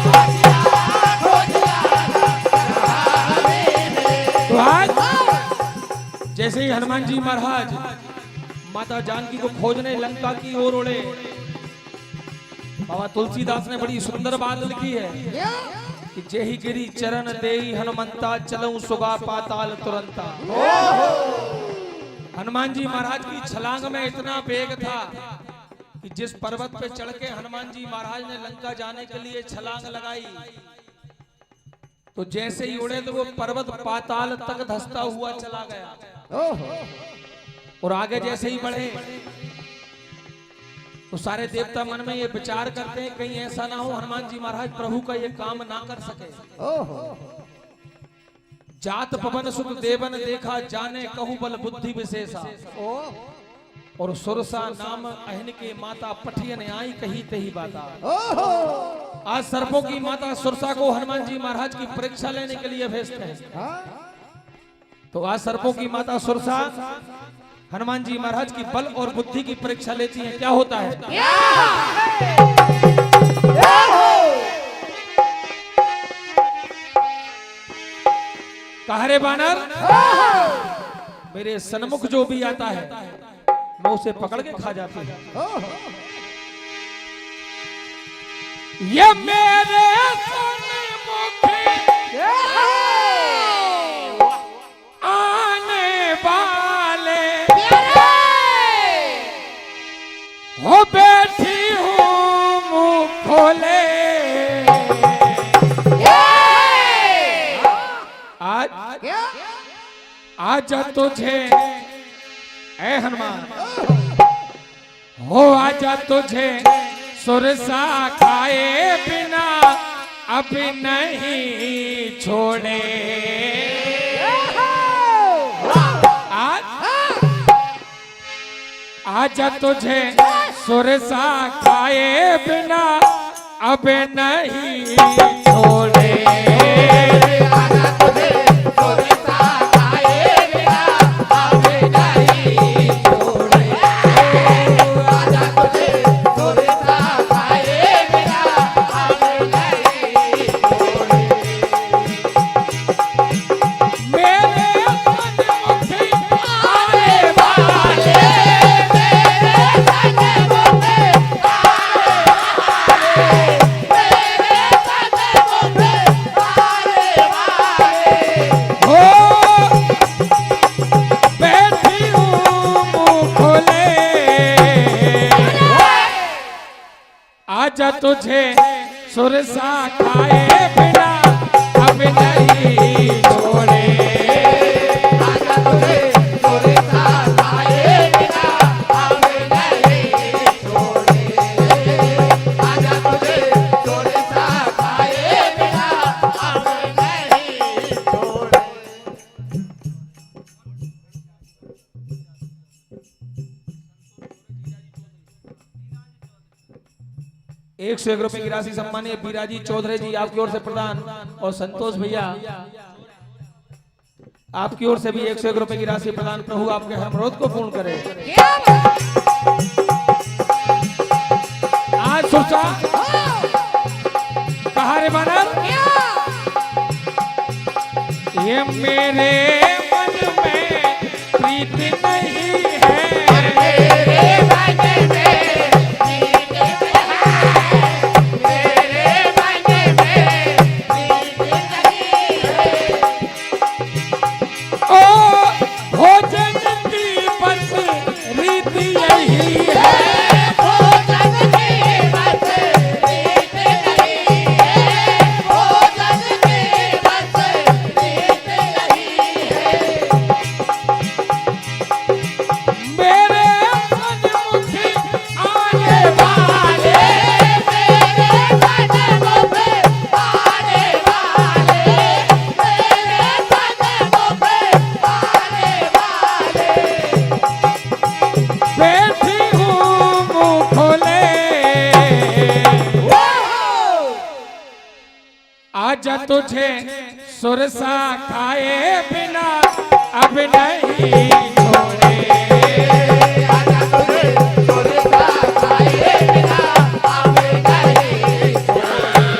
मासिया खोज लाना जहाँ भी मिले। तो आज जैसे ही हनुमान जी महाराज माता जानकी को खोजने लंका की ओर उड़े। बाबा तुलसीदास ने बड़ी सुंदर बात लिखी है कि जेहि गिरी चरण देई हनुमंता चलऊं सुगा पाताल तुरंता। हनुमान जी महाराज की छलांग में इतना वेग था कि जिस पर्वत पे चढ़ के हनुमान जी महाराज ने लंका जाने के लिए छलांग लगाई तो जैसे ही उड़े तो वो पर्वत पाताल तक धंसता हुआ चला गया। और आगे जैसे ही बढ़े तो सारे देवता मन में ये विचार करते हैं कहीं ऐसा ना हो हनुमान जी महाराज प्रभु का ये काम ना कर सके। जात पवन सुत देवन देखा जाने कहूं बल बुद्धि विशेषा। और सुरसा नाम अहन के माता पठियन आई कही तही बाता। आज सर्पों की माता सुरसा को हनुमान जी महाराज की परीक्षा लेने के लिए भेजते हैं। तो आज सर्पों की माता सुरसा हनुमान जी महाराज की बल और बुद्धि की परीक्षा लेती है। क्या होता है? कहा रे बानर, मेरे सन्मुख जो भी आता है मैं उसे पकड़ के खा जाती हूँ। ये मेरे सन्मुख आने वाले हो बैठी हूँ मुँह खोले। आज तुझे ऐ हनुमान हो आजा तुझे सुरसा खाए बिना अभी नहीं छोड़े। आजा तुझे सुरसा खाए बिना अब नहीं छोड़े। आजा तुझे सुरसा खाए बिना अब नहीं छोड़े। आजा तुझे सुरसा खाए बिना अब नहीं छोड़े। आजा तुझे सुरसा खाए बिना अब नहीं छोड़े। 101 रुपए की राशि सम्मानीय बीराजी चौधरी जी आपकी ओर से प्रदान और संतोष भैया आपकी ओर से भी 101 रुपए की राशि प्रदान। प्रभु आपके हर मनोरथ को पूर्ण करे। आज सुरसा कहा रे बानर, ये मेरे मन में प्रीति नहीं है। मेरे मन में आजा तुझे सुरसा खाए बिना अब नहीं छोड़े। आजा तुझे सुरसा खाए बिना अब नहीं छोड़े।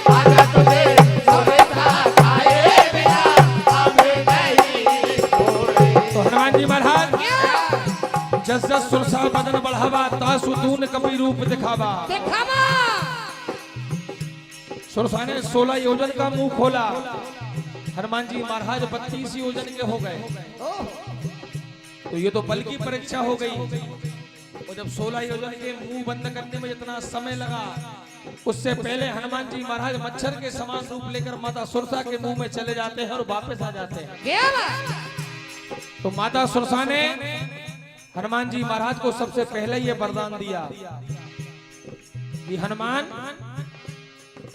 आजा तुझे सुरसा खाए बिना अब नहीं छोड़े। तो हनुमान जी महाराज आसु दून कपि रूप दिखावा। सुरसा ने 16 योजन का मुंह खोला। हनुमान जी महाराज 32 योजन के हो गए। तो ये तो बल की परीक्षा हो गई। और जब 16 योजन के मुंह बंद करने में जितना समय लगा, उससे पहले हनुमान जी महाराज मच्छर के समान रूप लेकर माता सुरसा के मुंह में चले जाते हैं और वापस आ जाते हैं। तो माता सुरसा ने हनुमान जी महाराज को सबसे पहले ये वरदान दिया कि हनुमान,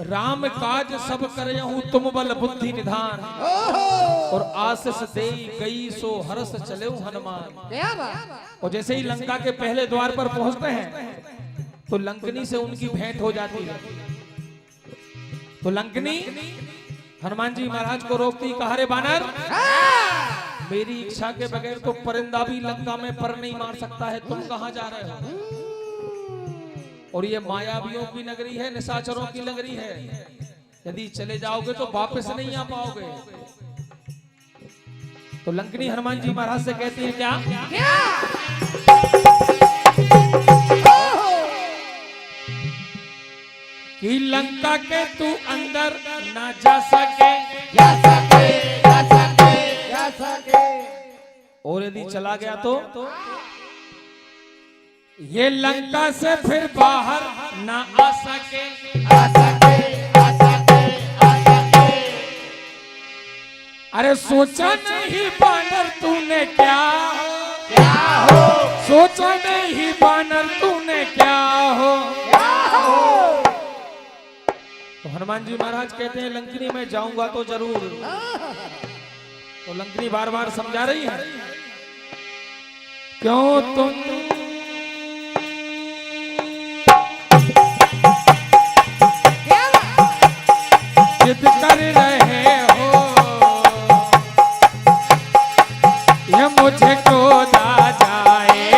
राम काज सब करहु तुम बल बुद्धि निधान, और आशीष देई गई सो हरस चले हनुमान। और जैसे ही लंका के पहले द्वार पर पहुंचते हैं तो लंकनी से उनकी भेंट हो जाती है। तो लंकनी हनुमान जी महाराज को रोकती, कहा रे बानर, मेरी इच्छा के बगैर तो परिंदा भी लंका में पर नहीं मार सकता है, तुम कहां जा रहे हो? और ये मायावियों की नगरी है, निशाचरों की नगरी है, यदि चले जाओगे तो वापस नहीं आ पाओगे। तो लंकनी हनुमान जी महाराज से कहती है क्या? कि लंका के तू अंदर ना जा सके, और यदि चला गया तो ये लंका से फिर बाहर ना आ सके। अरे सोचा नहीं बानर तूने क्या हो, सोचा नहीं बानर तूने क्या हो। तो हनुमान जी महाराज कहते हैं लंकनी में जाऊंगा तो जरूर। तो लंकनी बार बार समझा रही है, क्यों तुम जिद कर रहे हो, ये मुझे क्रोध आ जाए।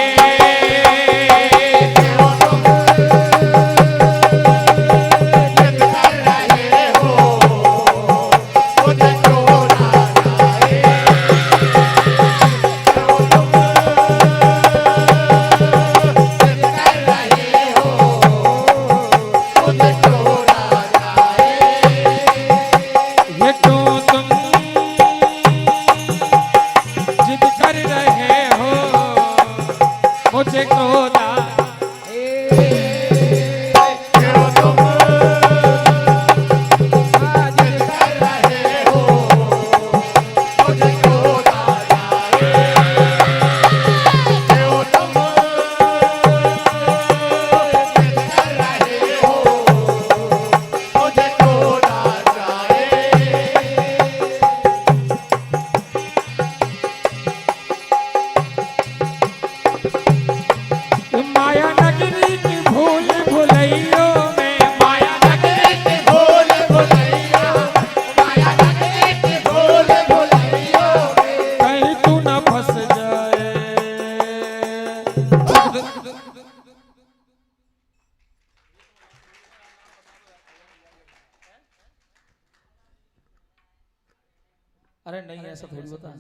अरे नहीं ऐसा थोड़ी होता है।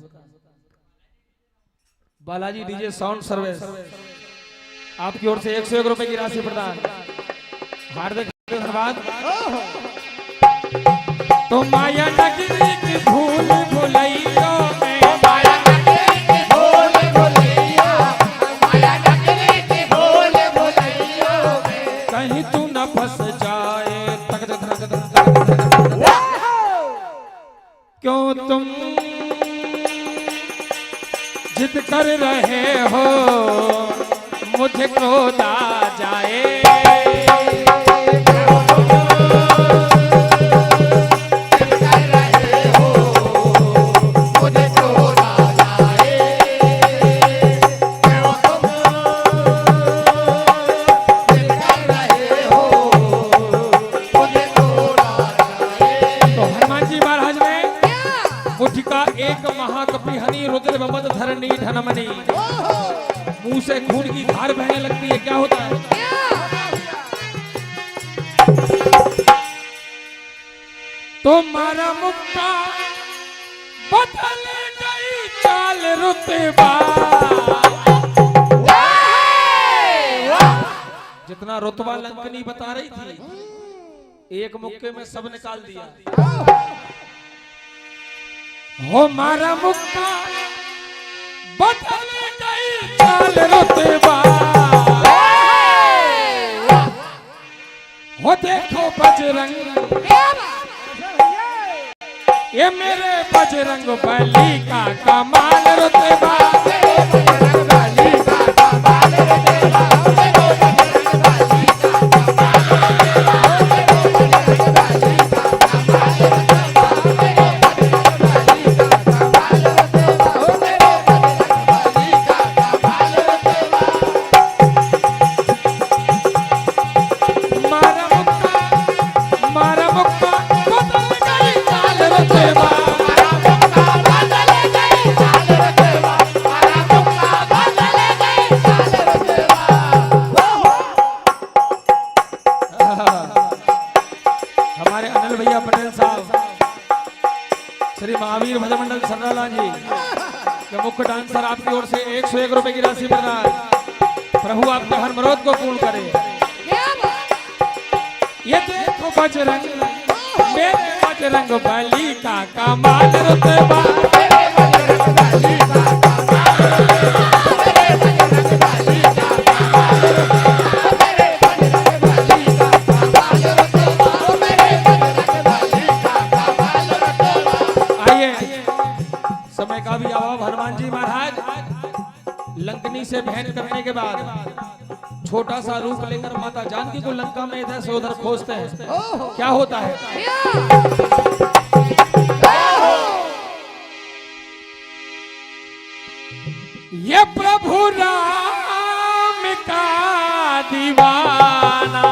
बालाजी डीजे साउंड सर्विस आपकी ओर से 101 रुपए की राशि प्रदान, हार्दिक धन्यवाद। तो माया नगरी की भूल भुलैया में, माया नगरी की भूल भुलैया, माया नगरी की भूल भुलैया में, कहीं तू न फंस जाए। तक क्यों तुम जिद कर रहे हो, मुझे क्रोध आ जाए। मुंह से खून की धार बहने लगती है, क्या होता है? तो मारा मुक्का बदल गई चाल रुतबा। जितना रुतबा लंकनी बता रही थी एक मुक्के में सब निकाल दिया। हो मारा मुक्का बदल गई चाल रुतबा, हो देखो बजरंग ये मेरे बजरंग बली का कमाल रुतबा, महावीर भजन मंडल सर्राला जी के मुख्य डांसर आपकी ओर से 101 रुपए की राशि प्रदान। प्रभु आपके हर मनोरथ को पूर्ण करे। ये देखो बजरंग मेरे बजरंग बली का कमाल रुतबा, हनुमान जी महाराज लंकनी से भेंट करने के बाद छोटा सा रूप लेकर माता जानकी को लंका में इधर से उधर खोजते हैं। क्या होता है? ये प्रभु राम का दीवाना,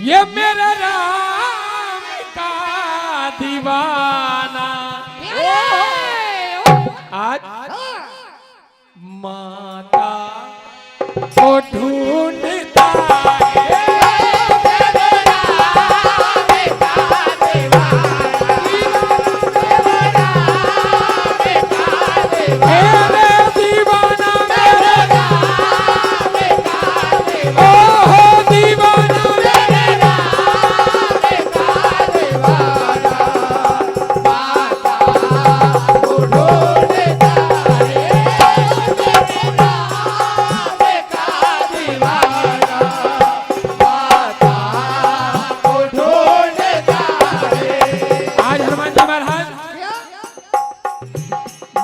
ये मेरा राम का दीवाना, आज माता को ढूंढता है,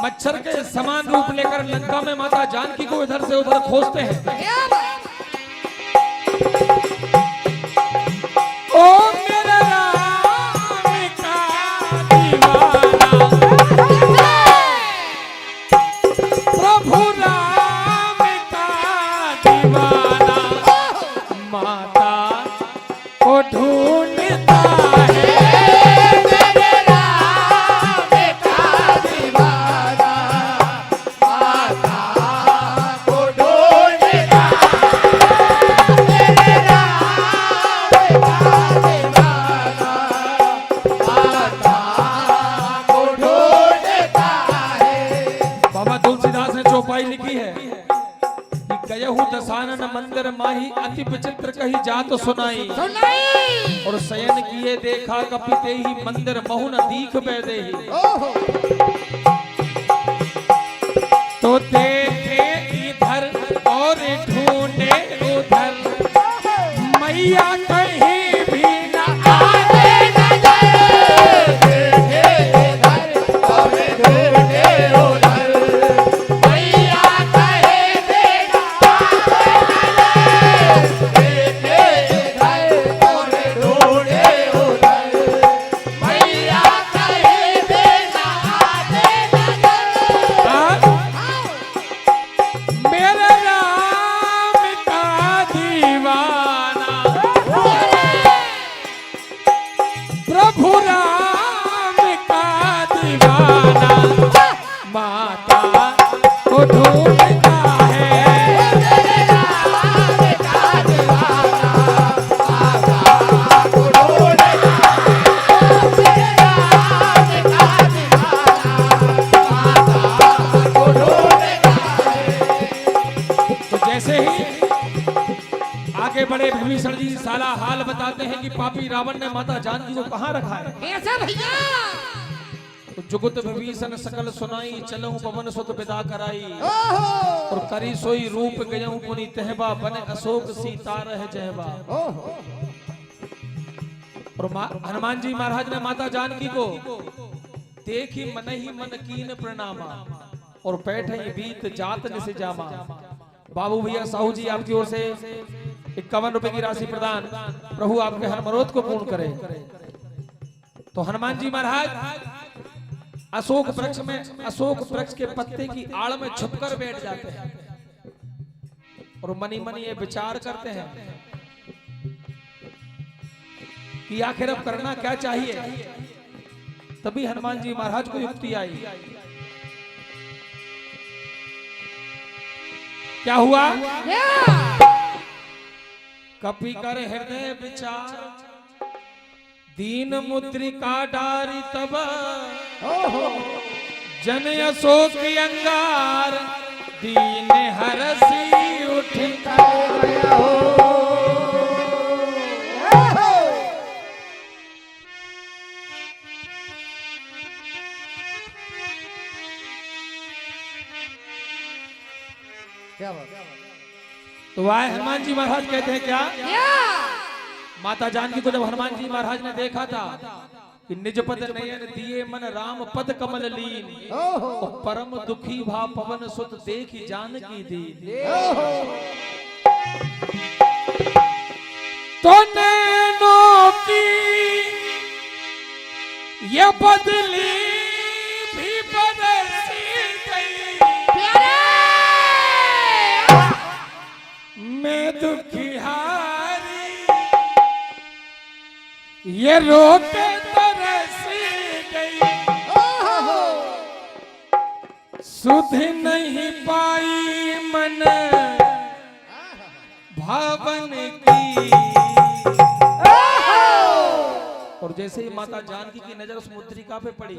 मच्छर के समान रूप लेकर लंका में माता जानकी को इधर से उधर खोजते हैं। ओ मेरा राम का दीवाना, प्रभु राम का दीवाना, माता को ढूंढता है, लिखी है कि गयहु दसानन मंदिर माही अति विचित्र कही जात सुनाई, और शयन किए देखा कपिते ही मंदिर बहुन दीख बैदेही, तो देखे इधर और ढूंढे उधर, मैया कहीं भी न आने न जाए, देखे इधर और ढूंढे उधर, जैसे ही आगे बड़े विभीषण जी साला हाल बताते हैं कि पापी रावण ने माता जानकी को कहाँ रखा है। कैसा भैया? तो जुगुत विभीषण सकल सुनाई, चलऊं पवन सुत विदा कराई, और करी सोई रूप गयऊं पुनि तहबा, बने अशोक सीता रह जहबा। और हनुमान जी महाराज ने माता जानकी को देखी मन ही मन कीन प्रणामा, और बैठे बीत जात निस जामा। बाबू भैया साहू जी आपकी ओर से 51 रुपए की राशि प्रदान, प्रभु आपके हर मनोरथ को पूर्ण करे। तो हनुमान जी महाराज अशोक वृक्ष में, अशोक वृक्ष के पत्ते की आड़ में छुपकर बैठ जाते हैं और मनी मनी ये विचार करते हैं कि आखिर अब करना क्या चाहिए। तभी हनुमान जी महाराज को युक्ति आई। क्या हुआ? कपि कर हृदय विचार, दीन मुद्रिका डारी तब, जन अशोक अंगार, दीन हरसी उठ गया हो। क्या बात? तो आए हनुमान जी महाराज कहते हैं क्या? माता जानकी को जब हनुमान जी महाराज ने देखा था कि निज पद नयन दिए मन राम पद कमल लीन, और परम दुखी भा पवन सुत देखी जानकी दीन। तो नैनों की ये बदली भी बदसी गई, मैं दुखी हारी ये रोते तरसी गई, सुध नहीं पाई मन भावन की। और जैसे ही माता जानकी की नजर उस मुद्रिका पे पड़ी,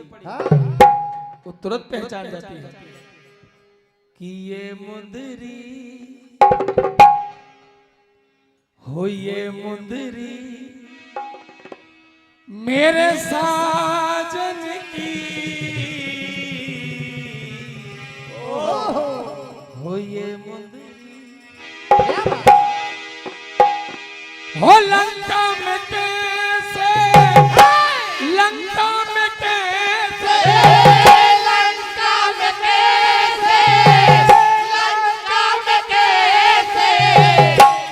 वो तुरंत पहचान जाती है कि ये मुंदरी हो, ये मुंदरी मेरे साजन की हो, ये मुंदरी हो। लंका में कैसे, लंका में कैसे, लंका में कैसे, लंका में कैसे,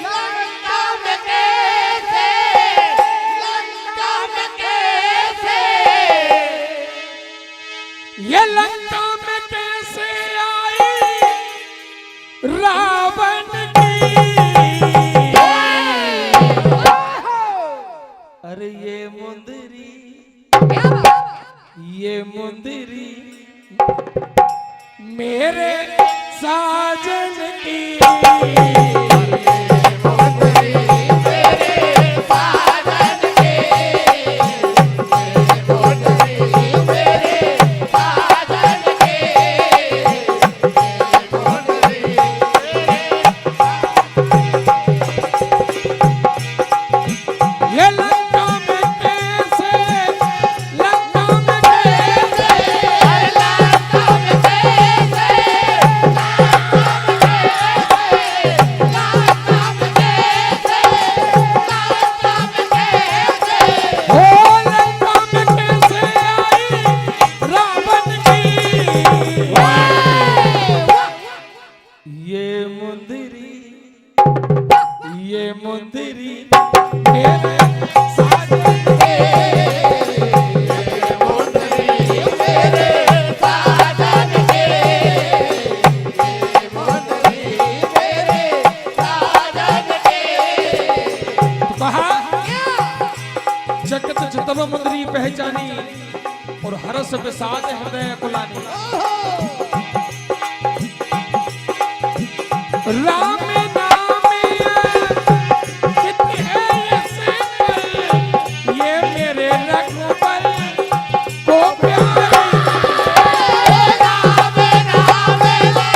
लंका में कैसे, लंका में कैसे, ये लंका में कैसे आई रावण की। अरे ये मुंदरी, ये मुंदरी मेरे साजन की। ये लंका में कैसे, लंका में कैसे, लंका में कैसे, लंका में कैसे, लंका में कैसे, हो लंका में कैसे आई रावण की। ये मुंदरी, ये मुंदरी मेरे साजन की। कहा जगत जतब मुंदरी पहचानी, और हरस विषाद हृदय कुलानी। राम नाम कितनी है ये सिंपल, ये मेरे रघुबर को प्यारी। राम नाम ले,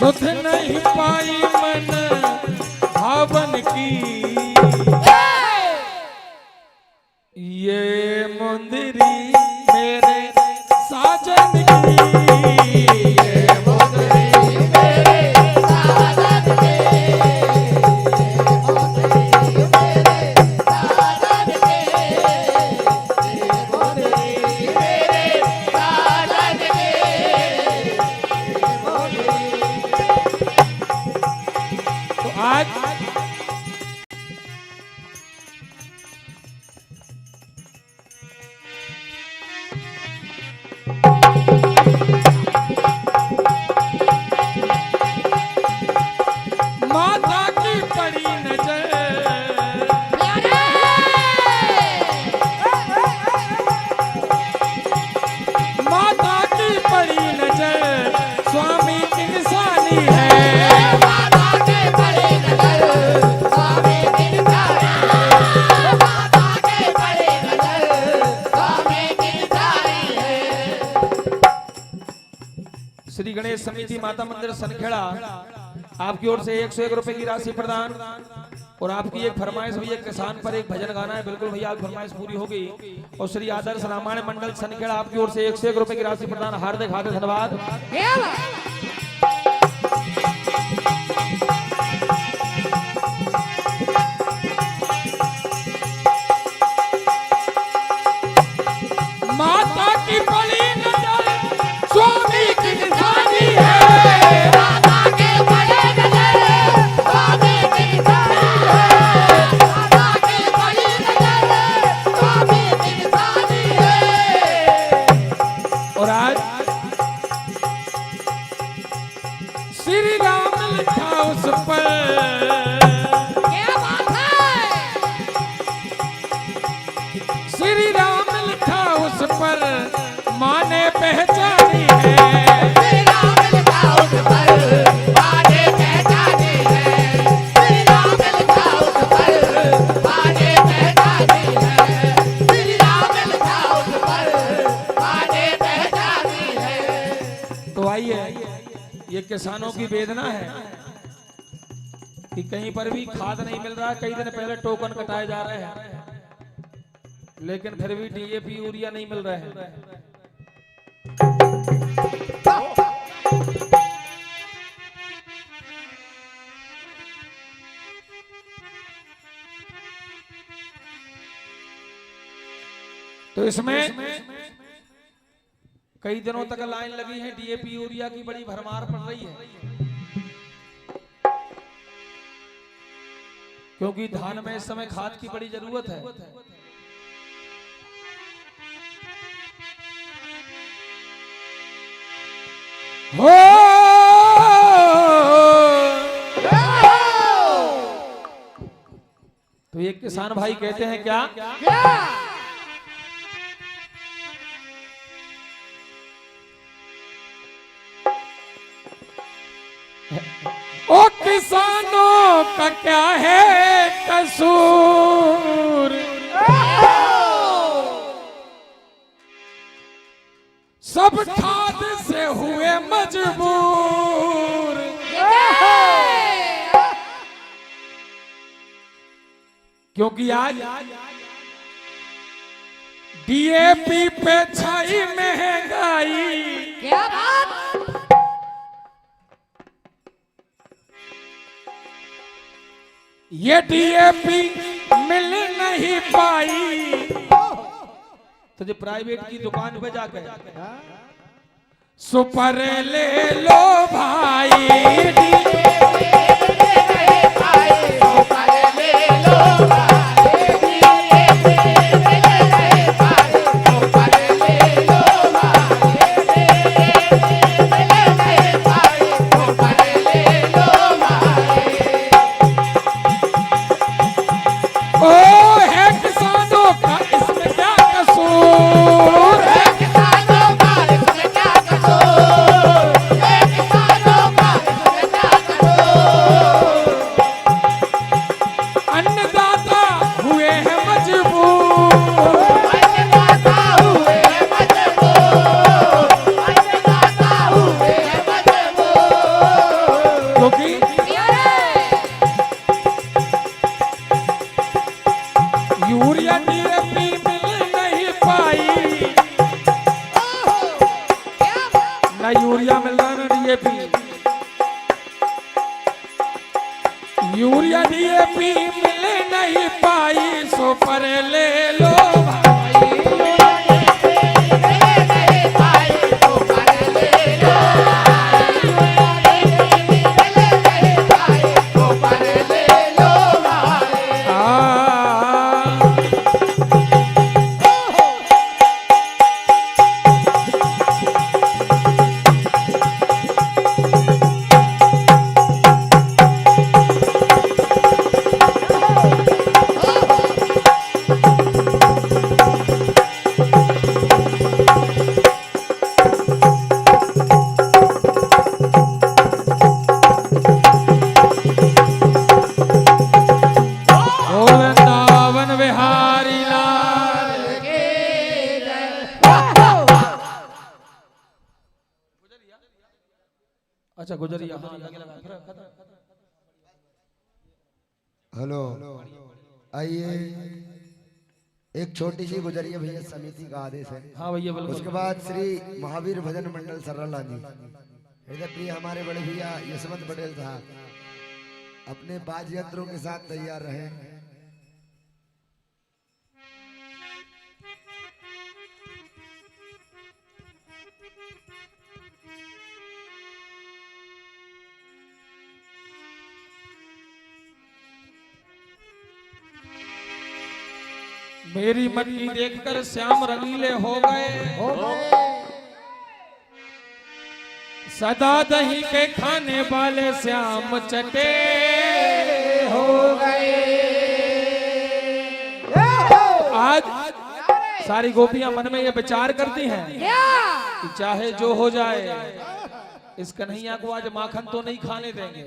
सुध नहीं पाई मन भावन की, ये मुंदरी मेरे साजन की, ये मुंदरी मेरे साजन की, ये मुंदरी मेरे साजन की, ये मुंदरी मेरे साजन की, ये मुंदरी। तो आज श्री गणेश समिति माता मंदिर सनखेड़ा आपकी ओर से 101 रुपए की राशि प्रदान। और आपकी एक फरमाइश भैया किसान पर एक भजन गाना है, बिल्कुल भैया आपकी फरमाइश पूरी हो गई। और श्री आदर्श रामायण मंडल सनखेड़ा आपकी ओर से 101 रुपए की राशि प्रदान। हार्दिक हार्दिक धन्यवाद। माता की बड़ी नजर स्वामी की निशानी है, माता की बड़ी नजर स्वामी की निशानी है, माता की बड़ी नजर स्वामी की निशानी है। और आज श्री राम लिखा उस पर, क्या बात है, श्री राम लिखा उस पर माने पहचानी है, श्री राम लिखा उस पर माने पहचानी है, श्री राम लिखा उस पर माने पहचानी है, श्री राम लिखा उस पर माने पहचानी है। तो आइए, ये किसानों की वेदना है कि कहीं पर भी खाद नहीं मिल रहा है। कई दिन पहले टोकन कटाए जा रहे हैं, लेकिन फिर भी डीएपी यूरिया नहीं मिल रहे हैं। तो इसमें कई दिनों तक लाइन लगी है, डीएपी यूरिया की बड़ी भरमार पड़ रही है, क्योंकि धान में इस समय खाद की बड़ी जरूरत है। हो तो ये किसान भाई कहते हैं क्या, ओ किसानों का क्या है कसूर, सब खाद से हुए मजबूर, क्योंकि आज डीएपी पे छाई महंगाई, क्या बात, ये डीएपी मिल नहीं पाई। तो जो प्राइवेट की दुकान पे जाकर सुपर ले लो भाई, ना यूरिया मिल रहा ना डीएपी। यूरिया डीएपी मिले नहीं पाई, सो पर ले लो भाई। अच्छा गुजरिया। हेलो, आइए, एक छोटी सी गुजरिया भैया समिति का आदेश है। हाँ भैया बिल्कुल। उसके बाद श्री महावीर भजन मंडल सर्राला जी, हृदय प्रिय हमारे बड़े भैया यशवंत पटेल साहब अपने बाज यंत्रों के साथ तैयार रहे। मेरी मटकी देखकर श्याम रंगीले हो गए, सदा दही के खाने वाले श्याम चटे हो गए। आज सारी गोपियां मन में ये विचार करती हैं कि चाहे जो हो जाए, इस कन्हैया को आज माखन तो नहीं खाने देंगे।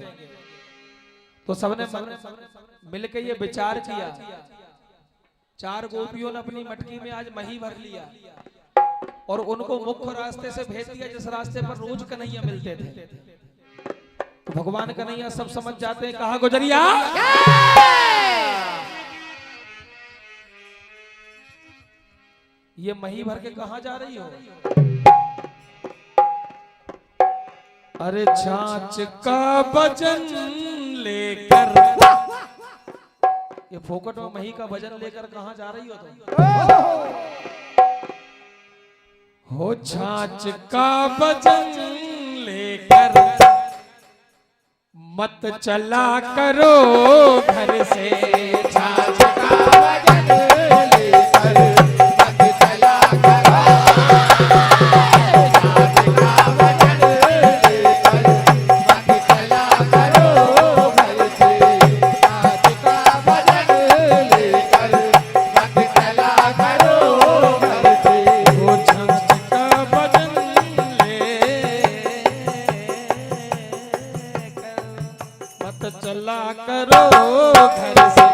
तो सबने मिलकर ये विचार किया। 4 गोपियों ने अपनी मटकी में आज मही भर लिया और उनको मुख्य रास्ते से भेज दिया, जिस रास्ते पर रोज कन्हैया मिलते थे। तो भगवान कन्हैया सब समझ जाते हैं। कहा गुजरिया, ये मही भर के कहां जा रही हो? अरे छाछ का भजन लेकर, ये फोकट में मही का भजन लेकर कहां जा रही हो तुम? हो छाछ का भजन लेकर मत चला करो घर से। छाछ का भजन लेकर मत चला करो, छाछ का भजन लेकर मत चला करो घर से। छाछ का भजन लेकर मत चला करो घर से। वो छाछ का भजन लेकर मत चला करो घर से।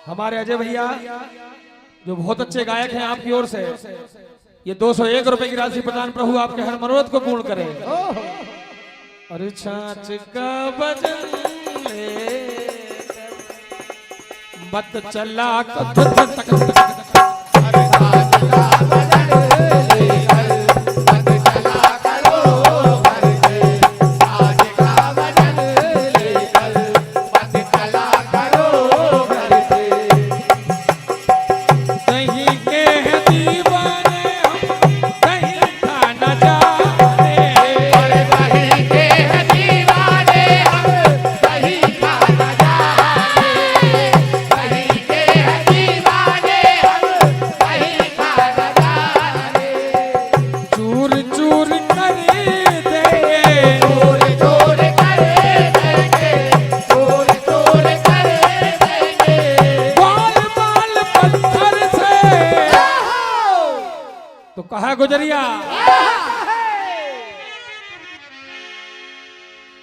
हमारे अजय भैया जो बहुत अच्छे गायक हैं, आपकी ओर से ये 201 रुपए की राशि प्रदान प्रभु आपके हर मनोरथ को पूर्ण करे। अरे छाछ का भजन लेकर मत चला Yeah.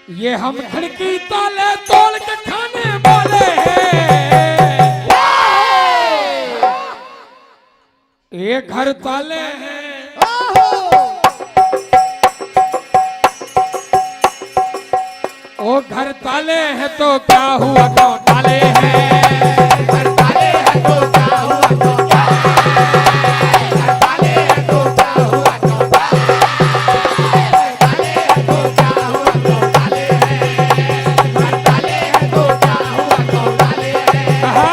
ये हम खिड़की ताले तोड़ के खाने वाले हैं, ये घर ताले हैं, ओ घर ताले हैं तो क्या हुआ क्यों ताले हैं, घर ताले हैं तो क्या हुआ क्यों घर ताले हैं तो क्या हुआ क्यों ताले हैं तो क्या हुआ क्यों ताले हैं घर ताले हैं तो क्या हुआ क्यों ताले हैं कहा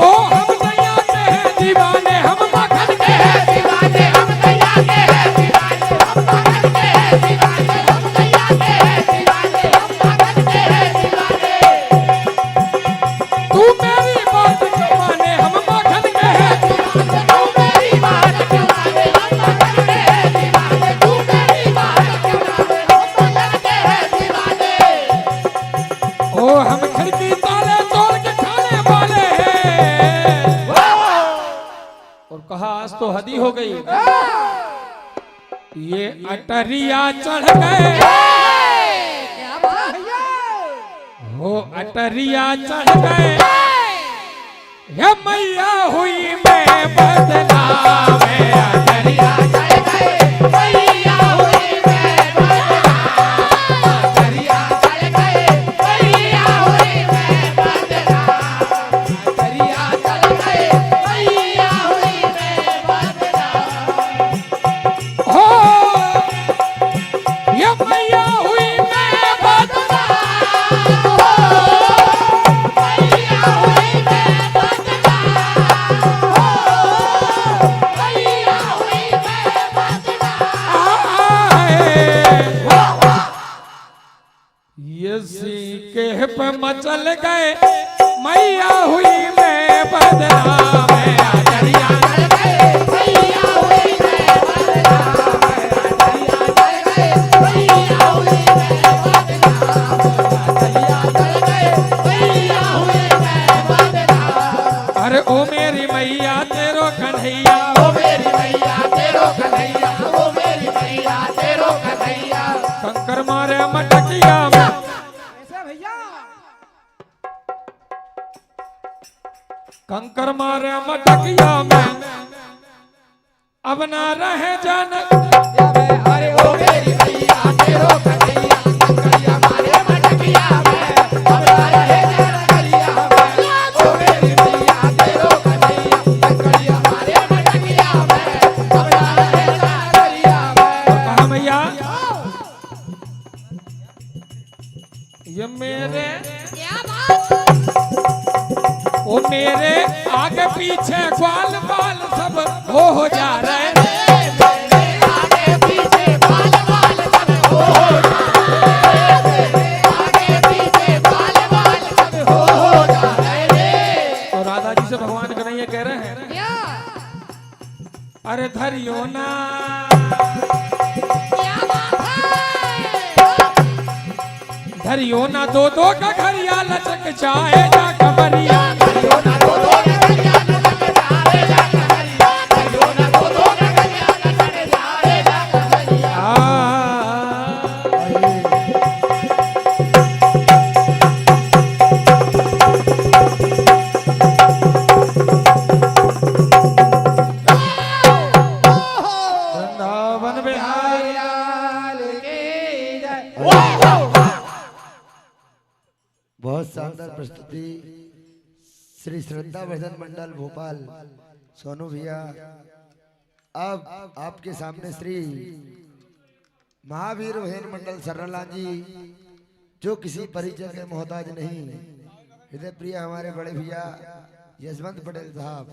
ओ हम दैया के हैं दीवाने, हम मखन के हैं दीवाने हम दैया के हैं दीवाने हम मगन के हैं दीवाने हम दैया के हैं दीवाने हम मगन के हैं दीवाने तू मेरी बात क्यों माने, हम मखन के हैं तू मेरी बात क्यों माने हम मगन के हैं दीवाने तू मेरी बात क्यों माने हम मगन के हैं दीवाने ओ हम खिड़की ताले तोड़ के खाने वाले हैं। और कहा आज तो हदी हो गई, ये अटरिया चढ़ गए, वो अटरिया चढ़ गए, ये मैया हुई मैं बदनाम, मैं अटरिया चढ़ गए मैया हुई मैं बदनाम दरिया चढ़ गए मैया हुई मैं बदनाम दरिया चढ़ गए मैया हुई मैं बदनाम हो, ये मैया हुई मैं बदनाम हो मैया हुई मैं बदनाम हो मैया हुई मैं बदनाम ये सीके पे मचल गए, मैया हुई मैं बदनाम, मैं अटरिया चढ़ गए मैया हुई मैं बदनाम दरिया चढ़ गए मैया हुई मैं बदनाम दरिया चढ़ गए मैया हुई मैं बदनाम अरे ओ मेरी मैया तेरो कन्हैया, ओ मेरी मैया तेरो कन्हैया ओ मेरी मैया तेरो कन्हैया कंकर मारे मटकिया में, कंकर मारे मटकिया में, अब ना रहे जनक, अरे ओ मेरी मैया तेरो कन्हैया कंकड़िया मारे मटकिया में अब ना रहे जनगलिया में ओ मेरी मैया तेरो कन्हैया कंकड़िया मारे मटकिया में अब ना रहे जनगलिया में कहा मैया ये मेरे ओ मेरे आगे पीछे ग्वाल बाल सब हो जा रहे, मेरे आगे पीछे बाल बाल सब हो जा रहे आगे पीछे बाल बाल सब हो जा रहे तो राधा जी से भगवान कन्हैया कह रहे हैं अरे धरियो ना, धरियो ना दो दो का घरिया लचक जाए जा कमरिया, धरियो ना दो दो नगरिया लचक जाए जा कमरिया धरियो ना दो दो नगरिया लचक जाए जा कमरिया वृंदावन बिहारी लाल की जय बहुत शानदार प्रस्तुति श्री श्रद्धा भजन मंडल भोपाल सोनू भैया। अब आपके सामने श्री महावीर भजन मंडल सरला जी, जो किसी परिचय के मोहताज नहीं, हृदय प्रिय हमारे बड़े भैया यशवंत पटेल साहब।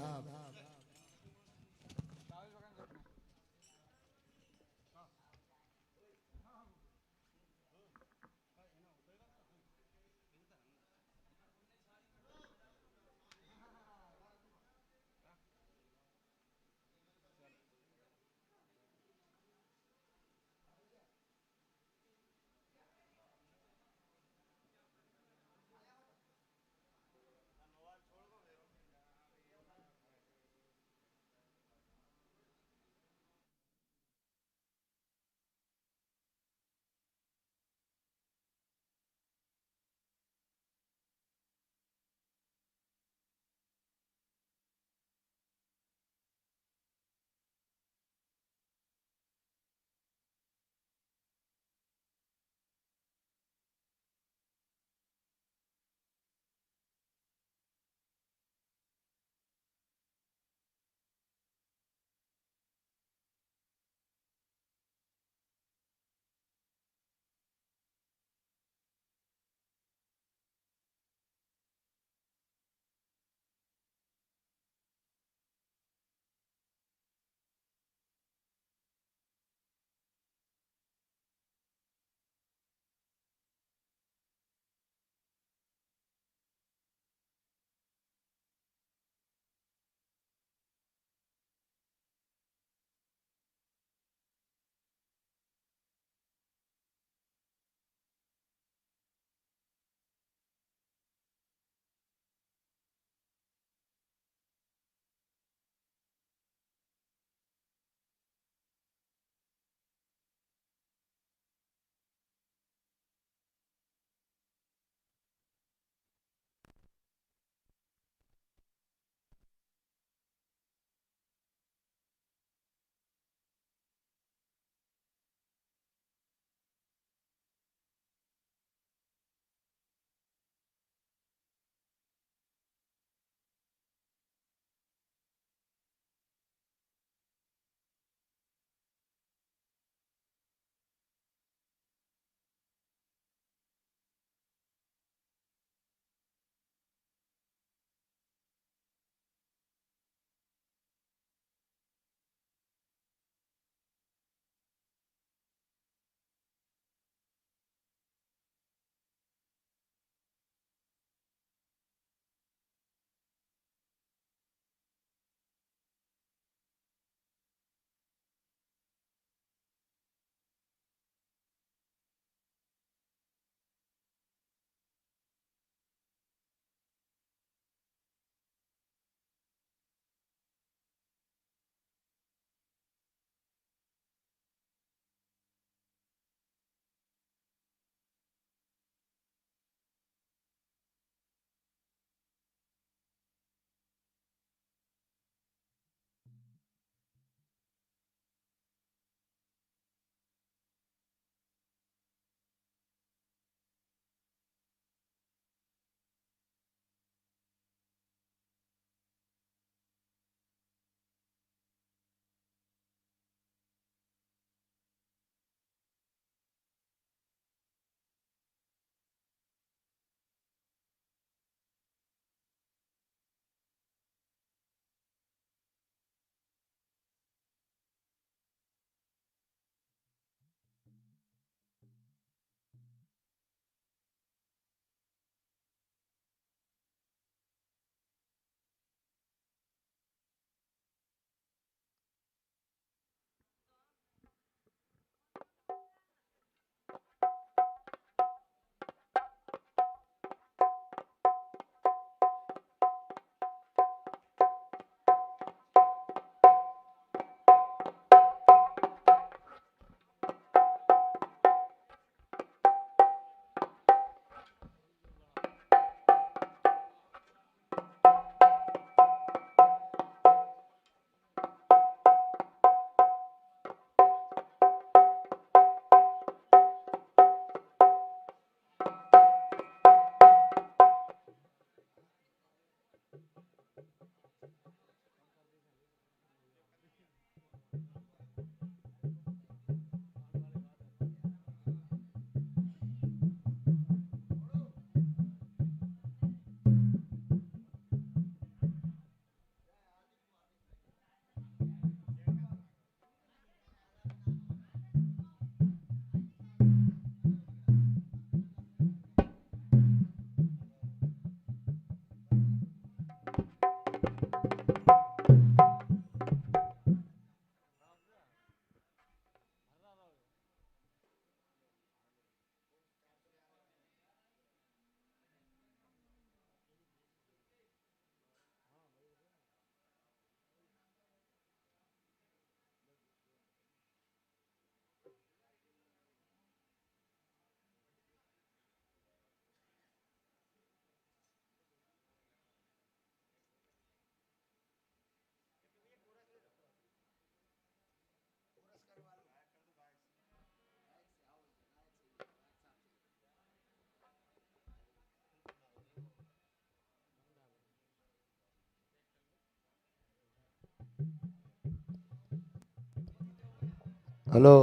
हेलो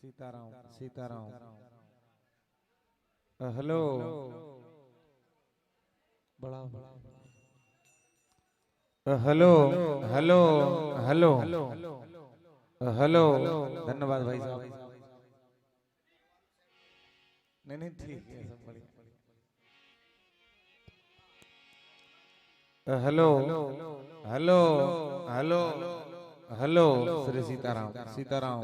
सीताराम सीताराम हेलो बड़ा हेलो हेलो हेलो हेलो धन्यवाद भाई साहब। नहीं नहीं ठीक है सब बढ़िया। Hello hello hello hello Shri Sitaram Sitaram.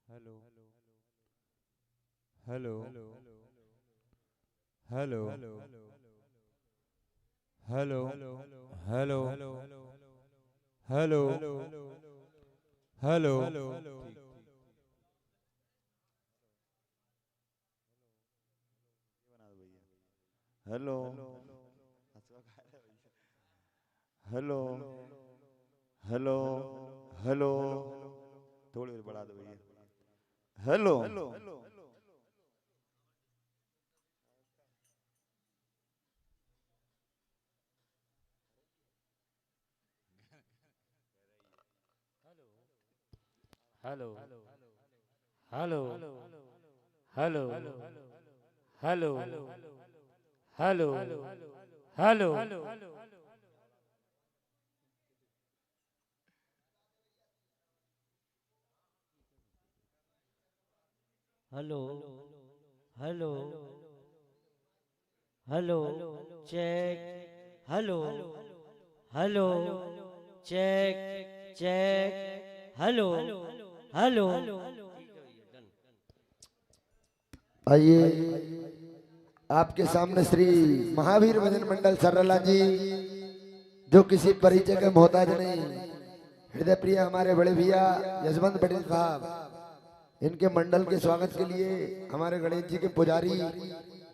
Hello hello hello hello hello hello hello hello hello hello hello थोड़ी देर बढ़ा दो भैया। Hello hello hello hello hello hello hello hello hello hello check hello hello check check hello hello. आइए आपके सामने श्री महावीर भजन मंडल सरला जी, जो किसी परिचय के मोहताज नहीं, हृदय प्रिय हमारे बड़े भैया यशवंत पटेल साहब, इनके मंडल के स्वागत के लिए हमारे गणेश जी के पुजारी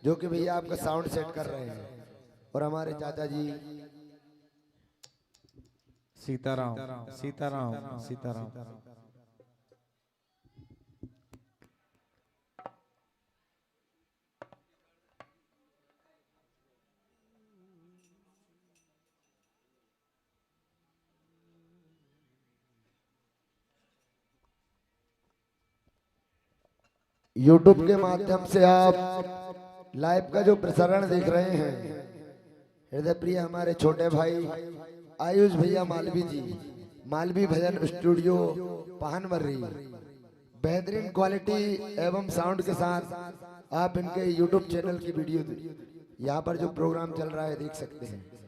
जो कि भैया आपका साउंड सेट कर रहे हैं, और हमारे चाचा जी सीताराम सीताराम सीताराम। YouTube के माध्यम से आप लाइव का जो प्रसारण देख रहे हैं, हृदय प्रिय हमारे छोटे भाई आयुष भैया मालवी जी, मालवी भजन स्टूडियो पाहनमर्री, बेहतरीन क्वालिटी एवं साउंड के साथ आप इनके YouTube चैनल की वीडियो यहाँ पर जो प्रोग्राम चल रहा है देख सकते हैं।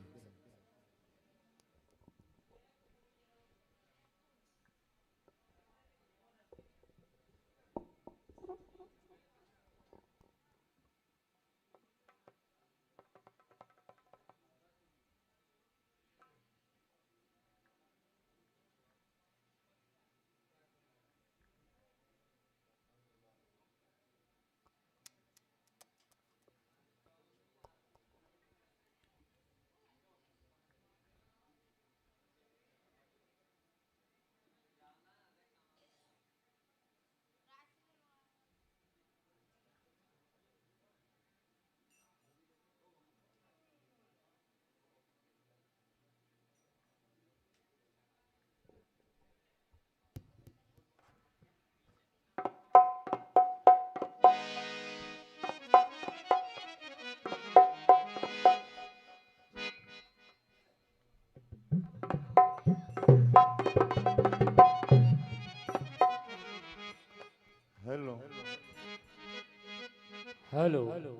Hello hello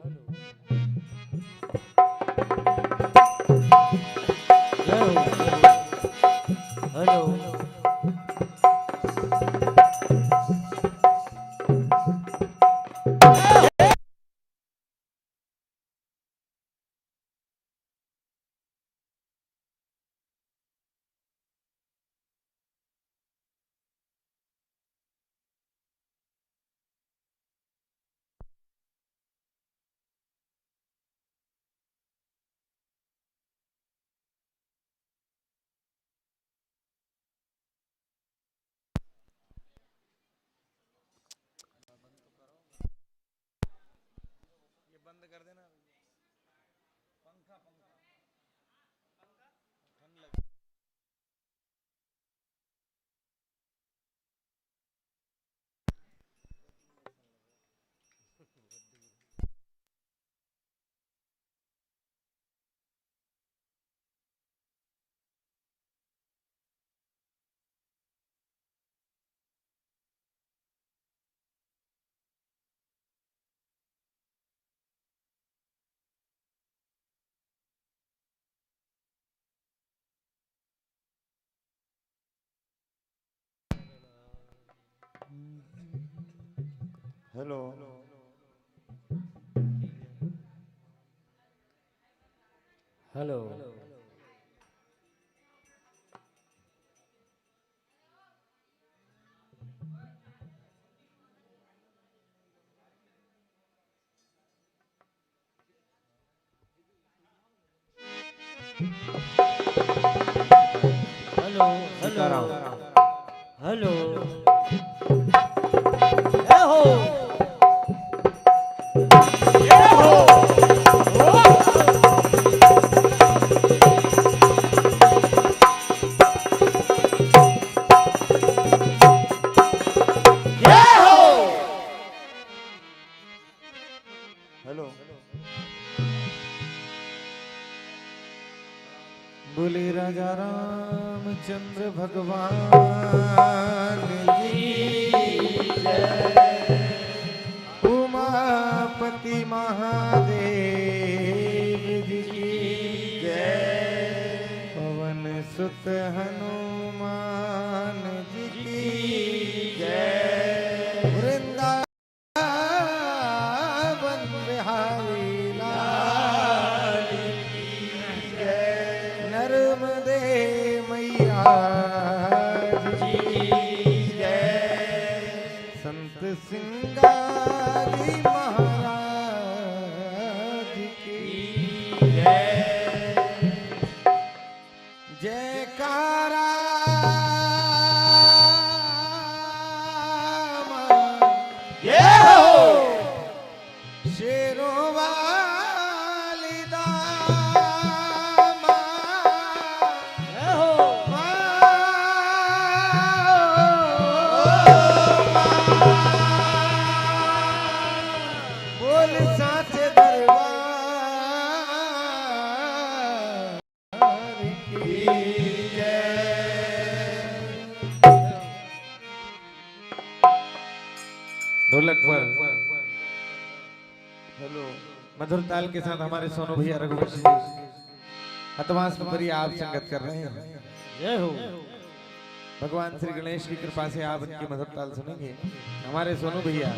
hello hello hello hello ए हो हेलो बोले राजा रामचंद्र भगवान की जय। उमापति महादेव जी की जय। पवन सुत हनुमान जी की जय। वृंदावन बिहारी लाल की जय। नर्मदे मैया जी की जय। संत सिंगारी महाराज की जय। जयकारा जय हो। शेरों वाली दामा बोल साचे दरबार की जय। ढोलक पर हेलो मधुर ताल के साथ हमारे सोनू भैया रघुवंशी जी हतवास में बड़ी आप संगत कर रहे हैं। जय हो भगवान श्री गणेश की कृपा से आप इनकी मधुर ताल सुनेंगे। हमारे सोनू भैया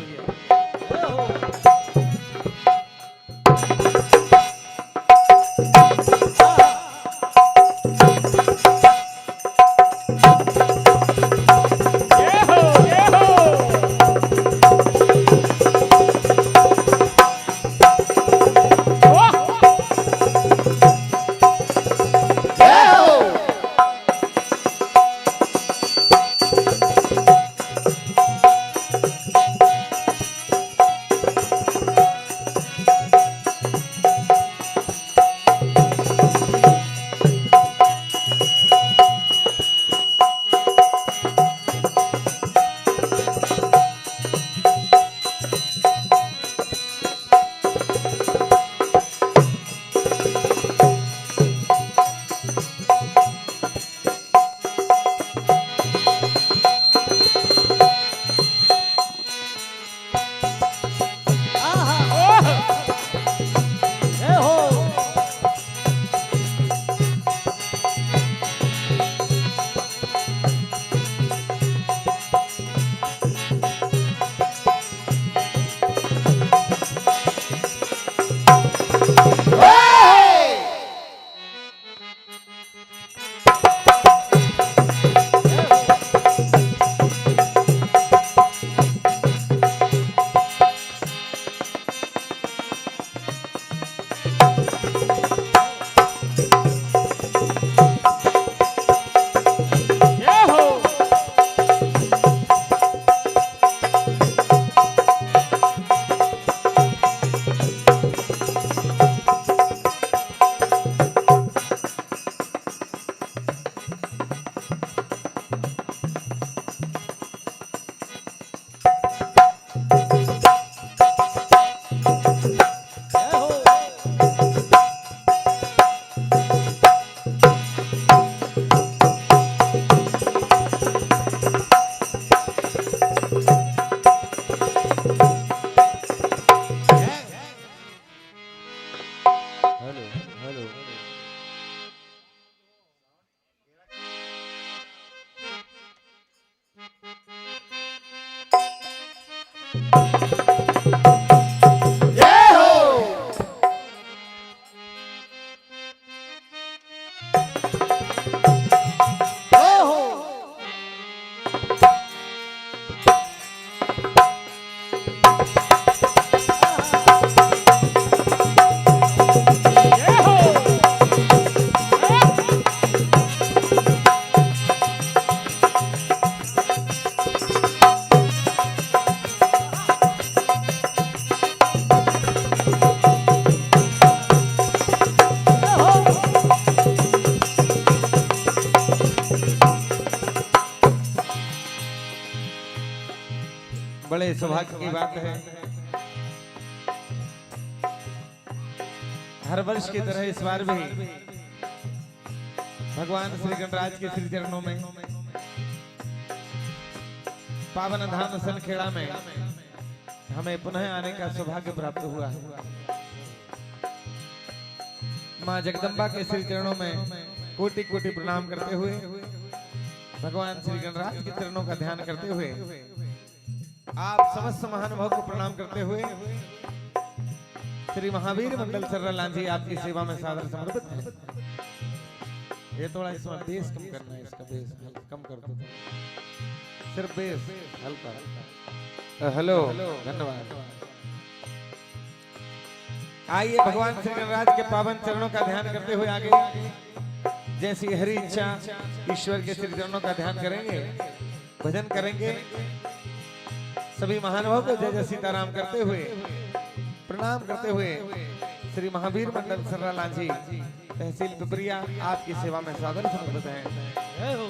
जय हो जय हो जय हो बड़े सौभाग्य की बात है, हर वर्ष की तरह इस बार भी भगवान श्री गणराज के श्री चरणों में पावन धाम सनखेड़ा में हमें पुनः आने का सौभाग्य प्राप्त हुआ है। मां जगदम्बा के श्री चरणों में कोटि कोटि प्रणाम करते हुए, भगवान श्री गणराज के चरणों का ध्यान करते हुए, आप समस्त महानुभाव को प्रणाम करते हुए श्री महावीर मंडल सर्रा लांझी आपकी सेवा में सादर समर्पित है। ये थोड़ा इसमें बेस कम करना है, इसका बेस कम कर दो, सिर्फ बेस हल्का। हेलो, धन्यवाद। आइए भगवान श्री गणराज के पावन चरणों का ध्यान करते हुए आगे जैसी हरी इच्छा ईश्वर के श्री चरणों का ध्यान करेंगे, भजन करेंगे। सभी महानुभाव को जय जय सीताराम करते हुए प्रणाम करते हुए श्री महावीर मंडल सर्रा लांझी तहसील पिपरिया आपकी सेवा में सादर समर्पित है। जय हो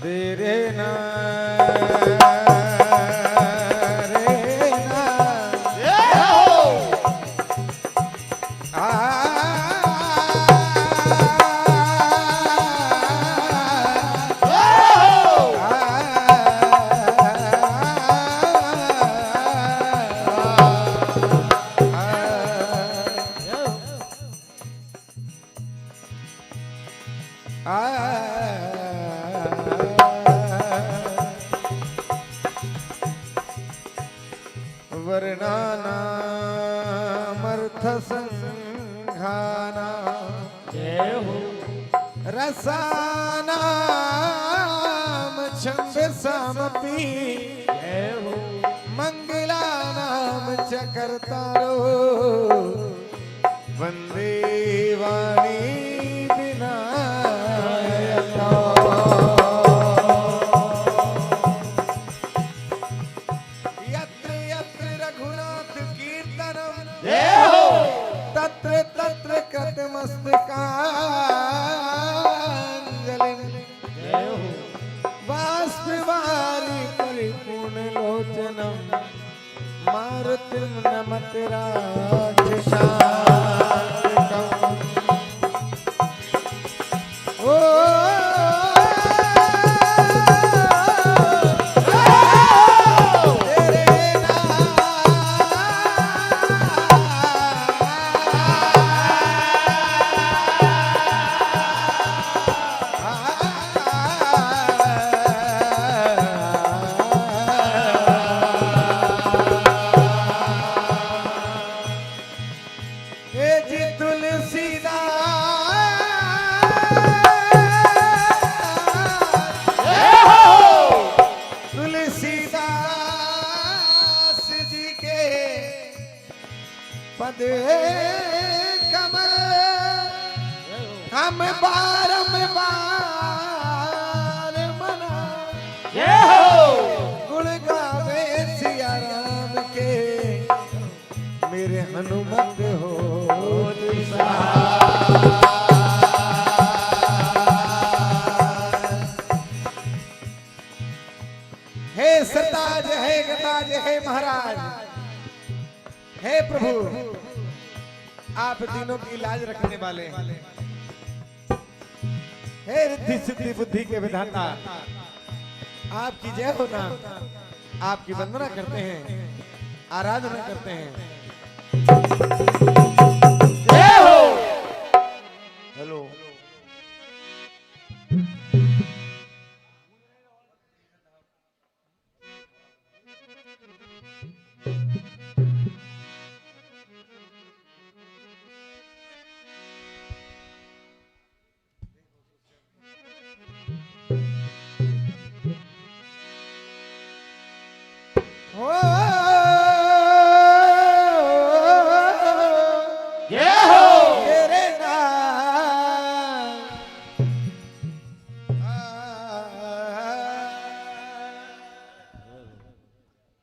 तेरे ना वर्णानामर्थ संघाना जय हो रसानाम छंद सामपि जय हो मंगलानाम च कर्तारो वंदे वाणी विनायका। यत्र यत्र रघुनाथ कीर्तनम तत्र तत्र कृतमस्तकांजलिं जय हो बाष्पवारि परिपूर्ण लोचनम मारुतिं नमत राक्षसांतकम्। ओ तुलसीदास जी के पद कमल हम बारंबार मना। गुण गावे सिया राम के मेरे हनुमत हो हे सरताज, हे गताज, हे महाराज, हे प्रभु, आप तीनों की लाज रखने वाले, हे रिद्धि सिद्धि बुद्धि के विधाता, आपकी जय हो नाम, आपकी वंदना करते हैं, आराधना करते हैं। जय हो। हेलो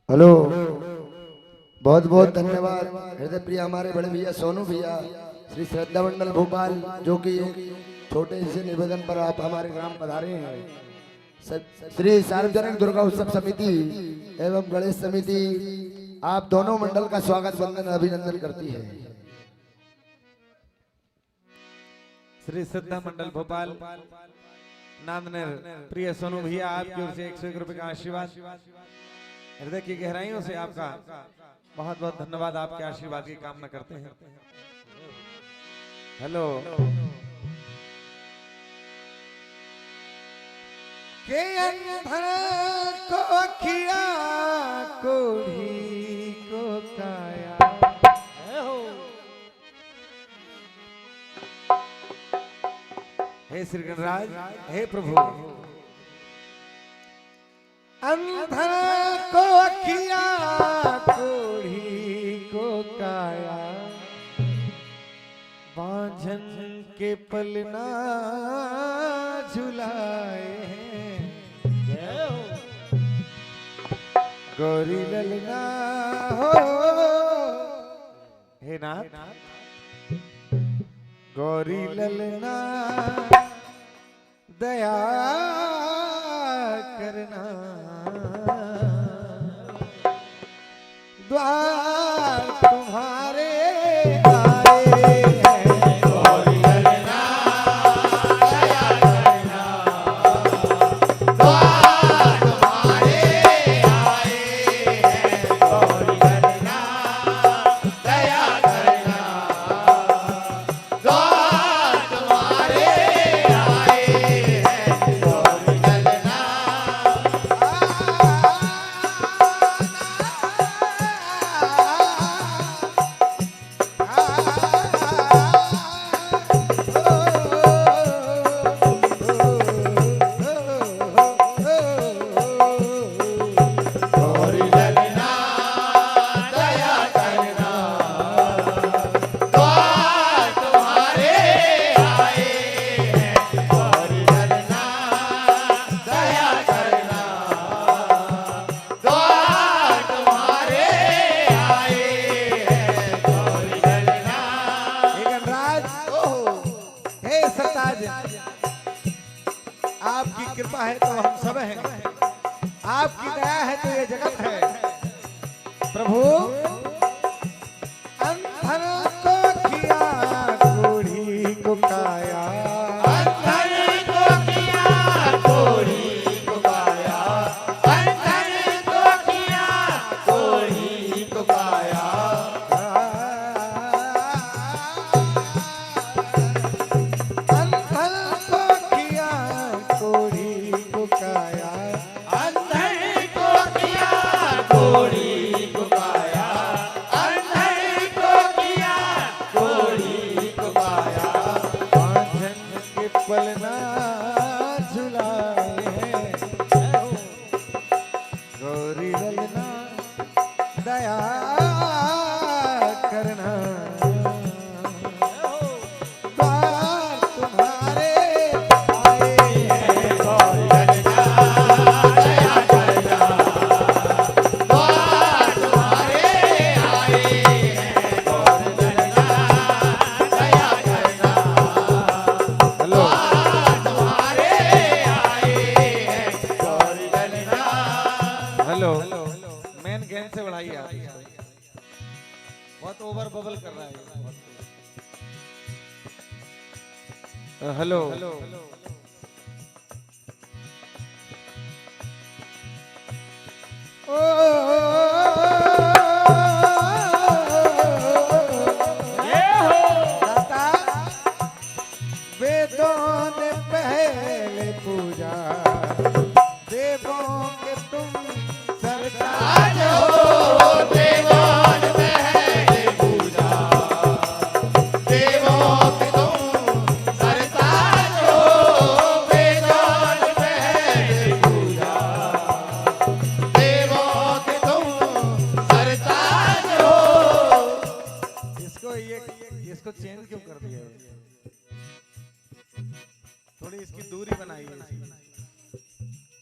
हेलो, बहुत बहुत धन्यवाद हृदय प्रिय हमारे बड़े भैया सोनू भैया, श्री श्रद्धा मंडल भोपाल, जो कि एक छोटे से निवेदन पर आप हमारे ग्राम पधारे हैं। श्री सार्वजनिक दुर्गा उत्सव समिति एवं गणेश समिति आप दोनों मंडल का स्वागत वंदन अभिनंदन करती है। श्री श्रद्धा मंडल भोपाल नामनेर प्रिय सोनू भैया, आपकी ओर से 101 रुपए का आशीर्वाद, हृदय की गहराइयों से आपका बहुत बहुत धन्यवाद, आपके आशीर्वाद की कामना करते हैं। हेलो के अंधर को अखिया कोढ़ी को काया, हे श्री गणराज, हे प्रभु, अंधर को अखिया कोढ़ी को काया, बांझन के पलना झुलाए हैं, गौरी ललना हो, हे नाथ गौरी ललना दया करना, द्वार तुम्हारे आए हैं, गौरी ललना दया करना, द्वार तुम्हारे आए हैं, गौरी ललना दया करना, द्वार तुम्हारे आए हैं, गौरी ललना। आपकी कृपा है तो हम सब हैं, आपकी दया है तो ये जगत है। प्रभु अंधर को किया कोढ़ी को काया, अंधर को किया कोढ़ी को काया, अंधर को किया कोढ़ी को काया, अंधर को किया कोढ़ी को काया, अंधर को किया कोढ़ी को काया, अंधर को किया कोढ़ी को काया, बांझन के पलना झुलाए हैं, गौरी ललना दया करना, द्वार तुम्हारे आए हैं, गौरी ललना दया करना, द्वार हेलो मेन गेन से बढ़ाइए आप इसको। बहुत ओवर बबल कर रहा है हेलो दाता वेदों ने पहले पूजा देवों के तुम सरताज हो। देवान पहले पूजा देवों के तुम सरताज हो। देवान पहले पूजा देवों के तुम सरताज हो। इसको चेंज क्यों कर दिया है? थोड़ी इसकी दूरी बनाइए इसकी।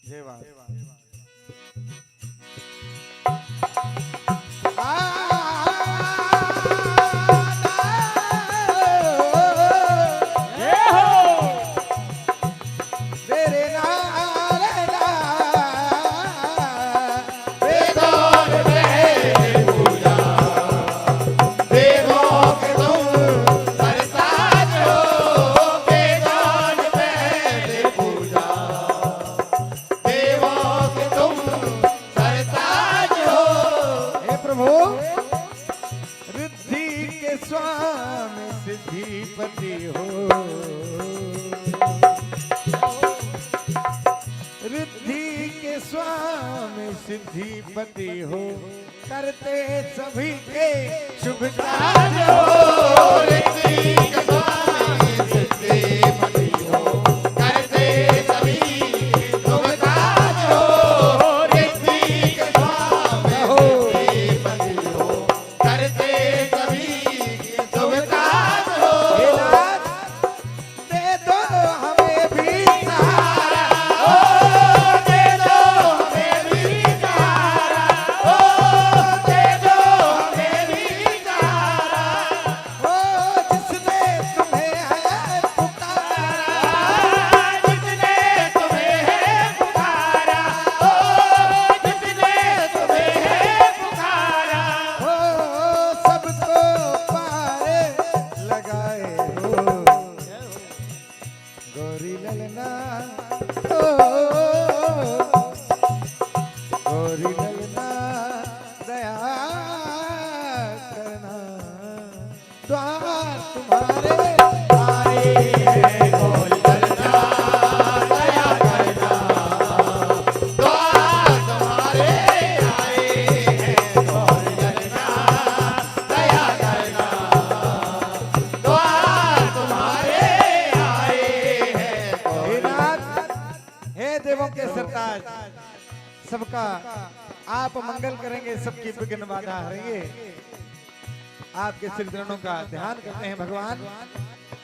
जय बात। तेरे देवान पहले पूजा देवों के तुम सरताज हो। देवान पहले पूजा देवों के तुम सरताज हो। हे प्रभु रिद्धि के स्वामी सिद्धिपति हो। रिद्धि के स्वामी सिद्धिपति हो। करते सभी के शुभ कार्य हो। रिद्धि के स्वामी सिद्धिपति हो। करते सभी शुभ कार्य हो। रिद्धि के स्वामी सिद्धिपति हो। करते सभी शुभ कार्य हो। हे नाथ, दे दो हमें भी सहारा। दे दो हमें भी सहारा। ओ दे दो हमें भी सहारा। ओ जिसने तुम्हें है पुकारा। जिसने तुम्हें है पुकारा। ओ जिसने तुम्हें है पुकारा। ओ सबको पार लगाए हो। गौरी ललना ओ गौरी ललना दया करना। द्वार तुम्हारे आए हैं। गौरी ललना दया करना। द्वार तुम्हारे आए हैं। गौरी ललना दया करना। द्वार तुम्हारे आए हैं। हे नाथ, हे देवों के सरताज, सबका आप मंगल करेंगे, सबकी विघ्न बाधा हरेंगे। आपके श्री चरणों का ध्यान करते हैं भगवान।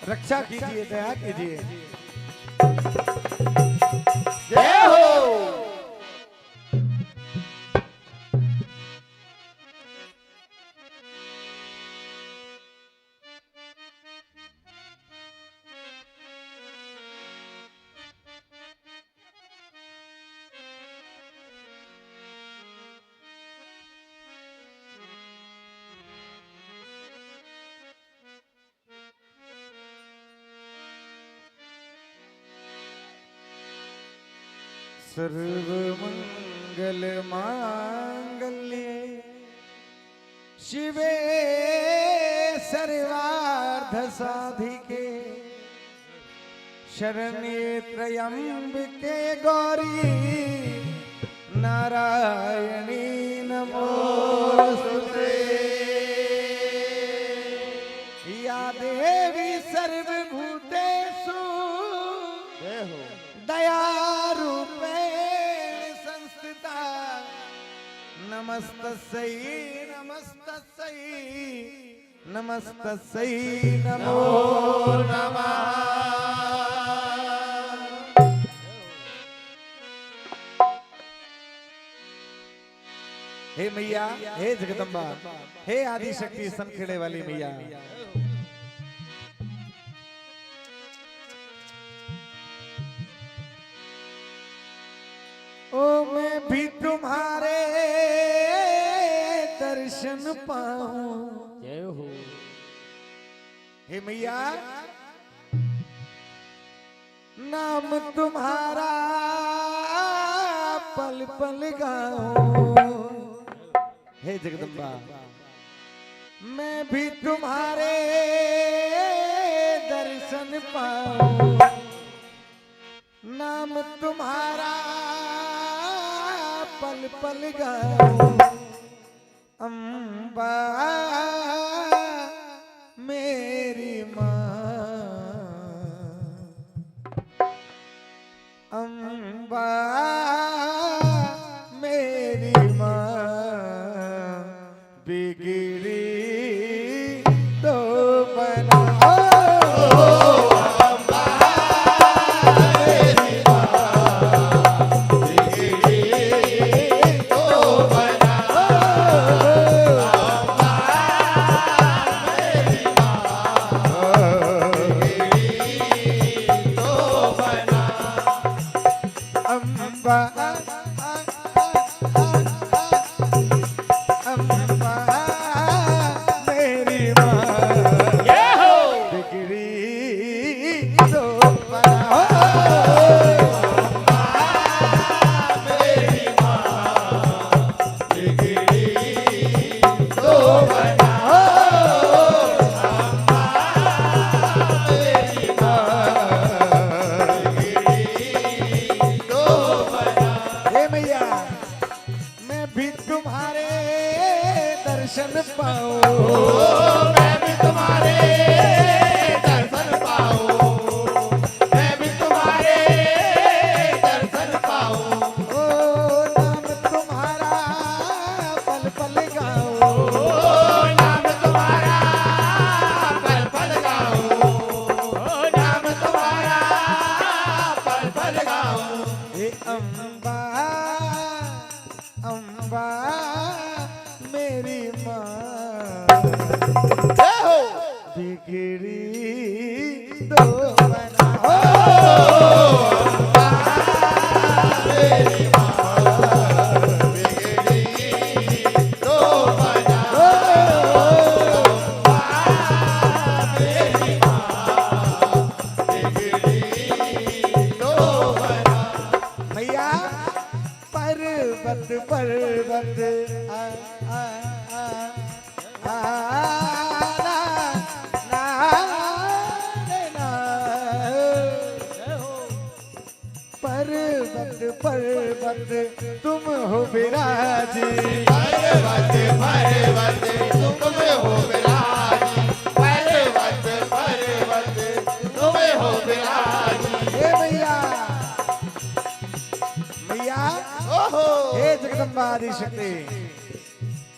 रक्षा कीजिए, दया कीजिए। जय हो। सर्व मंगल मांगल्ये शिवे सर्वार्थ साधिके शरण्ये त्र्यंबके गौरी नारायणी नमोस्तुते। या देवी सर्वभूतेषु दयारूपेण संस्थिता। नमस्तस्यै नमस्तस्यै नमस्तस्यै नमो नमः। हे मैया, हे जगदम्बा, हे आदि शक्ति सनखेड़े वाली मैया, ओ मैं भी तुम्हारे पाऊं। जय हो हे मैया नाम तुम्हारा पल पल गाऊं। हे जगदम्बा मैं भी तुम्हारे दर्शन पाऊं। नाम तुम्हारा पल पल गाऊं। अम्बा मेरी माँ, अम्बा मेरी माँ, बिगड़ी तो बनाओ। अम्बा मेरी माँ, बिगड़ी तो बनाओ। अम्बा अम्बा मेरी माँ, बिगड़ी तो बनाओ। मेरी माँ, बिगड़ी तो बनाओ। मेरी माँ, हे मैया मैं भी तुम्हारे दर्शन पाऊं। मैं भी तुम्हारे दर्शन पाऊं। मैं भी तुम्हारे दर्शन पाऊं। ओ नाम तुम्हारा पल पल गाऊं। ओ नाम तुम्हारा पल पल गाऊं। ओ नाम तुम्हारा पल पल गाऊं। हे अम्बा अम्बा मेरी माँ, बिगड़ी तो बनाओ। अम्बा मेरी माँ, बिगड़ी तो बनाओ। अम्बा मेरी माँ, बिगड़ी तो बनाओ। मैया पर्वत पर्वत आ आ आ आ ना ना पर्वत पर्वत तुम हो विराजी। पर्वत पर्वत तुम हो विराजी। पर्वत पर्वत तुम हो विराजी। हे मैया मैया हे जगदम्बा आदि शक्ति,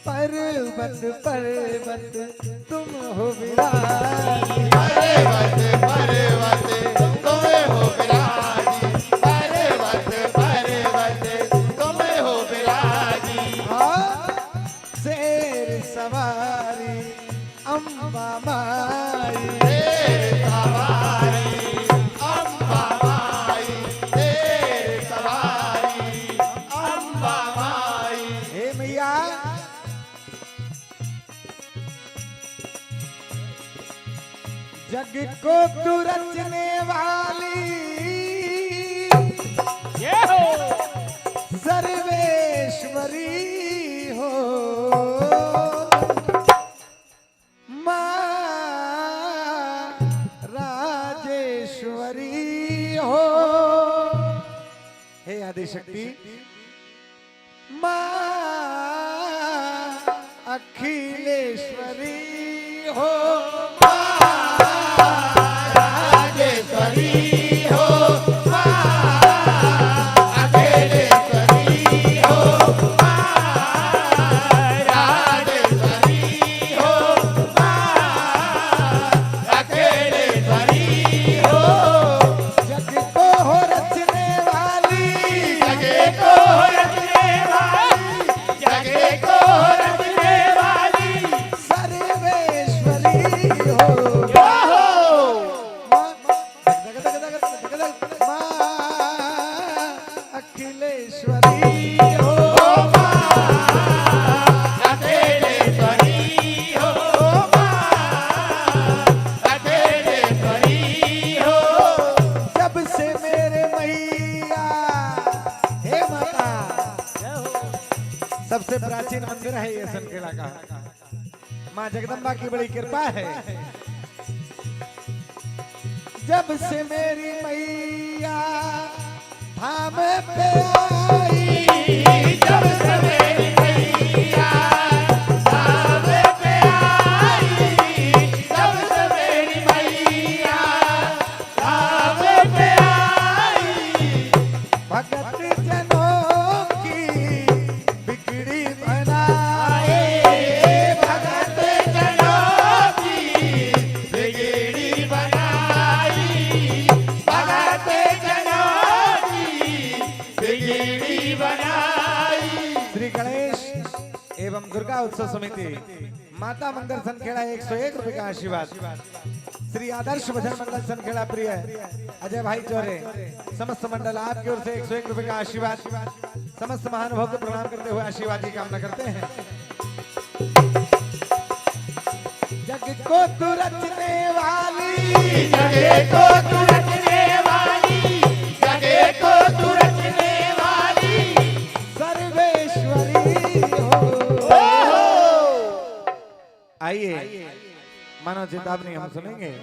पर्वत पर्वत तुम हो विराजी। पर्वत पर्वत तुम हो विराजी। पर्वत पर्वत तुम हो विराजी। शेर सवारी अम्बा माई। शेर सवारी अम्बा माई। शेर सवारी अम्बा माई। हे मैया जग को तू रचने वाली, ये हो सर्वेश्वरी हो। माँ राजेश्वरी हो। हे आदिशक्ति माँ अखिलेश्वरी हो। राजेश्वरी हो। अखिलेश्वरी हो। राजेश्वरी हो। अखिलेश्वरी हो। जग को हो रचने वाली। जग को हो रचने वाली। जग को हो रचने वाली। सबसे प्राचीन मंदिर है ये सनखेड़ा का। माँ जगदम्बा की बड़ी कृपा है। जब से मेरी मैया धाम पे आई, जब से मेरी मैया धाम पे आई, जब से मेरी मैया धाम पे आई, भगत जनों की बिगड़ी बनाए, भगत जनों की बिगड़ी बनाई, भगत जनों की बिगड़ी बनाई। श्री गणेश एवं दुर्गा उत्सव समिति माता मंदिर सनखेड़ा 101 रुपए का आशीर्वाद। श्री आदर्श भजन मंडल सनखेड़ा प्रिय अजय भाई चौरे समस्त मंडल आपकी ओर से 101 रुपए का आशीर्वाद। समस्त महानुभाव को प्रणाम करते हुए आशीर्वाद की कामना करते हैं। जग को तू रचने वाली, जगे को तू रचने वाली, जगे को तू रचने वाली, सर्वेश्वरी हो। आइए मानव चेतावनी हम सुनेंगे।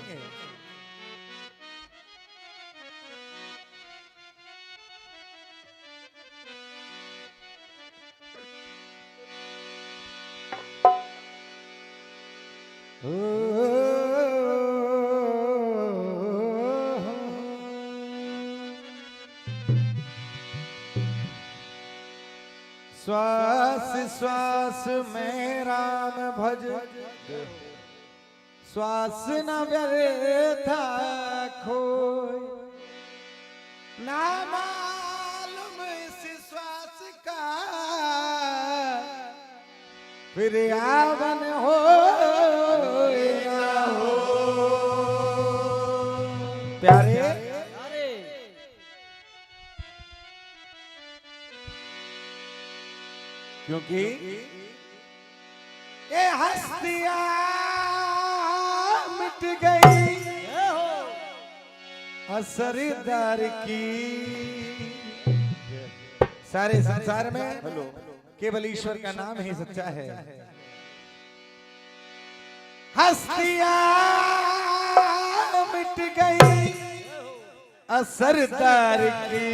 श्वास श्वास में राम भज, श्वास न व्यर्था खोय, ना मालूम इस श्वास का फिर आवन हो ना हो। प्यारे क्योंकि ये हस्तियां मिट गई असरदार की। सारे संसार में केवल ईश्वर का नाम ही सच्चा है। हस्तियां मिट गई असरदार की।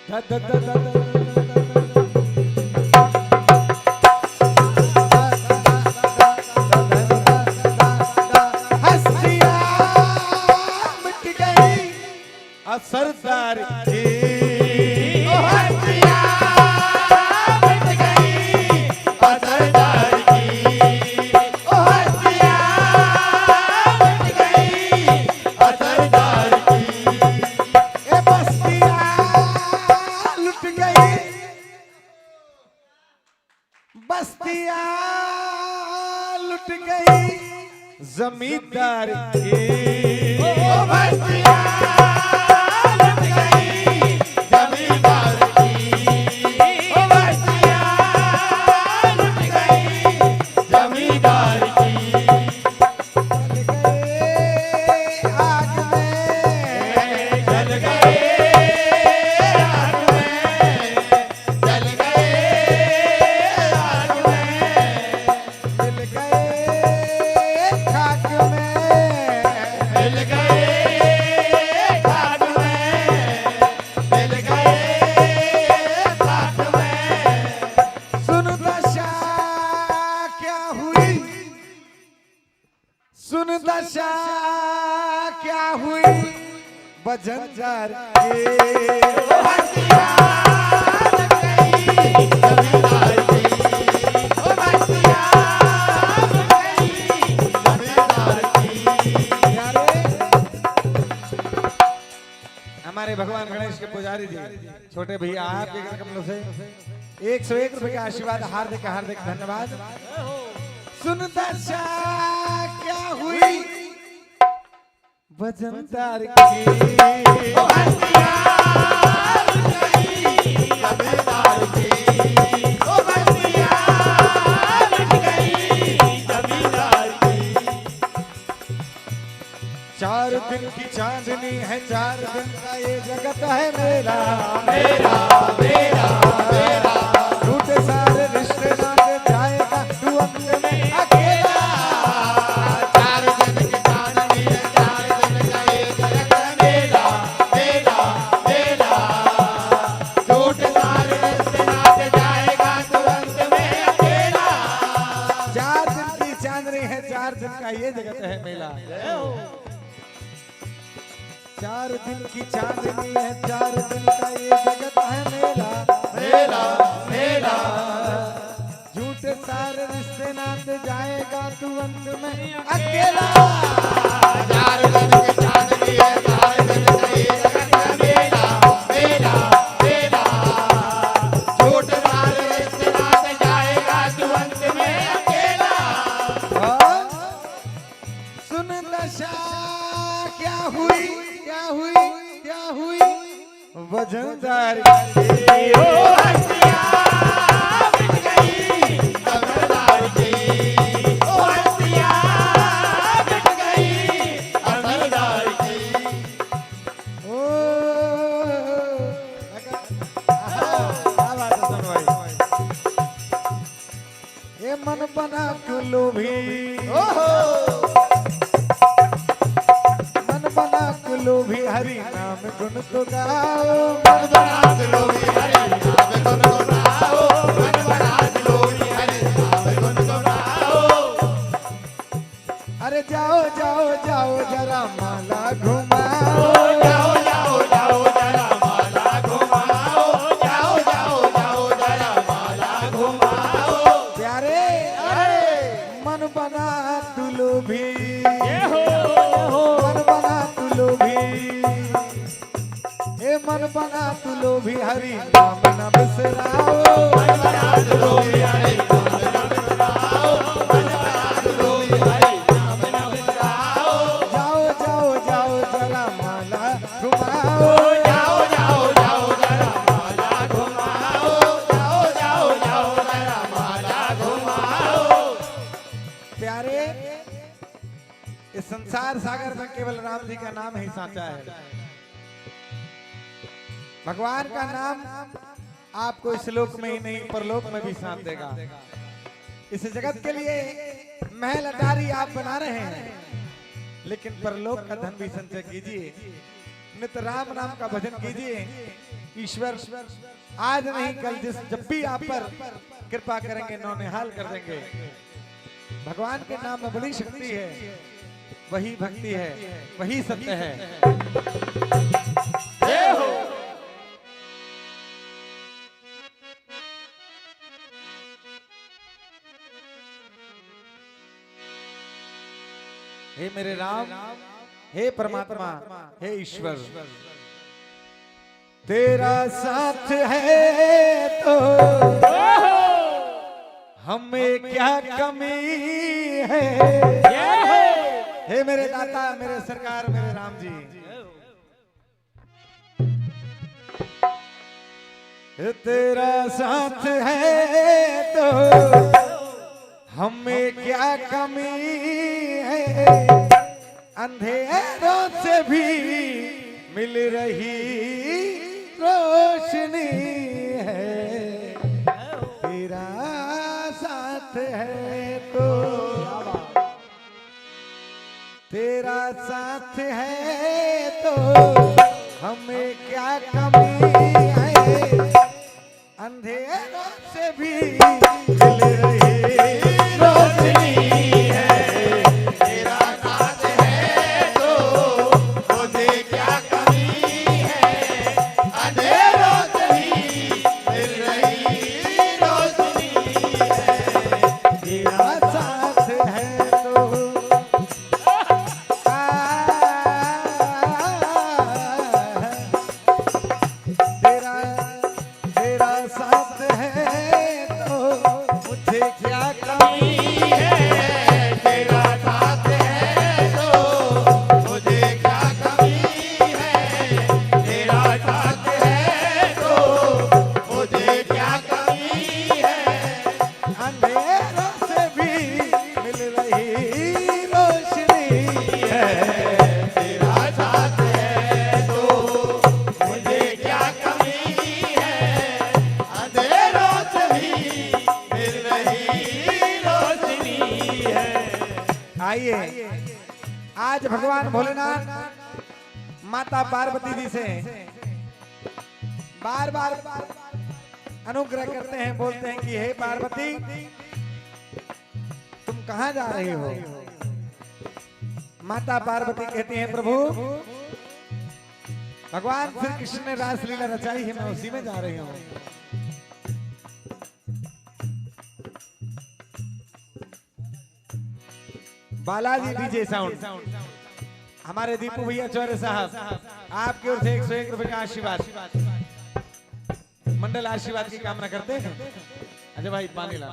ध ध ध ध ध सरदार की हस्तियां मिट गई असरदार की, हस्तियां मिट गई असरदार की। ये बस्तियां लुट गई, बस्तियां लुट गई जमींदार की। बस्तियां दशा क्या हुई बजंजार की। हस्तियां मिट गई जमींदार की, हस्तियां मिट गई जमींदार की। हमारे भगवान गणेश के पुजारी जी छोटे भैया आपके घर कमलों से 101 रुपए का आशीर्वाद हार्दिक हार्दिक धन्यवाद। सुन दशा क्या हुई वजनदार की। हस्तियां मिट गई जमींदार की, हस्तियां मिट गई जमींदार की। 4 दिन की चांदनी है, 4 दिन का ये जगत है मेरा मेरा मेरा ये जगत है मेला। 4 दिन की चांदनी है, 4 दिन का ये जगत है मेला। मेला मेला झूठे सारे रिश्ते नाते जाएगा तू अंत में अकेला। 4 दिन की चांदनी है, 4 दिन का ये जगत है मेला। मेला मेला झूठ सारे रिश्ते नाते जाएगा तू अंत में अकेला। और सुन दशा क्या हुई, क्या हुई, क्या हुई वजनदार ओ हस्तियाँ मिट गई अमरदार की। ओ हस्तियाँ मिट गई अमरदार की। ओ क्या बात है सुन भाई। ये मन बना क्यों लोभी, मन बना क्यों लोभी हरि नाम गुण तो गाओ। मन बना दिलो भी हरे नाम गुन गुनाओ। मन बना दिलो भी हरे नाम गुन गुनाओ। अरे जाओ जाओ जाओ जरा माला घुमाओ। जाओ जाओ जाओ जरा माला घुमाओ। जाओ जाओ जाओ जरा माला घुमाओ। प्यारे मन बना तू लोभी, मन बना तू लोभी। ए मन बना तू लोभी हरि नाम न बिसराओ। मन बना दिलो भी हरे नाम गुन गुनाओ। मन बना दिलो भी हरे नाम गुन गुनाओ। जाओ जाओ जाओ जरा माला घुमाओ। जाओ जाओ जाओ जरा माला घुमाओ। जाओ जाओ जाओ जरा माला घुमाओ। प्यारे इस संसार सागर में केवल राम जी का नाम ही साचा है। भगवान का नाम आपको इस लोक में ही नहीं परलोक में भी साथ देगा। इस जगत के लिए महल अटारी आप बना रहे हैं, लेकिन परलोक का धन भी संचय कीजिए। नित्य राम नाम का भजन कीजिए। ईश्वर आज नहीं कल जब भी आप पर कृपा करेंगे नौनिहाल कर देंगे। भगवान के नाम में बड़ी शक्ति है, वही भक्ति है, वही सत्य है। जय हो। हे मेरे राम, हे परमात्मा, हे ईश्वर, तेरा साथ है तो हमें क्या कमी है। हे मेरे दाता, मेरे सरकार, मेरे राम जी, तेरा साथ है तो हमें क्या कमी है। अंधेरों से भी मिल रही रोशनी है। तेरा साथ है तो, तेरा साथ है तो हमें क्या कमी है। अंधेरों से भी मिल रही रोशनी है। तेरा साथ है तो मुझे क्या कमी है। अंधेरों से भी मिल रही रोशनी है। तेरा साथ है तो तेरा तेरा साथ है तो मुझे क्या कमी है। तेरा साथ है तो मुझे क्या कमी है। तेरा साथ है तो मुझे क्या कमी है। अंधेरों से भी मिल रही रोशनी है। तेरा साथ है तो मुझे क्या कमी है। अंधेरों से भी मिल रही रोशनी है। आइए आज भगवान भोलेनाथ माता पार्वती जी से बार बार अनुग्रह करते हैं, बोलते हैं कि हे पार्वती तुम कहां जा रही हो। माता पार्वती कहती हैं प्रभु भगवान श्री कृष्ण ने रासलीला रचाई है, मैं उसी में जा रही हूँ। बालाजी डीजे साउंड, हमारे दीपू भैया चौरे साहब, आपकी ओर से 101 रुपए का आशीर्वाद, मंडल आशीर्वाद की कामना करते हैं। अजय भाई पानी ला।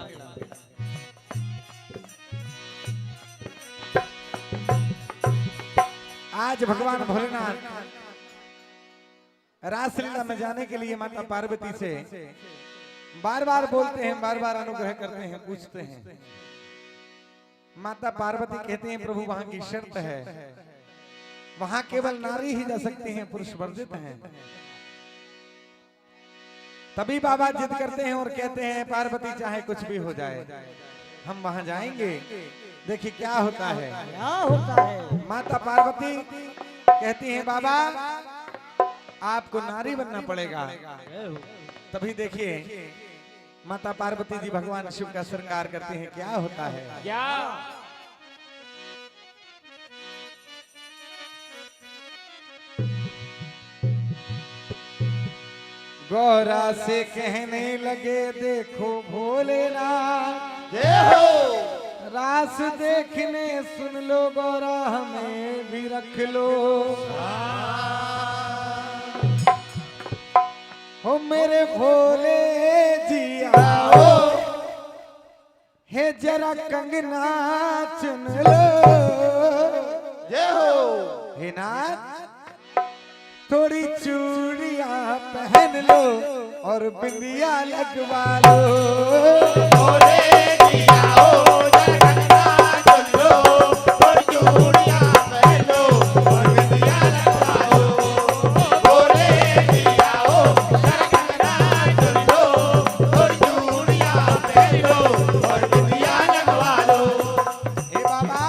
आज भगवान भोलेनाथ रासलीला में जाने के लिए माता पार्वती से बार बार बोलते हैं, बार बार अनुग्रह करते हैं, पूछते हैं। माता पार्वती कहते हैं प्रभु वहां की शर्त है, वहां केवल नारी ही जा सकती हैं, पुरुष वर्जित हैं। तभी बाबा जिद करते हैं और कहते हैं पार्वती चाहे कुछ भी हो जाए हम वहां जाएंगे, देखिए क्या होता है। क्या होता है? माता पार्वती कहती हैं बाबा आपको नारी बनना पड़ेगा। तभी देखिए माता पार्वती जी भगवान शिव का सरकार करते हैं, क्या होता है। क्या गौरा से कहने लगे देखो भोलेनाथ, जय हो। रास देखने सुन लो गौरा हमें भी रख लो। हो मेरे भोले जी आओ, हे जरा कंगना चुन लो। जय हो। हे नाथ थोड़ी चूड़ियां पहन लो और बिंदिया लगवा लो। भोले जी आओ जरा कंगना चुन लो और चूड़ियां पहन लो और बिंदिया लगवा लो। भोले जी आओ जरा कंगना चुन लो और चूड़ियां पहन लो और बिंदिया लगवा लो। हे बाबा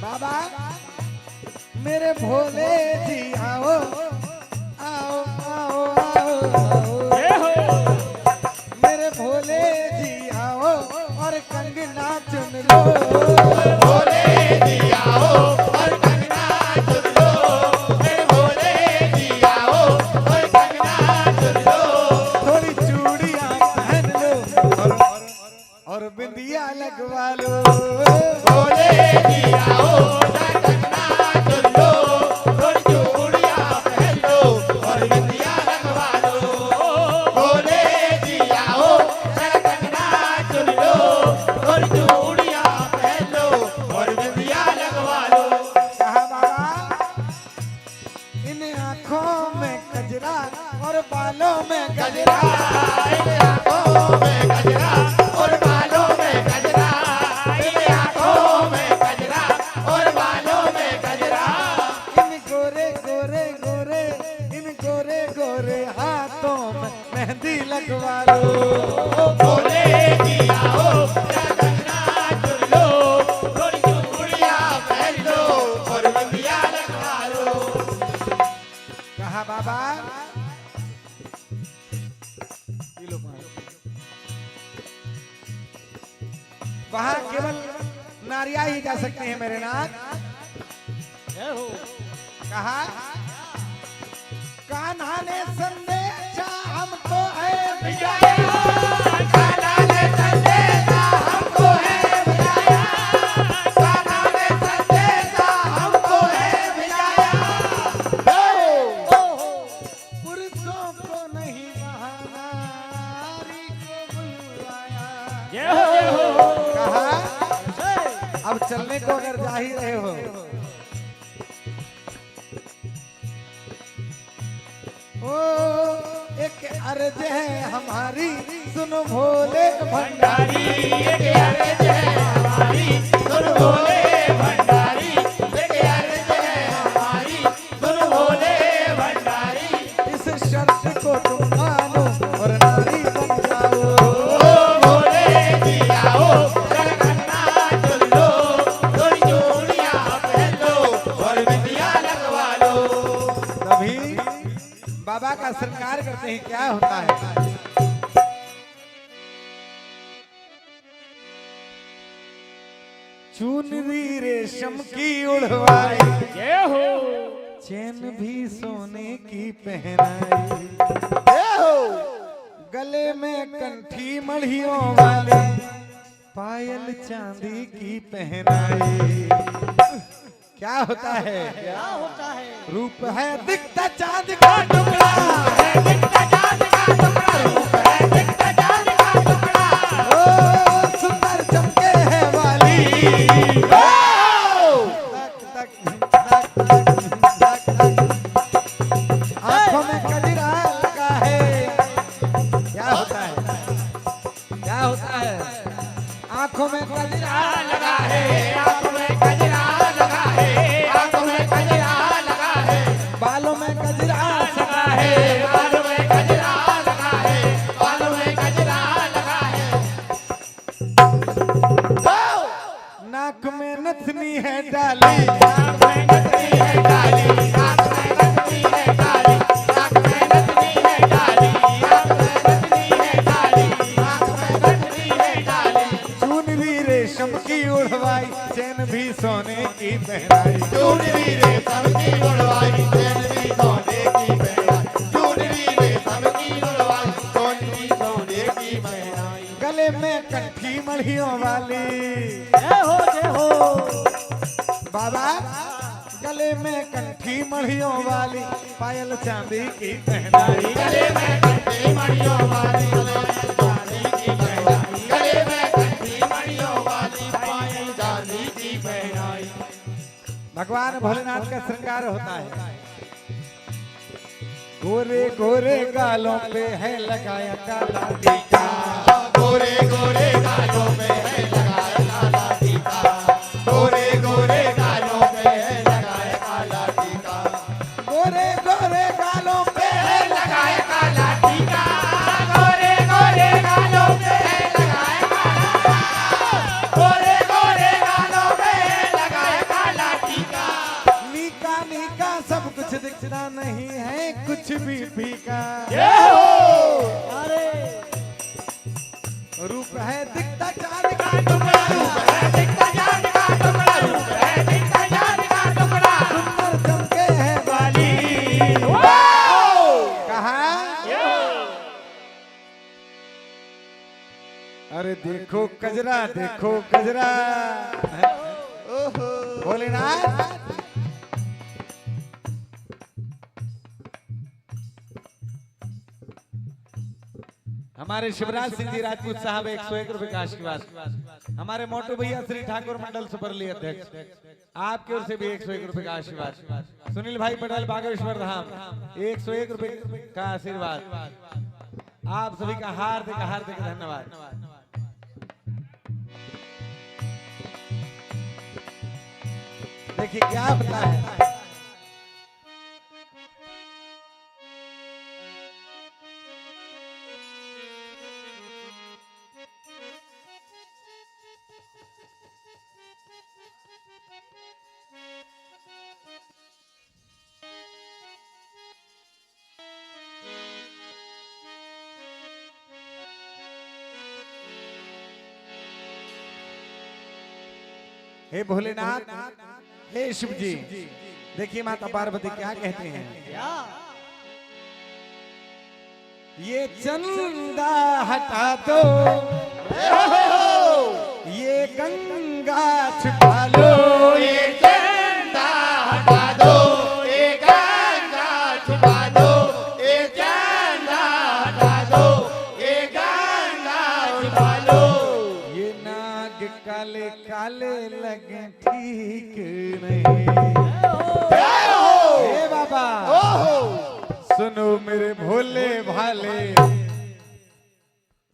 बाबा मेरे भोले जी आओ आओ आओ आओ आओ। मेरे भोले जी आओ और कंगना चुन लो। भोले जी आओ और कंगना चुन लो। मेरे भोले जी आओ और कंगना चुन लो। थोड़ी चूड़ियां पहन लो और बिंदिया लगवा लो। भोले जी आओ जरा कंगना चुन लो और चूड़ियां पहन लो और बिंदिया लगवा लो। भोले जी आओ जरा कंगना चुन लो और चूड़ियां पहन लो और बिंदिया लगवा लो। कहा बाबा इन आँखों में गजरा और बालों में गजरा। इन आँखों में गजरा और बालों में गजरा। इन आँखों में गजरा और बालों में गजरा। इन गोरे गोरे गोरे इन गोरे गोरे हाथों में मेहंदी लगवा लो। भोले जी आओ जरा कंगना चुन लो और चूड़ियां पहन लो और बिंदिया लगवा लो। कहा बाबा ये लो पानी। वहां केवल नारिया ही जा सकते हैं मेरे नाथ। कहा कान्हा ने संदेशा हमको है भिजाया। कान्हा ने संदेशा हमको है भिजाया। कान्हा ने संदेशा हमको है भिजाया। पुरुषों को नहीं वहां नारी को बुलवाया। जय हो, जय हो। कहा अब चलने को अगर जा ही रहे हो ओ एक अर्ज है हमारी सुनो भोले भंडारी। एक अर्ज है हमारी सुन भोले भंडारी। एक अर्ज है हमारी सुन भोले भंडारी। इस शर्त को तुम मानो और नारी बन जाओ। भोले जी आओ जरा कंगना चुन लो और चूड़ियां पहन लो और बिंदिया लगवा लो। तभी बाबा देखते हैं क्या होता है। चुनरी रेशम की उड़वाई, जय हो चैन भी सोने की पहनाई, गले में कंठी मढ़ियों वाले, पायल चांदी की पहनाई। क्या होता है? क्या होता है? रूप है दिखता चांद का टुकड़ा, ओ सुंदर चमके है वाली, आंखों में कजरा लगा है। क्या होता है? क्या होता है? आंखों में कजरा लगा है, आंखों में कजरा लगा है, आंखों में कजरा लगा है, बालों में कजरा सगा है, बालों में कजरा लगा है, बालों में कजरा लगा है, नाक में नथनी है डाली, नाक में नथनी है डाली, नाक में नथनी है डाली, नाक में नथनी है डाली, नाक में नथनी है डाली, नाक में नथनी है डाली, चुनरी रेशम की उड़वाई, चैन भी सोने की पहनाई, चुनरी रेशम की उड़वाई, चैन भी सोने की पहनाई, चुनरी रेशम की उड़वाई, चैन भी सोने की पहनाई, गले में कंठी मढ़ियों वाली, जय हो जय हो। बाबा गले में कंठी मढ़ियों वाली, पायल चांदी की पहनाई, गले में कंठी मणियों वाली, गले में चांदी की पहनाई, गले में कंठी मणियों वाली, पायल चांदी की पहनाई, भगवान भोलेनाथ का श्रृंगार होता है। गोरे गोरे गालों पे है लगाया काला टीका, गोरे गोरे गालों पे है लगाया काला टीका, गोरे गोरे गालों पे है लगाया काला टीका, गोरे गोरे गालों पे है लगाया काला टीका, गोरे गोरे गालों पे है लगाया काला, गोरे गोरे गालों पे है लगाया काला टीका, नीका नीका सब कुछ दिखना नहीं है कुछ भी फीका, अरे रूप है दिखता चांद का टुकड़ा, रूप है दिखता चांद का टुकड़ा, रूप है दिखता चांद का टुकड़ा, सुंदर चमके है वाली, कहा अरे देखो कजरा भोलेनाथ। हमारे शिवराज सिंह जी राजपूत साहब 101 रुपए का आशीर्वाद, हमारे मोटू भैया श्री ठाकुर मंडल सुपरली अध्यक्ष आपकी ओर से भी 101 रुपए का आशीर्वाद, सुनील भाई पटेल बागेश्वर धाम 101 रुपए का आशीर्वाद, आप सभी का हार्दिक हार्दिक धन्यवाद। देखिए क्या होता है, हे भोलेनाथ, हे शिव जी, देखिए माता पार्वती क्या कहते हैं, क्या? ये चंदा हटा दो, ये गंगा छुपा लो, ये चंदा हटा दो, ये गंगा छुपा दो, ये चंदा हटा दो, ये गंगा छुपा लो, ये नाग काले काले लगे ठीक नहीं, हे बाबा सुनो मेरे भोले भाले,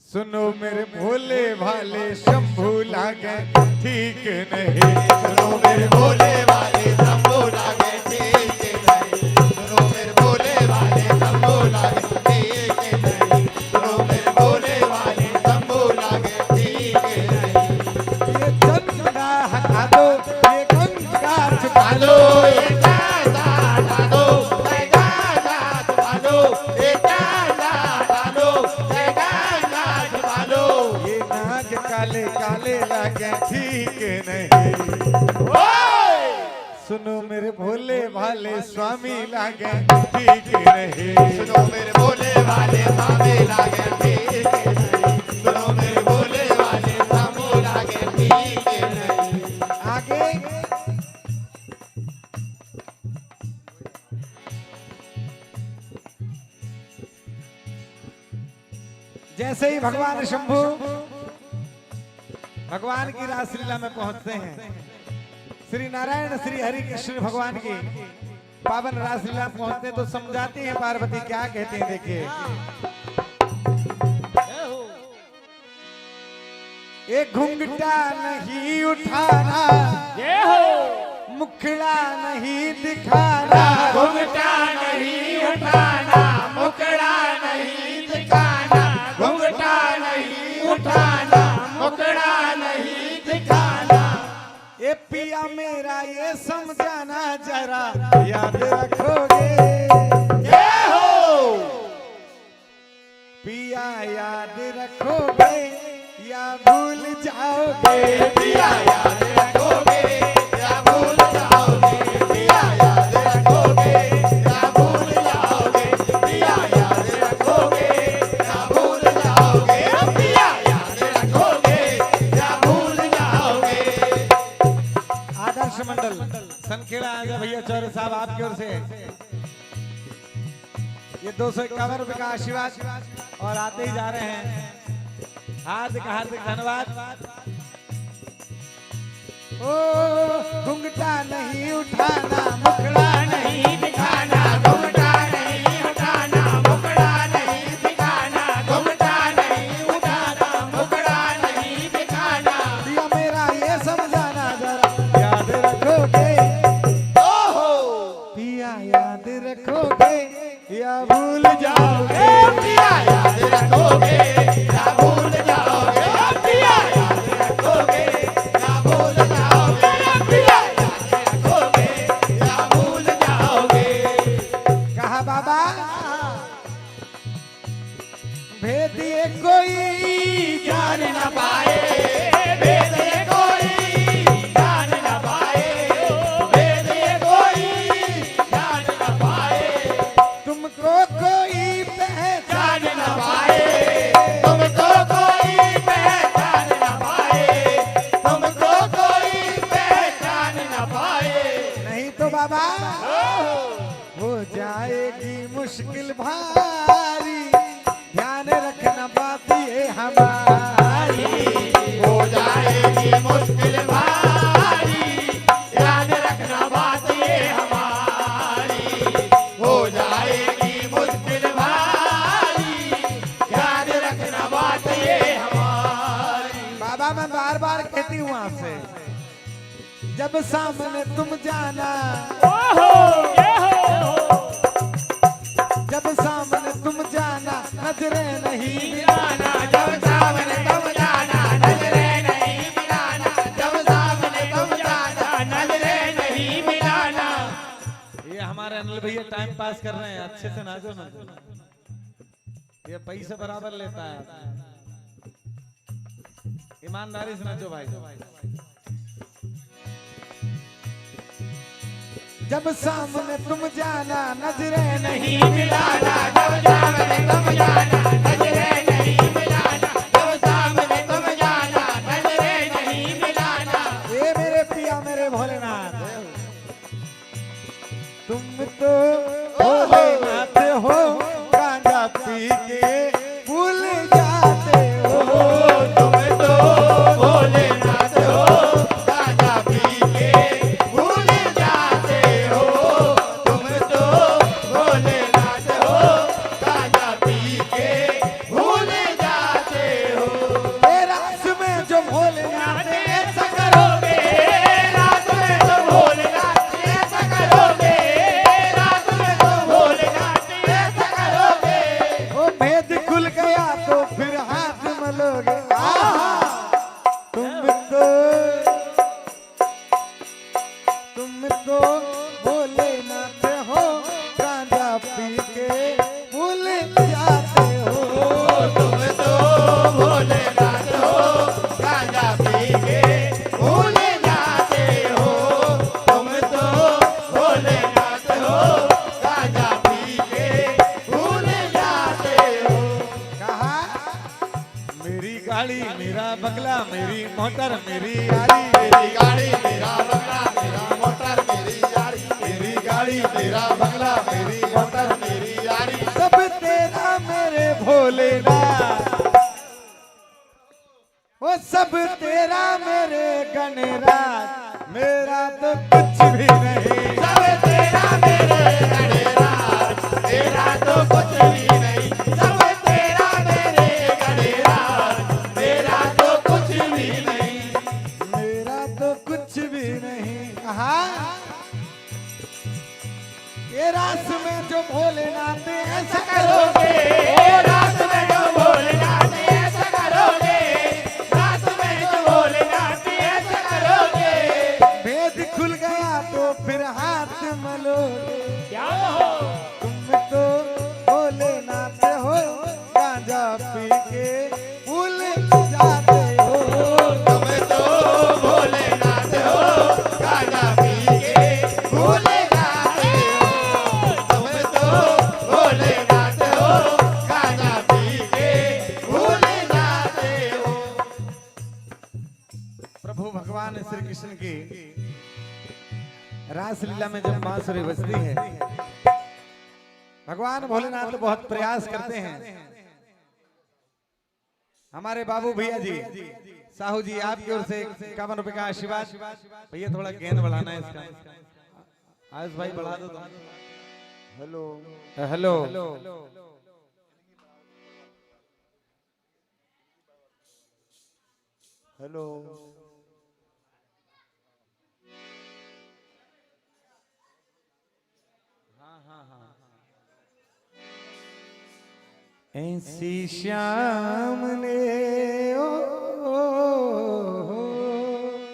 सुनो मेरे भोले भाले, शंभू लागे ठीक नहीं, सुनो मेरे भोले वाले शंभू लागे ठीक नहीं, सुनो मेरे भोले वाले शंभू लागे ठीक नहीं, सुनो मेरे भोले वाले शंभू लागे ठीक नहीं, ये चंदा हटा दो, ये गंगा छुपा लो, ये चंदा हटा दो, ये गंगा छुपा दो, ये चंदा लागे ठीक नहीं। सुनो मेरे भोले भाले स्वामी लागे ठीक नहीं। सुनो मेरे भोले वाले स्वामी लागे ठीक नहीं। सुनो मेरे भोले वाले स्वामी लागे ठीक नहीं। आगे जैसे ही भगवान शंभू भगवान की रासलीला में पहुंचते हैं, श्री नारायण श्री हरि कृष्ण भगवान की पावन रासलीला पहुंचते हैं तो समझाती हैं पार्वती, क्या कहते हैं देखिए। एक घुंघटा नहीं उठाना, जय हो। मुखड़ा नहीं दिखाना, घुंघटा नहीं उठाना, मुखड़ा नहीं दिखाना, घुंघटा नहीं उठाना, मुखड़ा नहीं दिखाना। ये पिया मेरा ये समझाना जरा याद रखोगे। जय हो। पिया याद रखोगे या भूल जाओगे। पिया याद रखोगे या भूल जाओगे। पिया याद रखोगे या भूल जाओगे। पिया याद रखोगे या भूल जाओगे। पिया याद रखोगे या भूल जाओगे। आदर्श मंडल सनखेड़ा आ गया भैया चौरे साहब आपकी ओर से ये 251 रुपए का आशीर्वाद और आते ही जा रहे हैं। हार्दिक हार्दिक धन्यवाद। ओ घुंघटा नहीं उठाना, मुखड़ा नहीं दिखाना, घुंघटा नहीं उठाना, मुखड़ा नहीं दिखाना, घुंघटा नहीं उठाना, मुखड़ा नहीं दिखाना। दिया मेरा ये समझाना जरा याद रखोगे। पिया याद रखोगे या भूल जाओगे। पिया याद रखोगे या भूल जाओगे। पिया याद रखोगे या भूल जाओगे। पिया याद रखोगे या भूल जाओगे। कहा बाबा भेद ये कोई जान न पाए, भेद ये कोई जान न पाए। भेद ये कोई जान न पाए। तुमको कोई पहचान जान न पाए, तुमको कोई पहचान न पाए। तुमको कोई पहचान न पाए। नहीं तो बाबा हो जाएगी मुश्किल भारी, ध्यान रखना बात ये हमारी। हो जाएगी मुश्किल भारी, याद रखना बात ये हमारी। हो जाएगी मुश्किल भारी, याद रखना बात ये हमारी। बाबा मैं बार बार कहती हूँ आपसे, जब सामने तुम जाना, जब सामने तुम जाना नजरें नहीं मिलाना। जब सामने तुम जाना नजरें नहीं मिलाना। जब सामने तुम जाना नजरें नहीं मिलाना। ये हमारे अनिल भैया टाइम पास कर रहे हैं, अच्छे से नाचो ना, ये पैसे बराबर लेता है। ईमानदारी से नाचो भाई। जब सामने तुम जाना नजरें नहीं मिलाना। जब सामने तुम जाना नजरें नहीं मिलाना। जब सामने तुम जाना नजरें नहीं मिलाना। ये मेरे पिया मेरे भोलेनाथ, तुम तो भोलेनाथ हो, गांजा पी के भूल जाते हो। तुम तो भोलेनाथ हो, गांजा पी के भूल जाते हो। तुम तो भोलेनाथ हो, गांजा पी के भूल जाते हो, तुम तो भोलेनाथ हो, गांजा पी के भूल जाते हो। कहा मेरी गाड़ी मेरा बंगला मेरी मोटर मेरी यारी, मेरी गाड़ी मेरा बंगला मेरा मोटर मेरी यारी, मेरी गाड़ी मेरा बंगला मेरी मोटर मेरी यारी, सब तेरा मेरे भोलेनाथ, वो सब तेरा मेरे गणराज, मेरा तो कुछ भी नहीं। सब तेरा मेरे गणराज, तेरा तो कुछ भी नहीं, सब तेरा मेरे गणराज, तेरा तो कुछ भी नहीं, मेरा तो कुछ भी नहीं। कहा ये रास में जो भोलेनाथ ऐसा करोगे, ओ रात में जो भोलेनाथ ऐसा करोगे, रात में जो भोलेनाथ ऐसा करोगे, भेद खुल गया तो फिर हाथ मलोगे। क्या हो तुम तो भोलेनाथ हो, गांजा पी के भूल जाते हो। तुम तो भोलेनाथ हो, गांजा पी के भूल जाते हो, तुम तो भोलेनाथ हो, गांजा पी के भूल जाते हो। प्रभु भगवान श्री कृष्ण की रासलीला में जब बांसुरी बजती है, भगवान भोलेनाथ बहुत प्रयास करते हैं। हमारे बाबू भैया जी साहू जी आपकी ओर से 51 रुपए का आशीर्वाद। भैया थोड़ा गेंद बढ़ाना है इसका, आयुष भाई बढ़ा दो तुम। हेलो हेलो हेलो ऐसी श्याम ने ओ,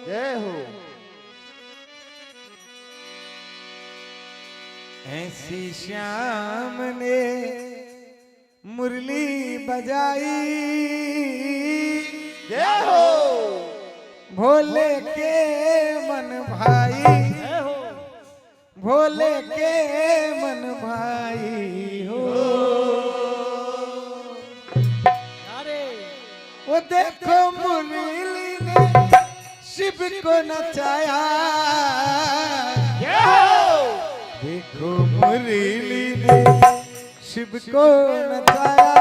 जय हो। ऐसी श्याम ने मुरली बजाई, जय हो। भोले के मन भाई, भोले के मन भाई हो। अरे वो देखो मुरली ने शिव को नचाया, देखो मुरली ने शिव को नचाया,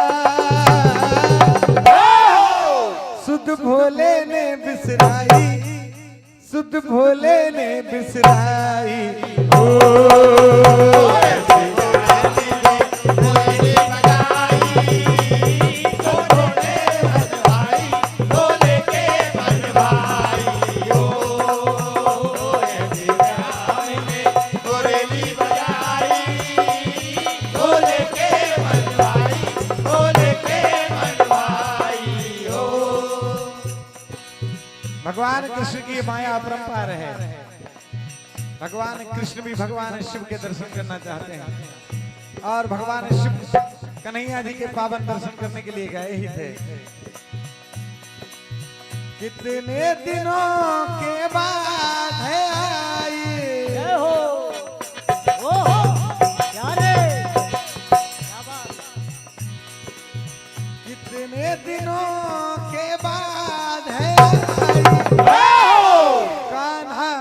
सुध भोले ने बिसराई, सुध भोले ने बिसराई। भगवान कृष्ण की माया अपरंपार है। भगवान कृष्ण भी भगवान शिव के दर्शन करना चाहते हैं और भगवान शिव कन्हैया जी के पावन दर्शन करने के लिए गए ही थे। कितने दिनों के बाद है आई, जय हो ओहो क्या रे क्या बात। कितने दिनों के बाद है आई, कान्हा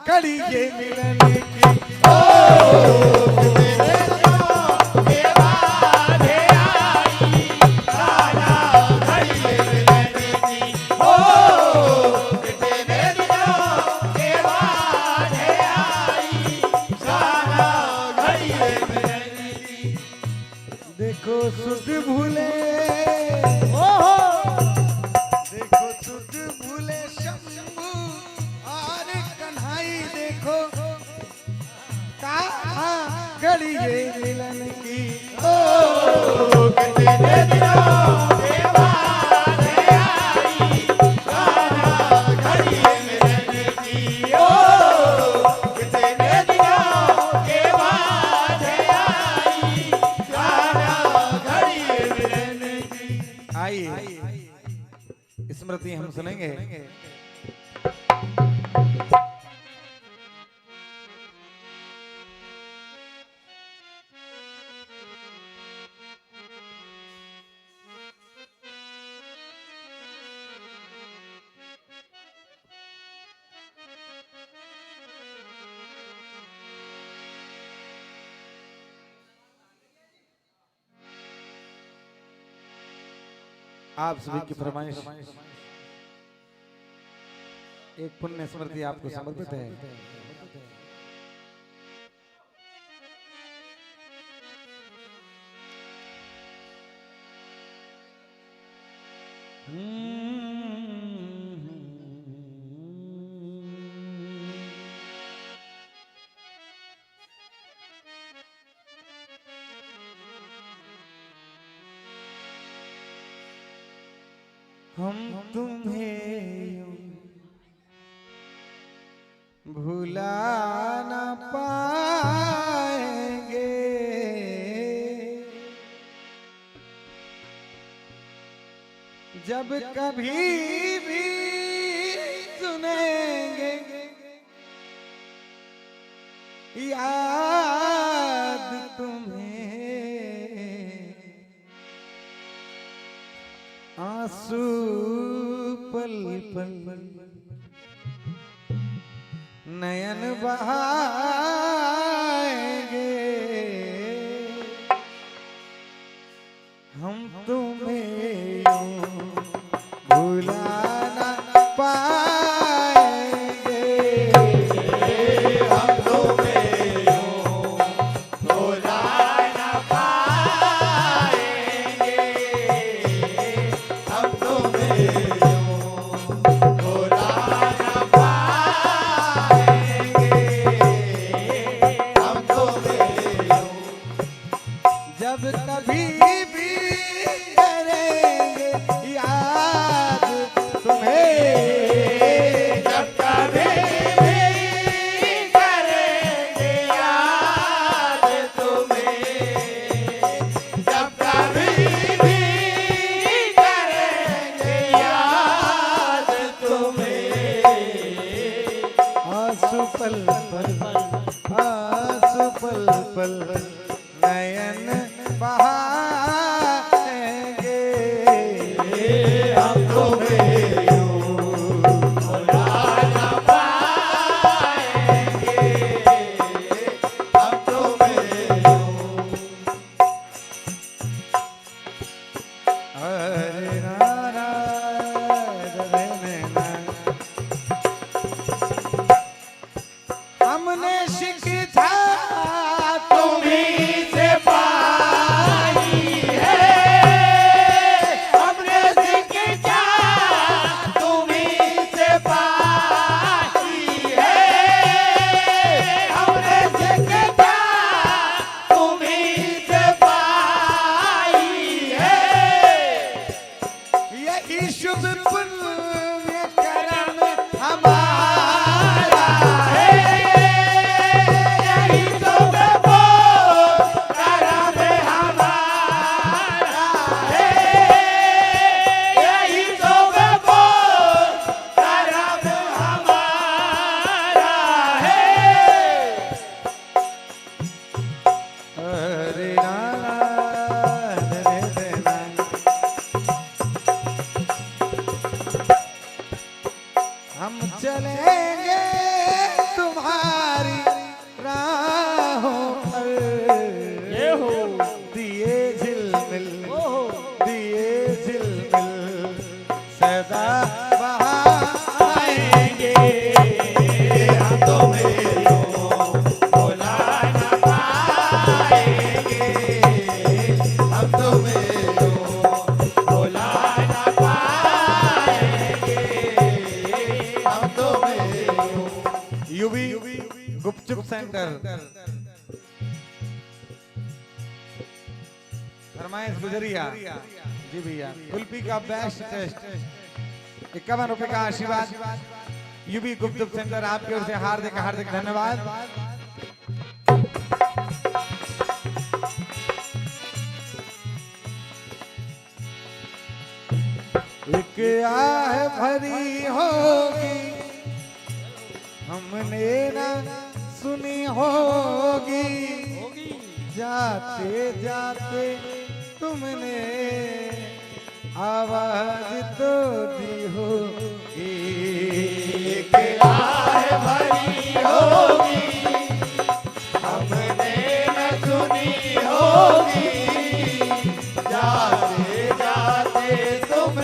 कड़ी ये मिलन की। देखो सुध भूले, देखो सुध भूले शंभू और कन्हई, देखो कहा घड़ी ये मिलन की। ओ कितने दिनों के बाद आई, कान्हा घड़ी ये मिलन की। ओ कितने दिनों के बाद आई, कान्हा घड़ी ये मिलन की। आइए स्मृति हम सुनेंगे। आप सभी की फरमाइश एक पुण्य स्मृति आपको समर्पित है। हम तुम्हें भुला न पाएंगे, जब कभी भी सुनेंगे याद तुम्हें, आंसू पल पल नयन बहाएंगे, हम तुम्हें यूं भुला न पाएंगे, हम तुम्हें यूं भुला न पाएंगे, हम तुम्हें यूं भुला न पाएंगे, हम तुम्हें यूं जब कभी भी करेंगे याद तुम्हें, जब कभी भी करेंगे याद तुम्हें, जब कभी भी करेंगे याद तुम्हें, आंसू पल पल आंसू पल पल नयन बहाएंगे, हम तुम्हें यूं भुला न पाएंगे, हम तुम्हें यूं हरे नारा हमने शिक्षा तुम्हीं से पाई है, हमने शिक्षा तुम्हीं से पाई है, हमने शिक्षा तुम्हीं से पाई है, यही शुभ पुण्य कर्म हमारा है, यही शुभ कर्म हमारा है, यही शुभ कर्म हमारा है। हरे नारायण हम चलेंगे तुम्हारी राहों पर, ये हो दिए झिलमिल दिए झिलमिल सदा बहाएंगे, हम तुम्हें यूं भुला न पाएंगे, हम तुम्हें यूं भुला न पाएंगे, हम तुम्हें यूं यूबी गुपचुप सेंटर फरमाइश गुजरिया जी भैया, कुल्फी का बेस्ट टेस्ट 51 रुपए का आशीर्वाद यूबी गुपचुप सेंटर आपकी ओर से हार्दिक हार्दिक धन्यवाद। एक आह भरी होगी हमने ना सुनी होगी, जाते जाते तुमने आवाज तो दी होगी, एक आह भरी होगी हमने न सुनी होगी, जाते जाते तुम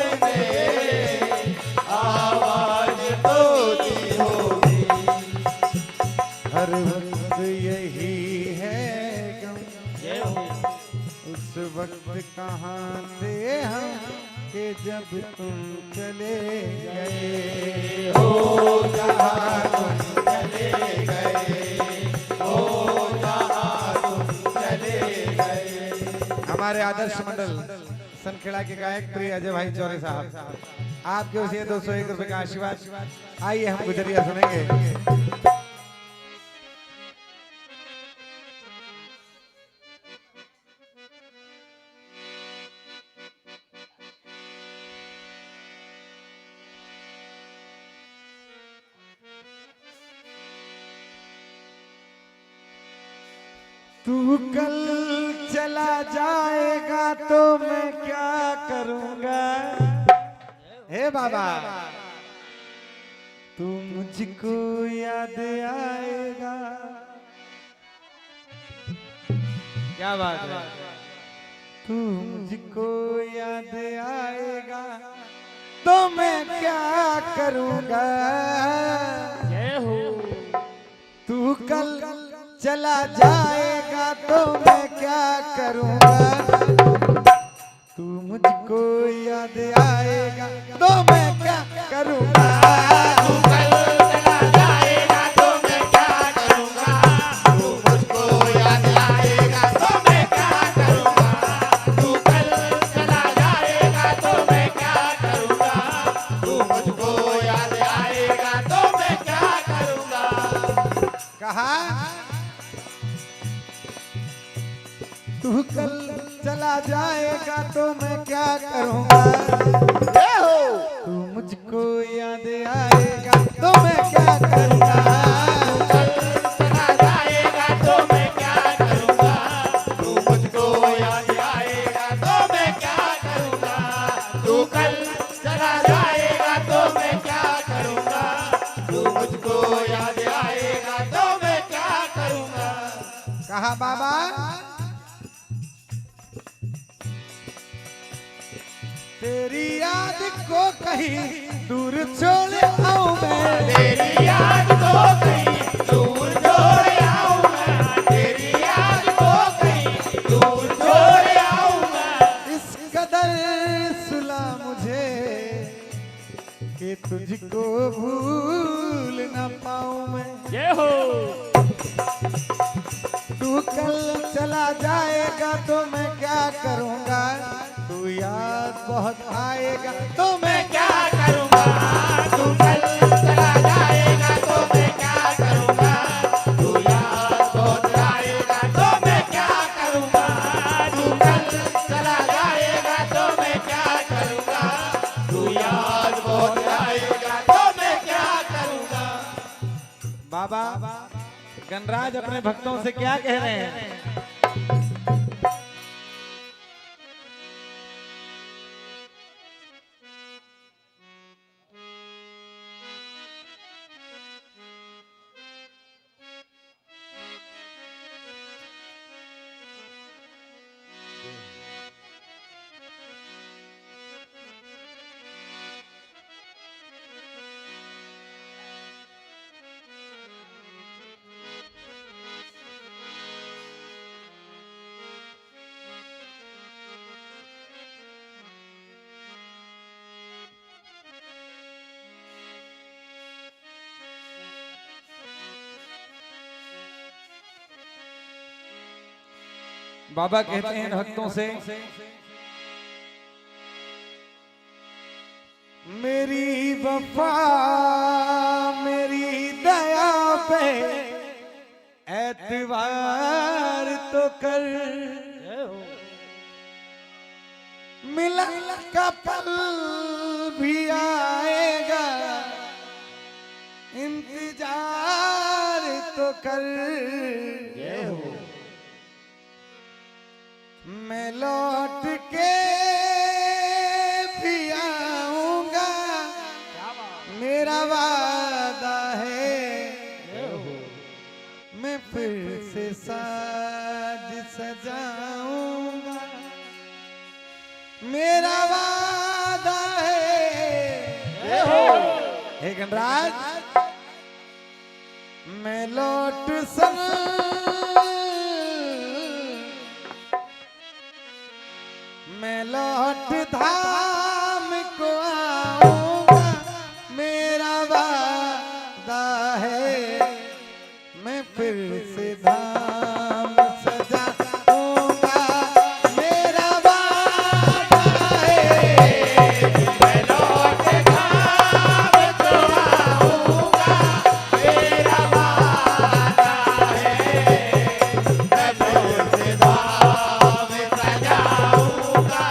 वक्त कहाँ थे हम कि जब तुम चले गए हो, जहाँ तुम चले गए हो, जहाँ तुम चले गए। हमारे आदर्श मंडल सनखेड़ा के गायक प्रिय अजय भाई चौरे साहब, आपके उस 201 रुपए का आशीर्वाद। आइए हम गुजरिया सुनेंगे। तू कल चला जाएगा तो मैं क्या करूंगा, हे बाबा तू मुझको याद आएगा। क्या बात है, तू मुझको याद आएगा तो मैं क्या करूंगा। जय हो। तू कल चला जाएगा तो मैं क्या करूंगा। तू मुझको याद आएगा तो मैं क्या करूंगा। तू कल चला जाएगा तो मैं क्या करूंगा, तू मुझको याद आएगा तो मैं क्या करूंगा। तू कल चला जाएगा तो मैं क्या करूंगा, तू मुझको याद आएगा तो मैं क्या करूंगा। कहा तू कल चला जाएगा तो मैं क्या करूंगा। तू मुझको याद आएगा तो मैं क्या करूंगा। चला जाएगा तो मैं क्या करूंगा, तू मुझको याद आएगा तो मैं क्या करूंगा। तू कल चला जाएगा तो मैं क्या करूंगा, तू मुझको याद आएगा तो मैं क्या करूंगा। कहा बाबा तेरी याद को कहीं दूर छोड़ आऊं मैं, तेरी याद को कहीं दूर छोड़ आऊंगा, तेरी याद को कहीं दूर छोड़ आऊंगा। इस कदर सुला मुझे कि तुझको भूल न पाऊं मैं। जय हो। तू कल चला जाएगा तो मैं क्या करूंगा। तू याद बहुत आएगा तो मैं क्या करूंगा। तू कल चला जाएगा तो मैं क्या करूंगा, तू याद बहुत आएगा तो मैं क्या करूंगा। तू कल चला जाएगा तो मैं क्या करूंगा, तू याद बहुत आएगा तो मैं क्या करूंगा। बाबा गणराज अपने भक्तों से क्या कह रहे हैं। बाबा कहते हैं भक्तों से मेरी वफा मेरी दया पे एतबार तो कर। मिलन का पल भी आएगा इंतजार तो कर। मैं लौट के भी आऊंगा मेरा वादा है। मैं फिर से साज सजाऊंगा मेरा वादा है। हे गणराज मैं लौट लौट धाम को आऊंगा, मेरा वादा है, मैं फिर से धाम सजाऊंगा, मेरा वादा है, मैं लौट धाम को आऊंगा, मेरा वादा है, मैं फिर से धाम सजाऊंगा,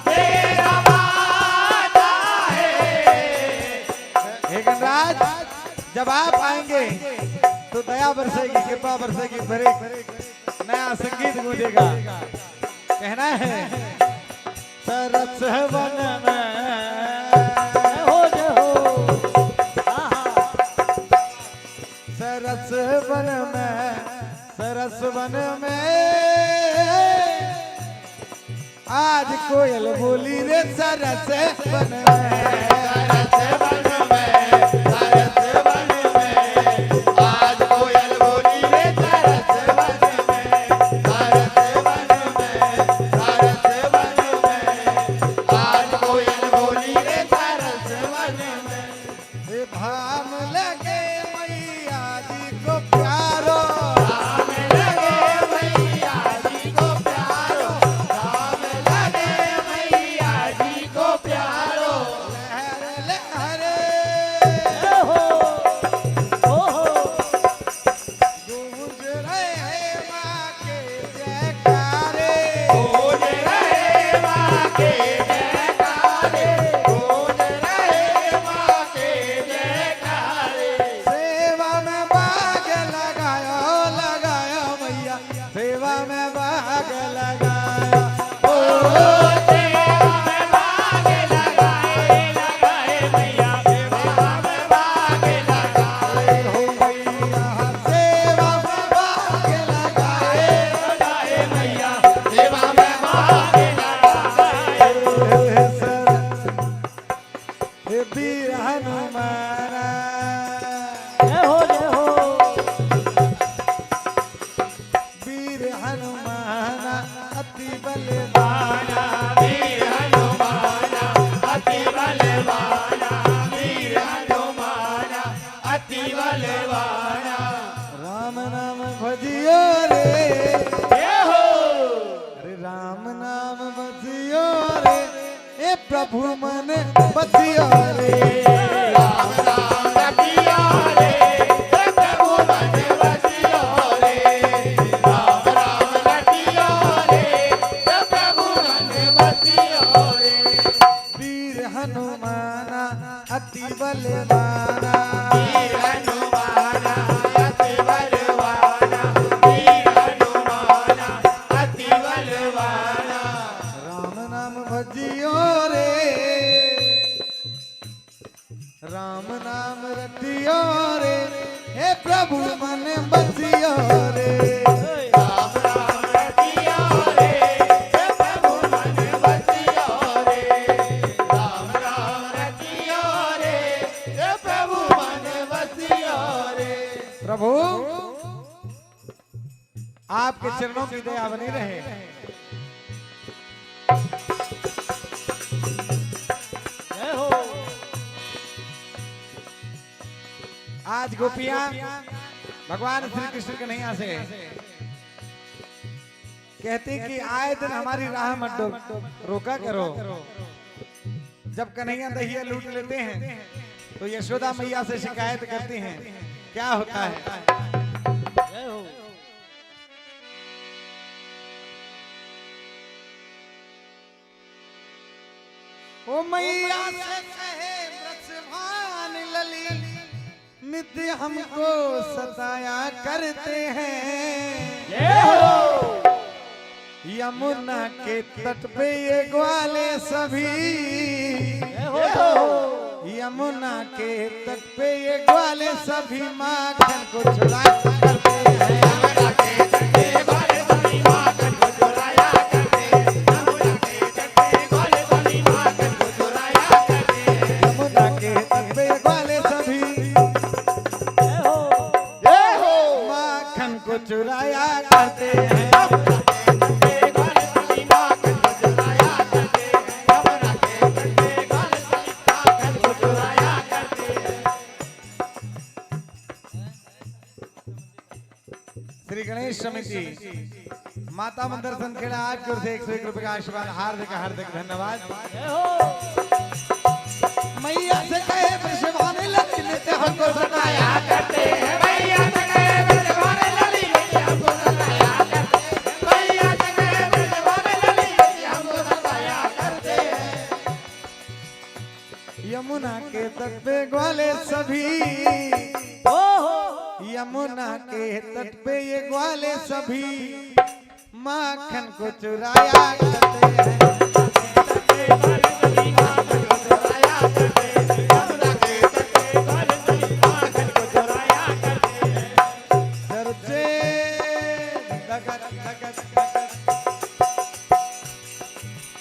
मेरा वादा है। लेकिन राज, जब आप आएंगे तो दया बरसेगी, कृपा बरसेगी, फिर एक नया संगीत गूंजेगा। कहना है सरस वन में, जय हो आहा सरस वन में, सरस वन में आज कोयल बोली रे सरस वन में, सरस वन में, सरस वन में, आज कोयल बोली रे सरस वन में, सरस वन में, सरस वन में, आज कोयल बोली रे सरस वन में। ये धाम लगे मैया जी को प्यारो, धाम लगे मैया जी को प्यारो, धाम लगे मैया जी को प्यारो, लहर लहर जय हो ओहो गूंज रहे माँ के जयकारे, गूंज रहे माँ के जयकारे, गूंज रहे माँ के जयकारे। सेवा में बाग लगायो लगायो मैया, सेवा में बाग लगायो, ओ सेवा में बाग लगाए लगाए मैया, सेवा में बाग लगाए हो मैया, सेवा में बाग लगाए, लगाए मैया, सेवा में बाग लगाए। हे वीर हनुमान, जय हो वीर हनुमान अति बलवाना, वीर हनुमाना अति बलवाना, वीर हनुमाना अति बलवाना। राम नाम भजियो रे, जय हो अरे राम नाम भजियो रे, हे प्रभु मन बसियो रे, राम नाम रतिया रे, हे प्रभु मन बसियो रे, राम राम रतिया रे, हे प्रभु मन बसियो रे। वीर हनुमाना अति बलवाना, वीर हनुमाना अति बलवाना, वीर हनुमाना अति बलवाना। राम नाम भजियो रे, राम नाम रतियो रे, हे प्रभु मन बसियो रे, राम राम रतिया रे, हे प्रभु मन बसियो रे, राम राम रतिया रे, हे प्रभु मन बसियो रे। प्रभु आपके चरणों की दया बनी रहे। जय हो आज गोपियां भगवान श्री कृष्ण के नहीं आ सके, कहती कि आए दिन हमारी राह मत रोका करो। जब कन्हैया दहिया लूट लेते हैं तो यशोदा मैया से शिकायत करती हैं, क्या होता है? जय हो ओ मैया से कहे ब्रजभान लली, नित्य हमको सताया करते हैं। जय हो यमुना के तट पे ये ग्वाले सभी, यमुना के तट पे ये ग्वाले सभी माखन को चुरा करते हैं। यमुना के तटे ग्वाले सभी माखन को चुराया करते, यमुना के तटे ग्वाले सभी माखन को चुराया करते। यमुना के तट पे ये ग्वाले सभी जय हो जय हो माखन को चुराया करते हैं। यमुना के तटे ग्वाले सभी माखन को चुराया करते, श्री गणेश समिति माता मंदिर संखेड़ा आपकी ओर से 101 रुपए का आशीर्वाद हार्दिक हार्दिक धन्यवाद। जय हो मैया से कहे विश्वाने लगी नित्य हमको सताया करते हैं भैया जगह बिरवाने लली नित्य हमको सताया करते हैं भैया जगह बिरवाने लली नित्य हमको सताया करते हैं। यमुना के तट पे ग्वाले सभी ओहो यमुना के तट पे ये ग्वाले सभी माखन को चुराया करते हैं। चर्चे धगत धगत धगत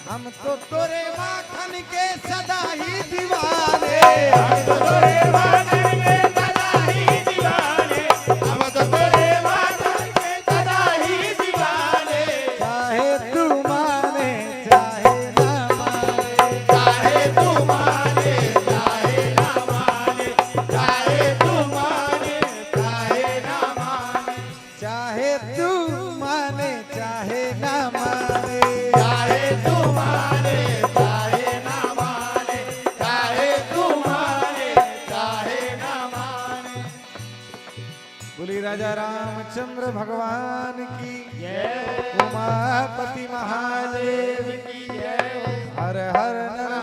हम तो तोरे माखन के सदा ही दीवाने हम तो तोरे माखन के सदा ही दीवाने हम तो तेरे माखन के सदा ही दीवाने चाहे तू माने चाहे ना माने चाहे तू माने चाहे ना माने चाहे तू माने चाहे ना माने चाहे तू माने चाहे ना माने चाहे तू माने चाहे ना माने चाहे तू माने चाहे ना माने। बोली राजा रामचंद्र भगवान की जय, उमापति महादेव की जय, हर हर नर